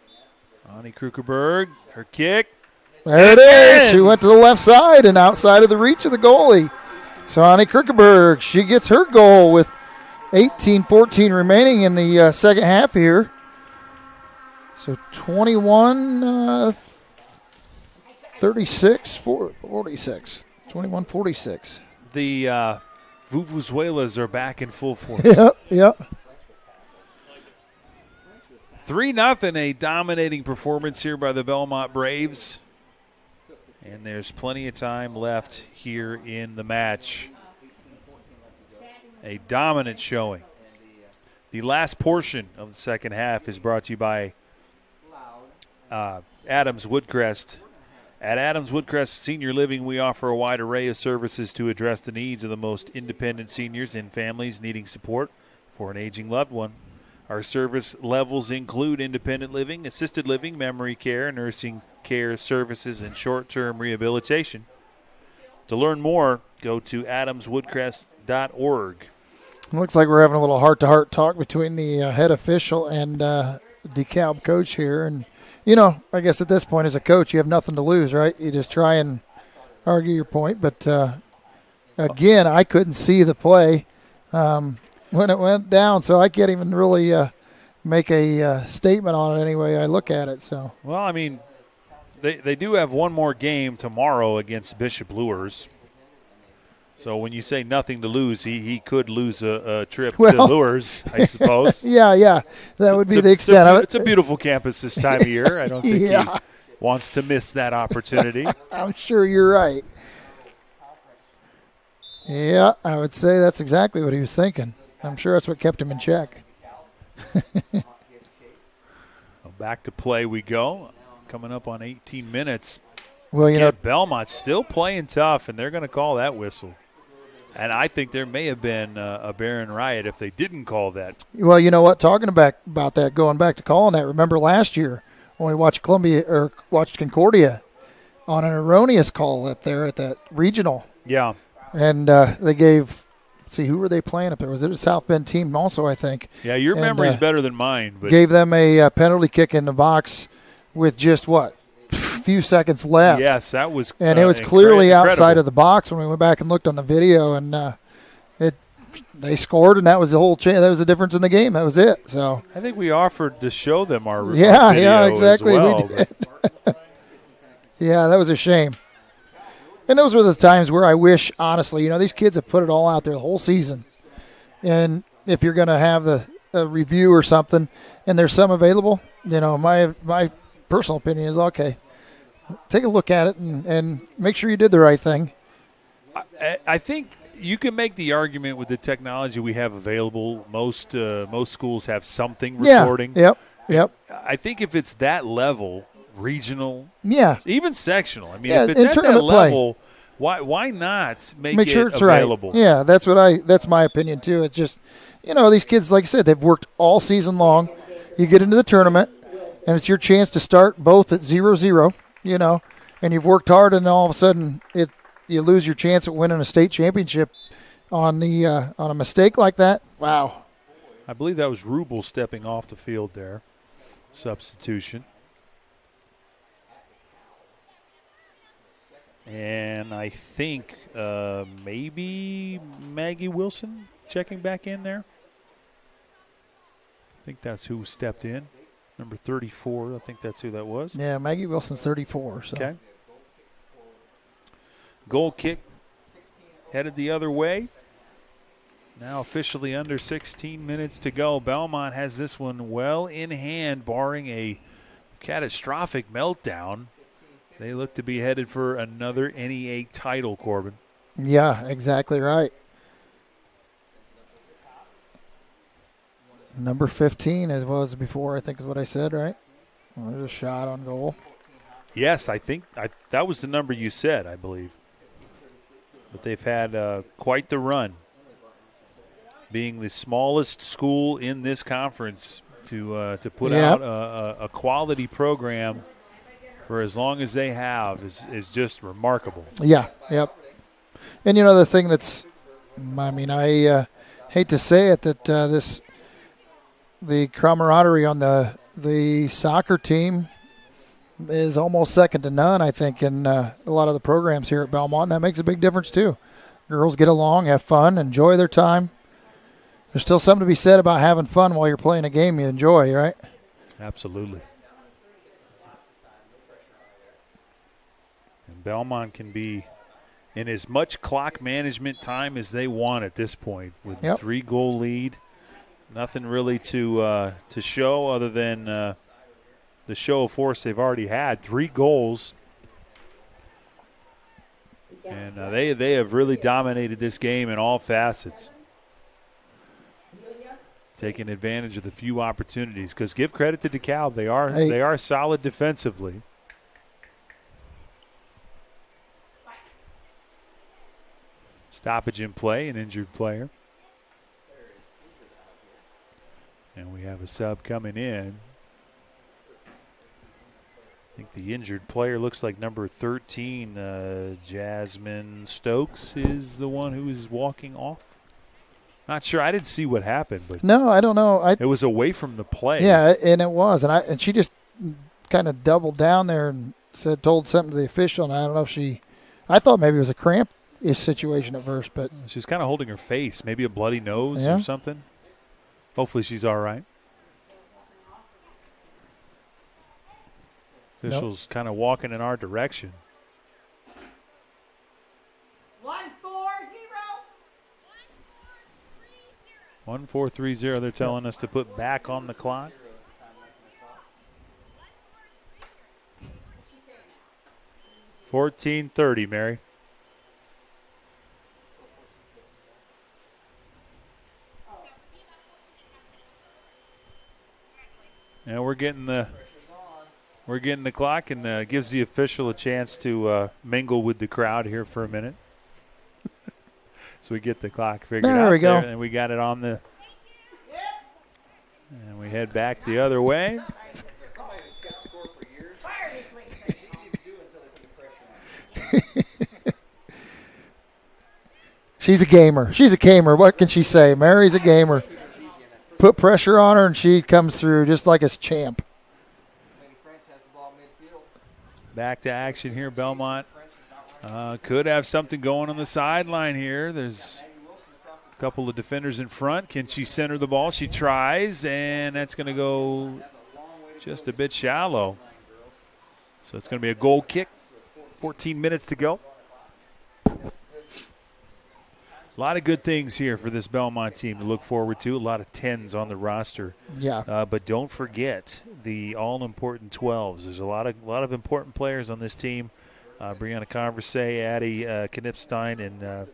Ani Krugerberg, her kick. There it is. She went to the left side and outside of the reach of the goalie. So Ani Krugerberg, she gets her goal with 18-14 remaining in the second half here. So 21-36, 46. 21-46. The Vuvuzuelas are back in full force. Yep. 3-0, a dominating performance here by the Bellmont Braves. And there's plenty of time left here in the match. A dominant showing. The last portion of the second half is brought to you by Adams Woodcrest. At Adams Woodcrest Senior Living, we offer a wide array of services to address the needs of the most independent seniors and families needing support for an aging loved one. Our service levels include independent living, assisted living, memory care, nursing care services, and short-term rehabilitation. To learn more, go to adamswoodcrest.org. It looks like we're having a little heart-to-heart talk between the head official and DeKalb coach here, and I guess at this point as a coach, you have nothing to lose, right? You just try and argue your point. But, again, I couldn't see the play when it went down, so I can't even really make a statement on it any way I look at it. So, well, I mean, they do have one more game tomorrow against Bishop Luers. So when you say nothing to lose, he could lose a trip to Luers, I suppose. Yeah. That would be the extent of it. It's a beautiful campus this time of year. I don't think he wants to miss that opportunity. I'm sure you're right. Yeah, I would say that's exactly what he was thinking. I'm sure that's what kept him in check. Back to play we go. Coming up on 18 minutes. Well, Bellmont's still playing tough, and they're going to call that whistle. And I think there may have been a Berne riot if they didn't call that. Well, you know what? Talking about that, going back to calling that, remember last year when we watched Concordia on an erroneous call up there at that regional. Yeah. And they gave, who were they playing up there? Was it a South Bend team also, I think? Yeah, your memory's better than mine. But gave them a penalty kick in the box with just few seconds left. Yes, that was and it was clearly outside of the box when we went back and looked on the video, and they scored, and that was the whole that was the difference in the game. That was it. So I think we offered to show them our video exactly. As well, we did. Yeah, that was a shame. And those were the times where I wish, honestly, these kids have put it all out there the whole season, and if you're going to have a review or something, and there's some available, my personal opinion is okay. Take a look at it and make sure you did the right thing. I think you can make the argument with the technology we have available. Most schools have something recording. Yeah. Yep. I think if it's that level, regional, even sectional. I mean, if it's at that level, why not make sure it it's available? Right. Yeah, that's my opinion too. It's just these kids, like I said, they've worked all season long. You get into the tournament, and it's your chance to start both at 0-0. And you've worked hard, and all of a sudden you lose your chance at winning a state championship on a mistake like that. Wow. I believe that was Rubel stepping off the field there. Substitution. And I think maybe Maggie Wilson checking back in there. I think that's who stepped in. Number 34, I think that's who that was. Yeah, Maggie Wilson's 34. So. Okay. Goal kick headed the other way. Now officially under 16 minutes to go. Bellmont has this one well in hand, barring a catastrophic meltdown. They look to be headed for another NE8 title, Corbin. Yeah, exactly right. Number 15, as was before, I think is what I said, right? Well, there's a shot on goal. Yes, I think that was the number you said, I believe. But they've had quite the run, being the smallest school in this conference to put out a quality program for as long as they have is just remarkable. Yeah, yep. And, the thing that's, I hate to say it, that the camaraderie on the soccer team is almost second to none, I think, in a lot of the programs here at Bellmont. And that makes a big difference, too. Girls get along, have fun, enjoy their time. There's still something to be said about having fun while you're playing a game you enjoy, right? Absolutely. And Bellmont can be in as much clock management time as they want at this point with a 3-goal lead. Nothing really to show other than the show of force they've already had. 3 goals. And they have really dominated this game in all facets. Taking advantage of the few opportunities. Because give credit to DeKalb. They are solid defensively. Stoppage in play, an injured player. And we have a sub coming in. I think the injured player looks like number 13, Jasmine Stokes, is the one who is walking off. Not sure. I didn't see what happened, but no, I don't know. It was away from the play. Yeah, and it was, and she just kind of doubled down there and told something to the official, and I don't know if I thought maybe it was a cramp-ish situation at first, but she was kind of holding her face, maybe a bloody nose or something. Hopefully she's all right. Officials kind of walking in our direction. 1-4-3-0, they're telling us to put back on the clock. $14:30, Mary. And we're getting the clock, and gives the official a chance to mingle with the crowd here for a minute. So we get the clock figured out. There we go. And we got it on the. And we head back the other way. She's a gamer. What can she say? Mary's a gamer. Put pressure on her, and she comes through just like a champ. Back to action here, Bellmont. Could have something going on the sideline here. There's a couple of defenders in front. Can she center the ball? She tries, and that's going to go just a bit shallow. So it's going to be a goal kick. 14 minutes to go. A lot of good things here for this Bellmont team to look forward to. A lot of 10s on the roster. Yeah. But don't forget the all-important 12s. There's a lot of important players on this team. Brianna Converse, Addie Knipstein, and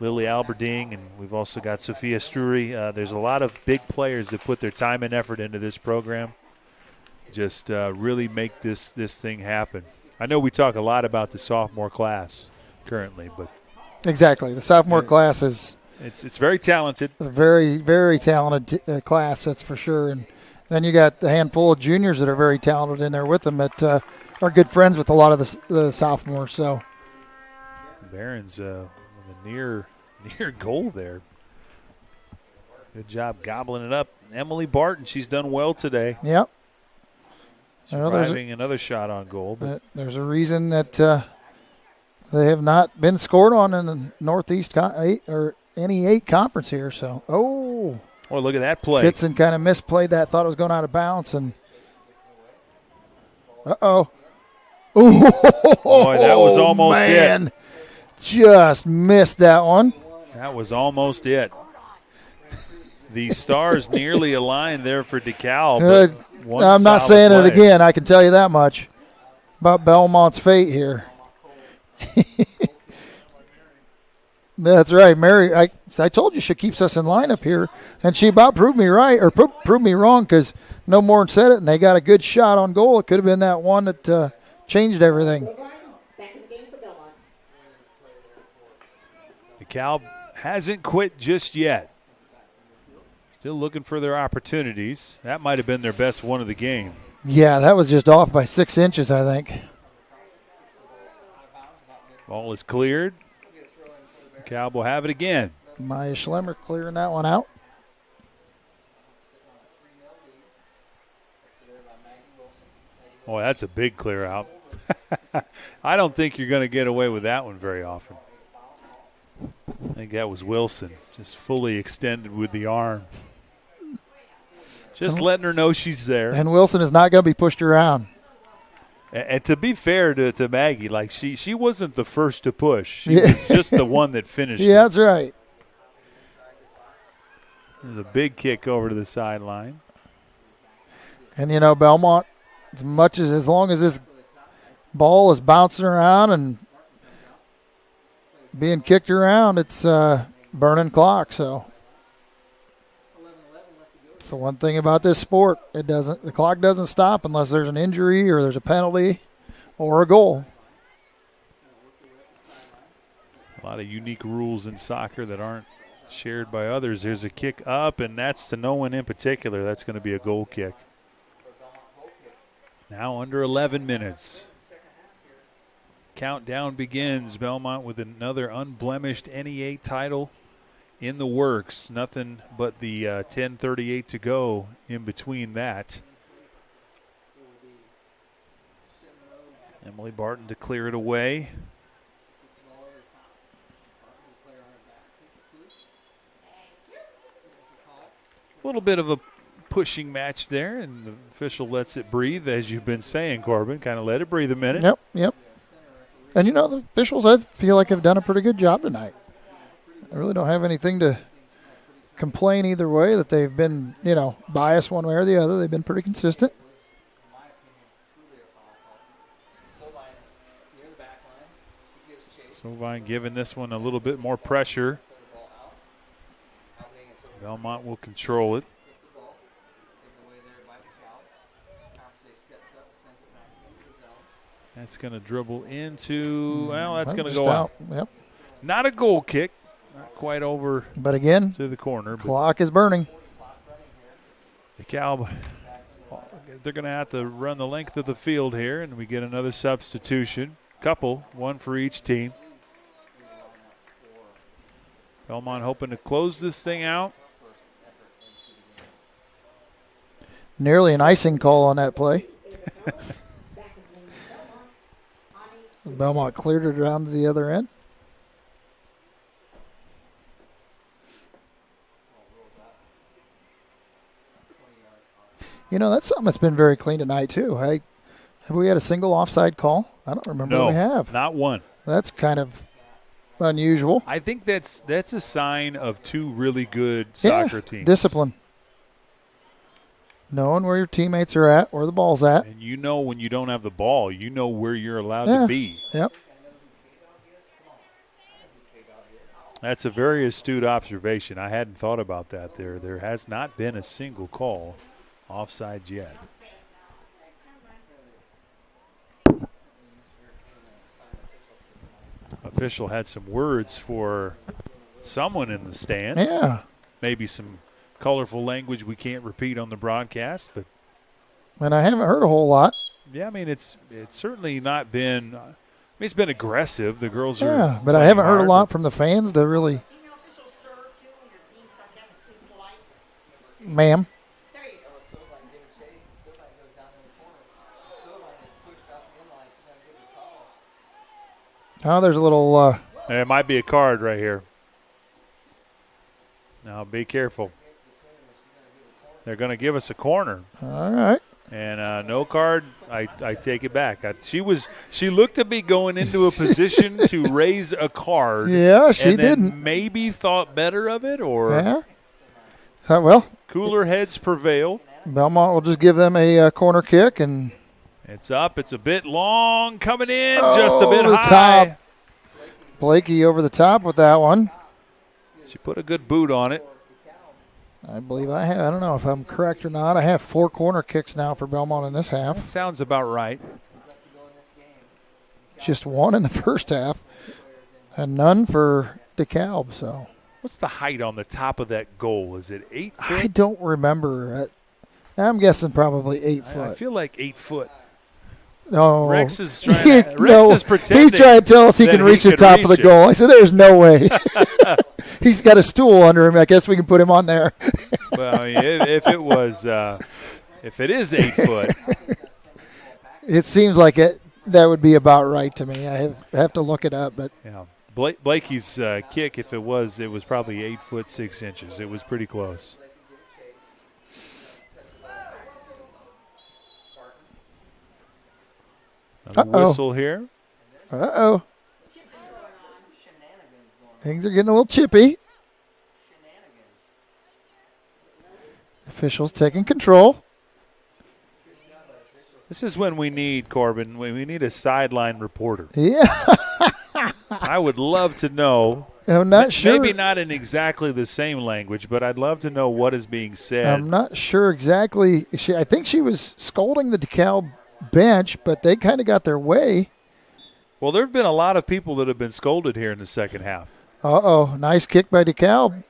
Lily Alberding, and we've also got Sophia Strury. There's a lot of big players that put their time and effort into this program. Just really make this thing happen. I know we talk a lot about the sophomore class currently, but exactly, the sophomore class is it's very talented. A very, very talented class, that's for sure. And then you got a handful of juniors that are very talented in there with them that are good friends with a lot of the sophomores. So Barron's with a near goal there. Good job gobbling it up. Emily Barton, she's done well today. Yep. Driving another shot on goal. But there's a reason that they have not been scored on in the Northeast or any 8 conference here. So, oh, look at that play. Kitson kind of misplayed that, thought it was going out of bounds, and uh-oh. Boy, that was almost it. Just missed that one. That was almost it. The stars nearly aligned there for DeKalb. I'm not saying it again. I can tell you that much about Belmont's fate here. That's right, Mary. I told you she keeps us in line up here, and she about proved me right or proved me wrong because no more than said it, and they got a good shot on goal. It could have been that one that changed everything. DeKalb hasn't quit just yet. Still looking for their opportunities. That might have been their best one of the game. Yeah, that was just off by 6 inches, I think. Ball is cleared. DeKalb will have it again. Maya Schlemmer clearing that one out. Boy, that's a big clear out. I don't think you're going to get away with that one very often. I think that was Wilson, just fully extended with the arm. Just letting her know she's there. And Wilson is not going to be pushed around. And to be fair to Maggie, like she wasn't the first to push. She was just the one that finished it. That's right. There's a big kick over to the sideline. And, Bellmont, as long as this ball is bouncing around and being kicked around, it's burning clock. So it's the one thing about this sport. The clock doesn't stop unless there's an injury or there's a penalty or a goal. A lot of unique rules in soccer that aren't shared by others. There's a kick up, and that's to no one in particular. That's going to be a goal kick. Now under 11 minutes. Countdown begins. Bellmont with another unblemished NE8 title in the works. Nothing but the 10:38 to go in between that. Emily Barton to clear it away. A little bit of a pushing match there, and the official lets it breathe, as you've been saying, Corbin. Kind of let it breathe a minute. Yep. And, the officials, I feel like, have done a pretty good job tonight. I really don't have anything to complain either way, that they've been, biased one way or the other. They've been pretty consistent. Sovine giving this one a little bit more pressure. Bellmont will control it. That's going to dribble into, that's going to go out. Yep. Not a goal kick. Not quite over but again, to the corner. Clock is burning. DeKalb, they're going to have to run the length of the field here, and we get another substitution. Couple, one for each team. Bellmont hoping to close this thing out. Nearly an icing call on that play. Bellmont cleared it around to the other end. That's something that's been very clean tonight, too. Have we had a single offside call? I don't remember if we have. Not one. That's kind of unusual. I think that's a sign of two really good soccer teams. Discipline. Knowing where your teammates are at, where the ball's at. And when you don't have the ball, you know where you're allowed to be. Yep. That's a very astute observation. I hadn't thought about that there. There has not been a single call offside yet. Official had some words for someone in the stands. Yeah. Maybe some colorful language we can't repeat on the broadcast, but and I haven't heard a whole lot. Yeah, it's certainly not been. It's been aggressive. The girls are. Yeah, but I haven't heard a lot from the fans to really. Ma'am. Oh, there's a little. It might be a card right here. Now be careful. They're going to give us a corner. All right. And no card. I take it back. She looked to be going into a position to raise a card. Yeah, she and then didn't. Maybe thought better of it, or yeah. Well, cooler heads prevail. Bellmont will just give them a corner kick, and it's up. It's a bit long, coming in just a bit the high. Top. Blakey over the top with that one. She put a good boot on it. I believe I have. I don't know if I'm correct or not. I have 4 corner kicks now for Bellmont in this half. That sounds about right. Just 1 in the first half, and none for DeKalb. So, what's the height on the top of that goal? Is it 8 foot? I don't remember. I'm guessing probably 8 foot. I feel like 8 foot. No, Rex is trying. Rex is pretending. He's trying to tell us he can reach the top of the goal. I said, "There's no way." He's got a stool under him. I guess we can put him on there. Well, if it is 8 foot, it seems like that would be about right to me. I have to look it up, but yeah, Blakey's kick, if it was probably 8 foot 6 inches. It was pretty close. Another whistle here. Uh-oh. Things are getting a little chippy. Officials taking control. This is when we need, Corbin, we need a sideline reporter. Yeah. I would love to know. I'm not sure. Maybe not in exactly the same language, but I'd love to know what is being said. I'm not sure exactly. I think she was scolding the DeKalb bench, but they kind of got their way. Well, there have been a lot of people that have been scolded here in the second half. Uh-oh. Nice kick by DeKalb.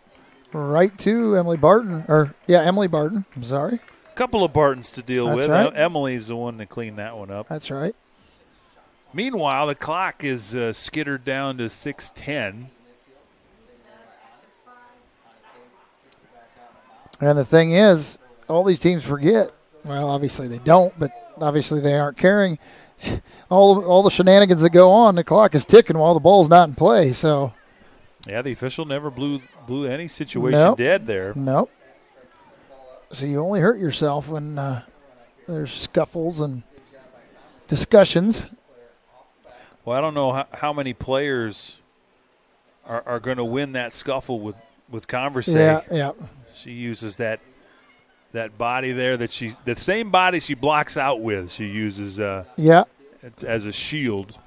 Right to Emily Barton. Emily Barton. I'm sorry. A couple of Bartons to deal That's with. Right. Emily's the one to clean that one up. That's right. Meanwhile, the clock is skittered down to 6:10. And the thing is, all these teams forget. Well, obviously they don't, but obviously they aren't caring. all the shenanigans that go on, the clock is ticking while the ball's not in play. So, yeah, the official never blew any situation dead there. Nope. So you only hurt yourself when there's scuffles and discussions. Well, I don't know how many players are going to win that scuffle with Conversay. Yeah. She uses that body there the same body she blocks out with. She uses as a shield.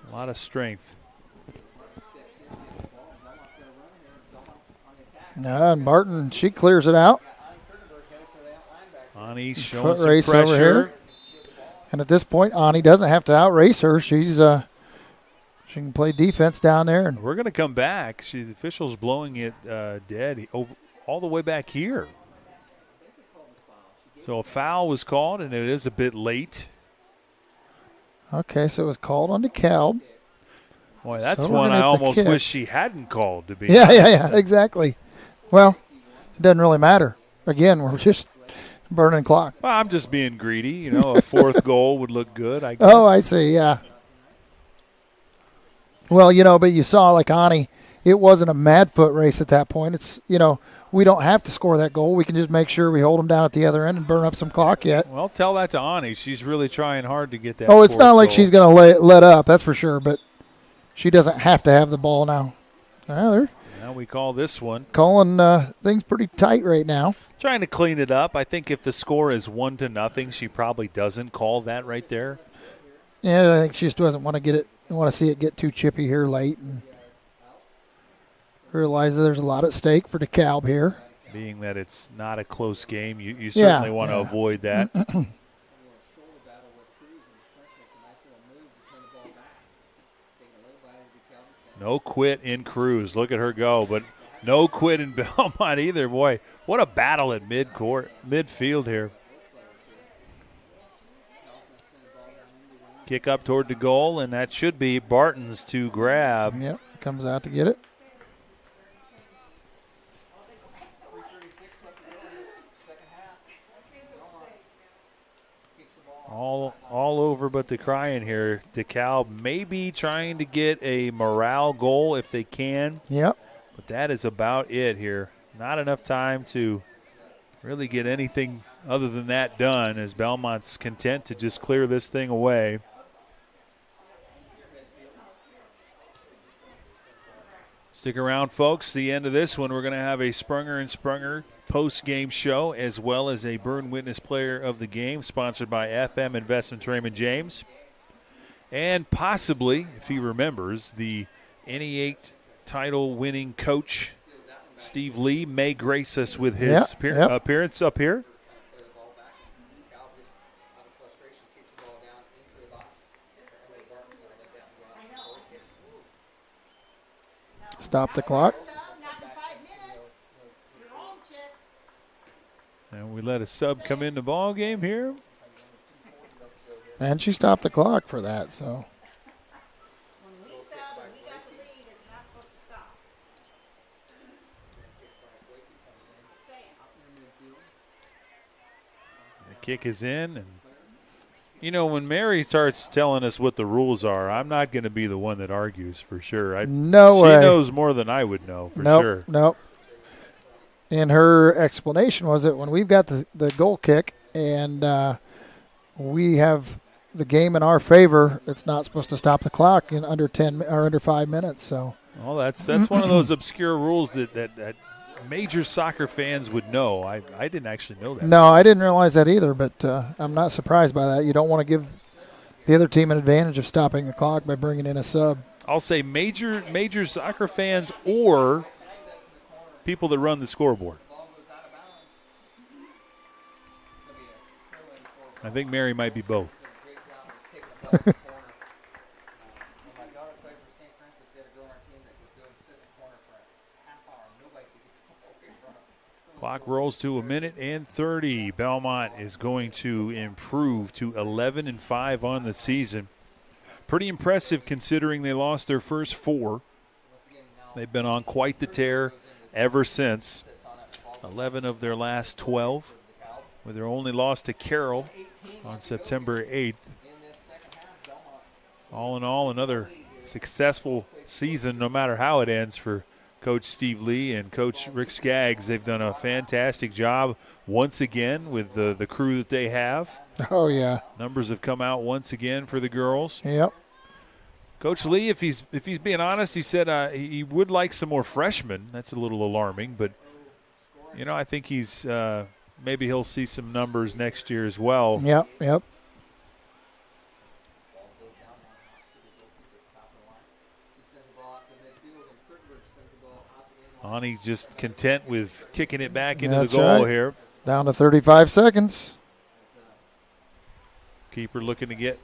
A lot of strength. And Barton, she clears it out. Ani showing Foot some race pressure. over here. And at this point, Ani doesn't have to outrace her. She's she can play defense down there. And we're going to come back. The official's blowing it dead all the way back here. So a foul was called, and it is a bit late. Okay, so it was called on DeKalb. Boy, that's one I almost wish she hadn't called, to be honest. Yeah, exactly. Well, it doesn't really matter. Again, we're just burning clock. Well, I'm just being greedy. A fourth goal would look good, I guess. Oh, I see, yeah. Well, but you saw, like Ani, it wasn't a mad foot race at that point. It's, we don't have to score that goal. We can just make sure we hold them down at the other end and burn up some clock yet. Well, tell that to Ani. She's really trying hard to get that. Oh, it's not like goal. she's going to let up, that's for sure, but she doesn't have to have the ball now. Now we call this one. Calling things pretty tight right now. Trying to clean it up. I think if the score is 1-0, she probably doesn't call that right there. Yeah, I think she just doesn't want to see it get too chippy here late, and realize that there's a lot at stake for DeKalb here. Being that it's not a close game, you certainly want to avoid that. No quit in Cruz. Look at her go, but no quit in Bellmont either. Boy, what a battle at midfield here. Kick up toward the goal, and that should be Barton's to grab. Yep, comes out to get it. All over but the crying here. DeKalb maybe trying to get a morale goal if they can. Yep. But that is about it here. Not enough time to really get anything other than that done, as Bellmont's content to just clear this thing away. Stick around, folks. The end of this one, we're going to have a Sprunger and Sprunger post-game show, as well as a Berne Witness Player of the Game, sponsored by FM Investments Raymond James. And possibly, if he remembers, the NE8 title-winning coach, Steve Lee, may grace us with his appearance up here. Stop the clock. And we let a sub come in the ball game here. And she stopped the clock for that, so. The kick is in, and when Mary starts telling us what the rules are, I'm not going to be the one that argues for sure. No way. She knows more than I would know for sure. Nope. And her explanation was that when we've got the goal kick and we have the game in our favor, it's not supposed to stop the clock in under 10 or under 5 minutes. So. Well, that's one of those obscure rules that major soccer fans would know. I didn't actually know that. No, I didn't realize that either, but I'm not surprised by that. You don't want to give the other team an advantage of stopping the clock by bringing in a sub. I'll say major soccer fans or people that run the scoreboard. I think Mary might be both. Clock rolls to 1:30. Bellmont is going to improve to 11-5 on the season. Pretty impressive considering they lost their first 4. They've been on quite the tear ever since. 11 of their last 12, with their only loss to Carroll on September 8th. All in all, another successful season, no matter how it ends, for Coach Steve Lee and Coach Rick Skaggs. They've done a fantastic job once again with the crew that they have. Oh, yeah. Numbers have come out once again for the girls. Yep. Coach Lee, if he's being honest, he said he would like some more freshmen. That's a little alarming, but I think he's maybe he'll see some numbers next year as well. Yep. Ani just content with kicking it back into the goal here. Down to 35 seconds. Keeper looking to get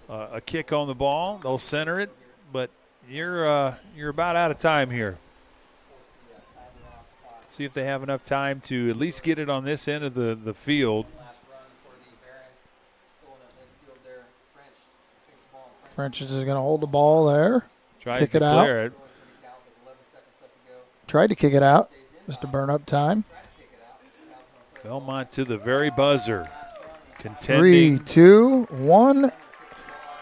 a kick on the ball. They'll center it, but you're about out of time here. See if they have enough time to at least get it on this end of the field. French is going to hold the ball there. Kick it out. Tried to kick it out just to burn up time. Bellmont to the very buzzer. Contending. 3, 2, 1.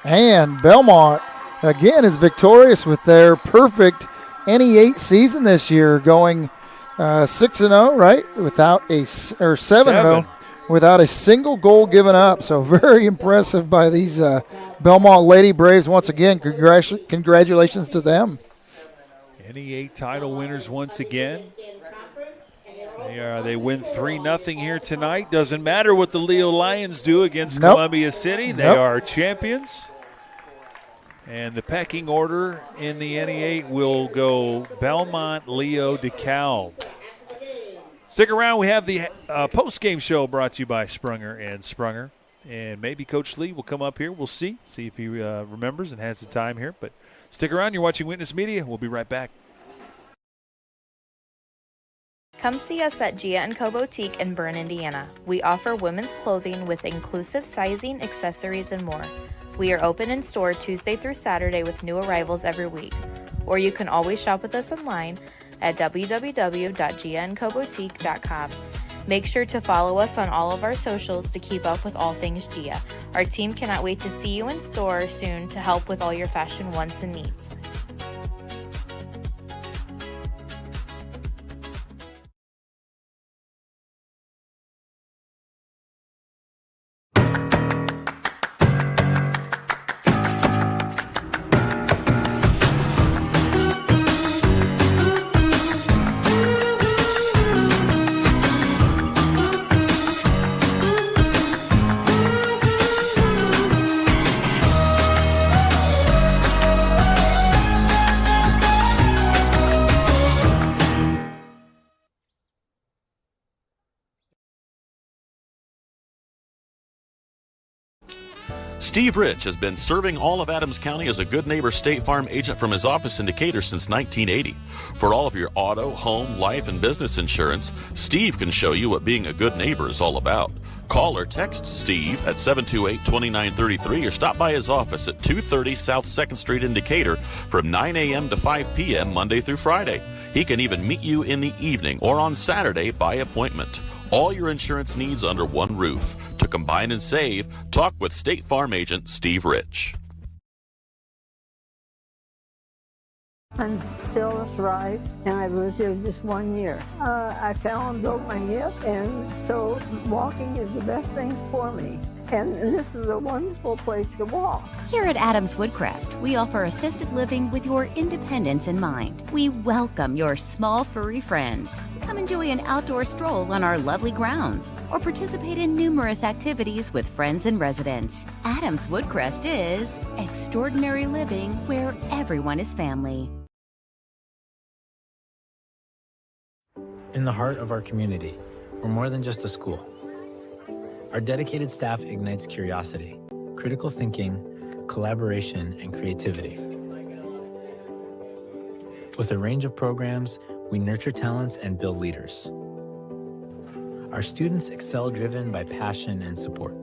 And Bellmont, again, is victorious with their perfect NE8 season this year, going 6-0, right? Without 7-0, without a single goal given up. So very impressive by these Bellmont Lady Braves. Once again, congratulations to them. NE8 title winners once again. They win 3-0 here tonight. Doesn't matter what the Leo Lions do against Columbia City. They are champions. And the pecking order in the NE8 will go Bellmont, Leo, DeKalb. Stick around. We have the post-game show brought to you by Sprunger and Sprunger. And maybe Coach Lee will come up here. We'll see if he remembers and has the time here. But stick around. You're watching Witness Media. We'll be right back. Come see us at Gia & Co Boutique in Berne, Indiana. We offer women's clothing with inclusive sizing, accessories, and more. We are open in store Tuesday through Saturday with new arrivals every week. Or you can always shop with us online at www.giaandcoboutique.com. Make sure to follow us on all of our socials to keep up with all things Gia. Our team cannot wait to see you in store soon to help with all your fashion wants and needs. Steve Rich has been serving all of Adams County as a Good Neighbor State Farm agent from his office in Decatur since 1980. For all of your auto, home, life, and business insurance, Steve can show you what being a good neighbor is all about. Call or text Steve at 728-2933 or stop by his office at 230 South 2nd Street in Decatur from 9 a.m. to 5 p.m. Monday through Friday. He can even meet you in the evening or on Saturday by appointment. All your insurance needs under one roof. To combine and save, talk with State Farm agent Steve Rich. I'm still right, and I've lived here just 1 year. I fell and broke my hip, and so walking is the best thing for me. And this is a wonderful place to walk. Here at Adams Woodcrest, we offer assisted living with your independence in mind. We welcome your small furry friends. Come enjoy an outdoor stroll on our lovely grounds or participate in numerous activities with friends and residents. Adams Woodcrest is extraordinary living where everyone is family. In the heart of our community, we're more than just a school. Our dedicated staff ignites curiosity, critical thinking, collaboration, and creativity. With a range of programs, we nurture talents and build leaders. Our students excel driven by passion and support.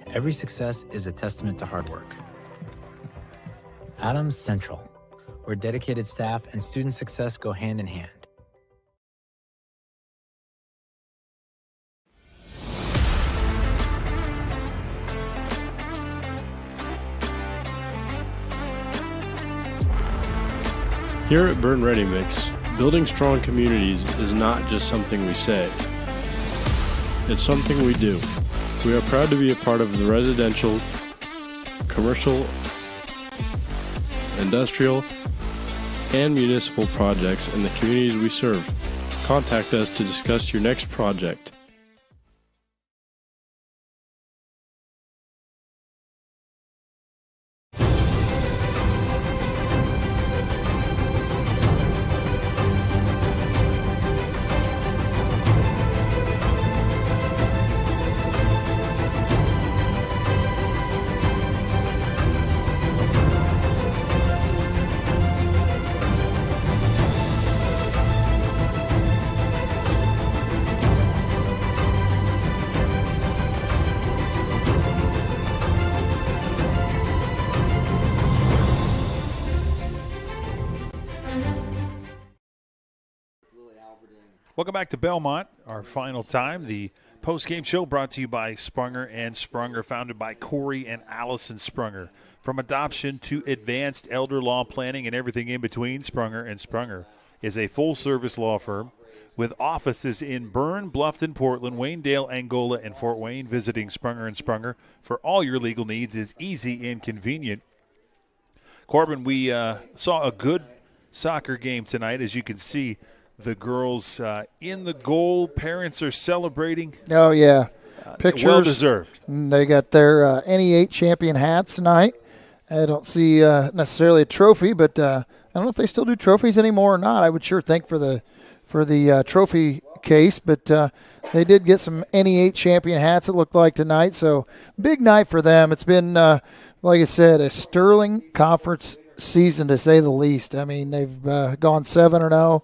Every success is a testament to hard work. Adams Central, where dedicated staff and student success go hand in hand. Here at Berne Ready Mix, building strong communities is not just something we say. It's something we do. We are proud to be a part of the residential, commercial, industrial, and municipal projects in the communities we serve. Contact us to discuss your next project. Welcome back to Bellmont, our final time. The post-game show brought to you by Sprunger & Sprunger, founded by Corey and Allison Sprunger. From adoption to advanced elder law planning and everything in between, Sprunger & Sprunger is a full-service law firm with offices in Berne, Bluffton, Portland, Waynedale, Angola, and Fort Wayne. Visiting Sprunger & Sprunger for all your legal needs is easy and convenient. Corbin, we saw a good soccer game tonight, as you can see. The girls in the goal. Parents are celebrating. Oh, yeah. Pictures. Well deserved. They got their NE8 champion hats tonight. I don't see necessarily a trophy, but I don't know if they still do trophies anymore or not. I would sure think for the trophy case, but they did get some NE8 champion hats, it looked like, tonight. So big night for them. It's been, like I said, a sterling conference season, to say the least. I mean, they've gone 7-0.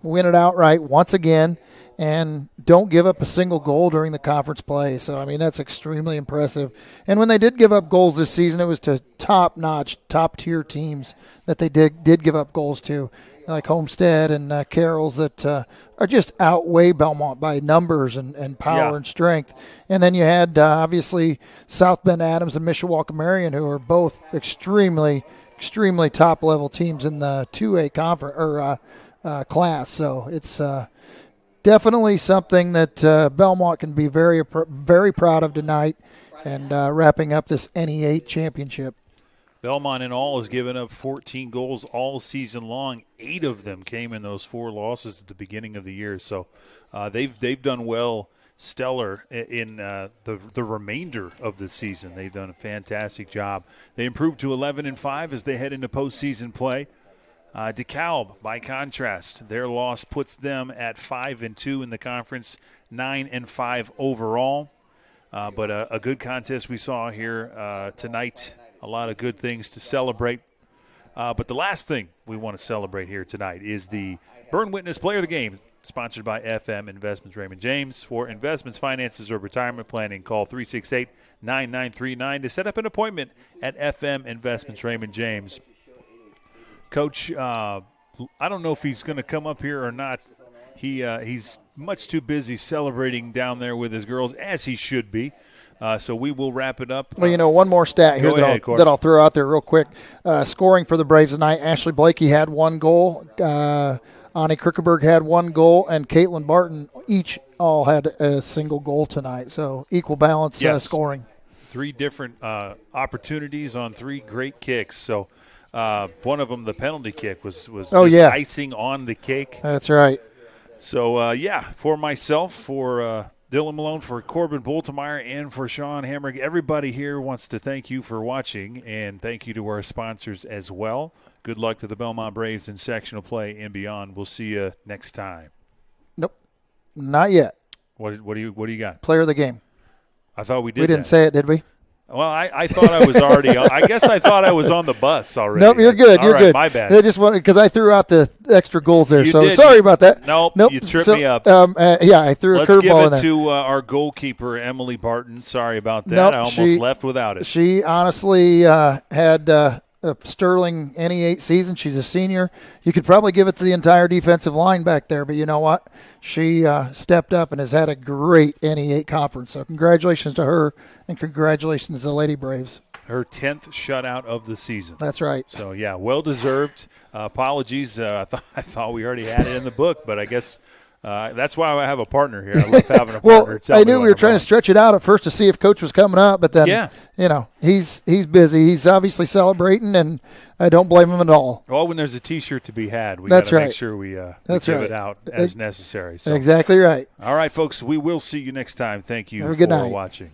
Win it outright once again, and don't give up a single goal during the conference play. So, I mean, that's extremely impressive. And when they did give up goals this season, it was to top-notch, top-tier teams that they did give up goals to, like Homestead and Carroll's, that are just outweigh Bellmont by numbers and power and strength. And then you had, obviously, South Bend Adams and Mishawaka Marion, who are both extremely top-level teams in the 2A conference class. So it's definitely something that Bellmont can be very, very proud of tonight, and wrapping up this NE8 championship. Bellmont in all has given up 14 goals all season long. 8 of them came in those 4 losses at the beginning of the year. So they've done well, stellar in the remainder of the season. They've done a fantastic job. They improved to 11-5 as they head into postseason play. DeKalb, by contrast, their loss puts them at 5-2 in the conference, 9-5 overall. But a good contest we saw here tonight. A lot of good things to celebrate. But the last thing we want to celebrate here tonight is the Berne Witness Player of the Game, sponsored by FM Investments Raymond James. For investments, finances, or retirement planning, call 368-9939 to set up an appointment at FM Investments Raymond James. Coach, I don't know if he's going to come up here or not. He's much too busy celebrating down there with his girls, as he should be. So we will wrap it up. Well, one more stat here that I'll throw out there real quick. Scoring for the Braves tonight, Ashley Blakey had 1 goal. Ani Kirkeberg had 1 goal, and Caitlin Barton all had a single goal tonight. So equal balance scoring. 3 different opportunities on 3 great kicks. So one of them, the penalty kick, was icing on the cake. That's right. So, for myself, for Dylan Malone, for Corbin Boltemeyer, and for Sean Hamrick, everybody here wants to thank you for watching, and thank you to our sponsors as well. Good luck to the Bellmont Braves in sectional play and beyond. We'll see you next time. Nope, not yet. What do you got? Player of the game. I thought we did. We didn't say it, did we? Well, I thought I was already on. I guess I thought I was on the bus already. Nope, you're good. You're good. My bad. I just wanted, because I threw out the extra goals there, You so did. sorry about that. Nope, you tripped me up. I threw a curveball in there. Let's give it to our goalkeeper, Emily Barton. Sorry about that. Nope, I almost left without it. She honestly had a sterling NE8 season. She's a senior. You could probably give it to the entire defensive line back there, but you know what? She stepped up and has had a great NE8 conference. So congratulations to her, and congratulations to the Lady Braves. her 10th shutout of the season. That's right. So, yeah, well-deserved. Apologies. I thought we already had it in the book, but I guess that's why I have a partner here. I love having a partner. I knew we were trying to stretch it out at first to see if Coach was coming up, but then, he's busy. He's obviously celebrating, and I don't blame him at all. Well, when there's a T-shirt to be had, we got to make sure we give it out as necessary. So. Exactly right. All right, folks, we will see you next time. Thank you Have a good for night. watching.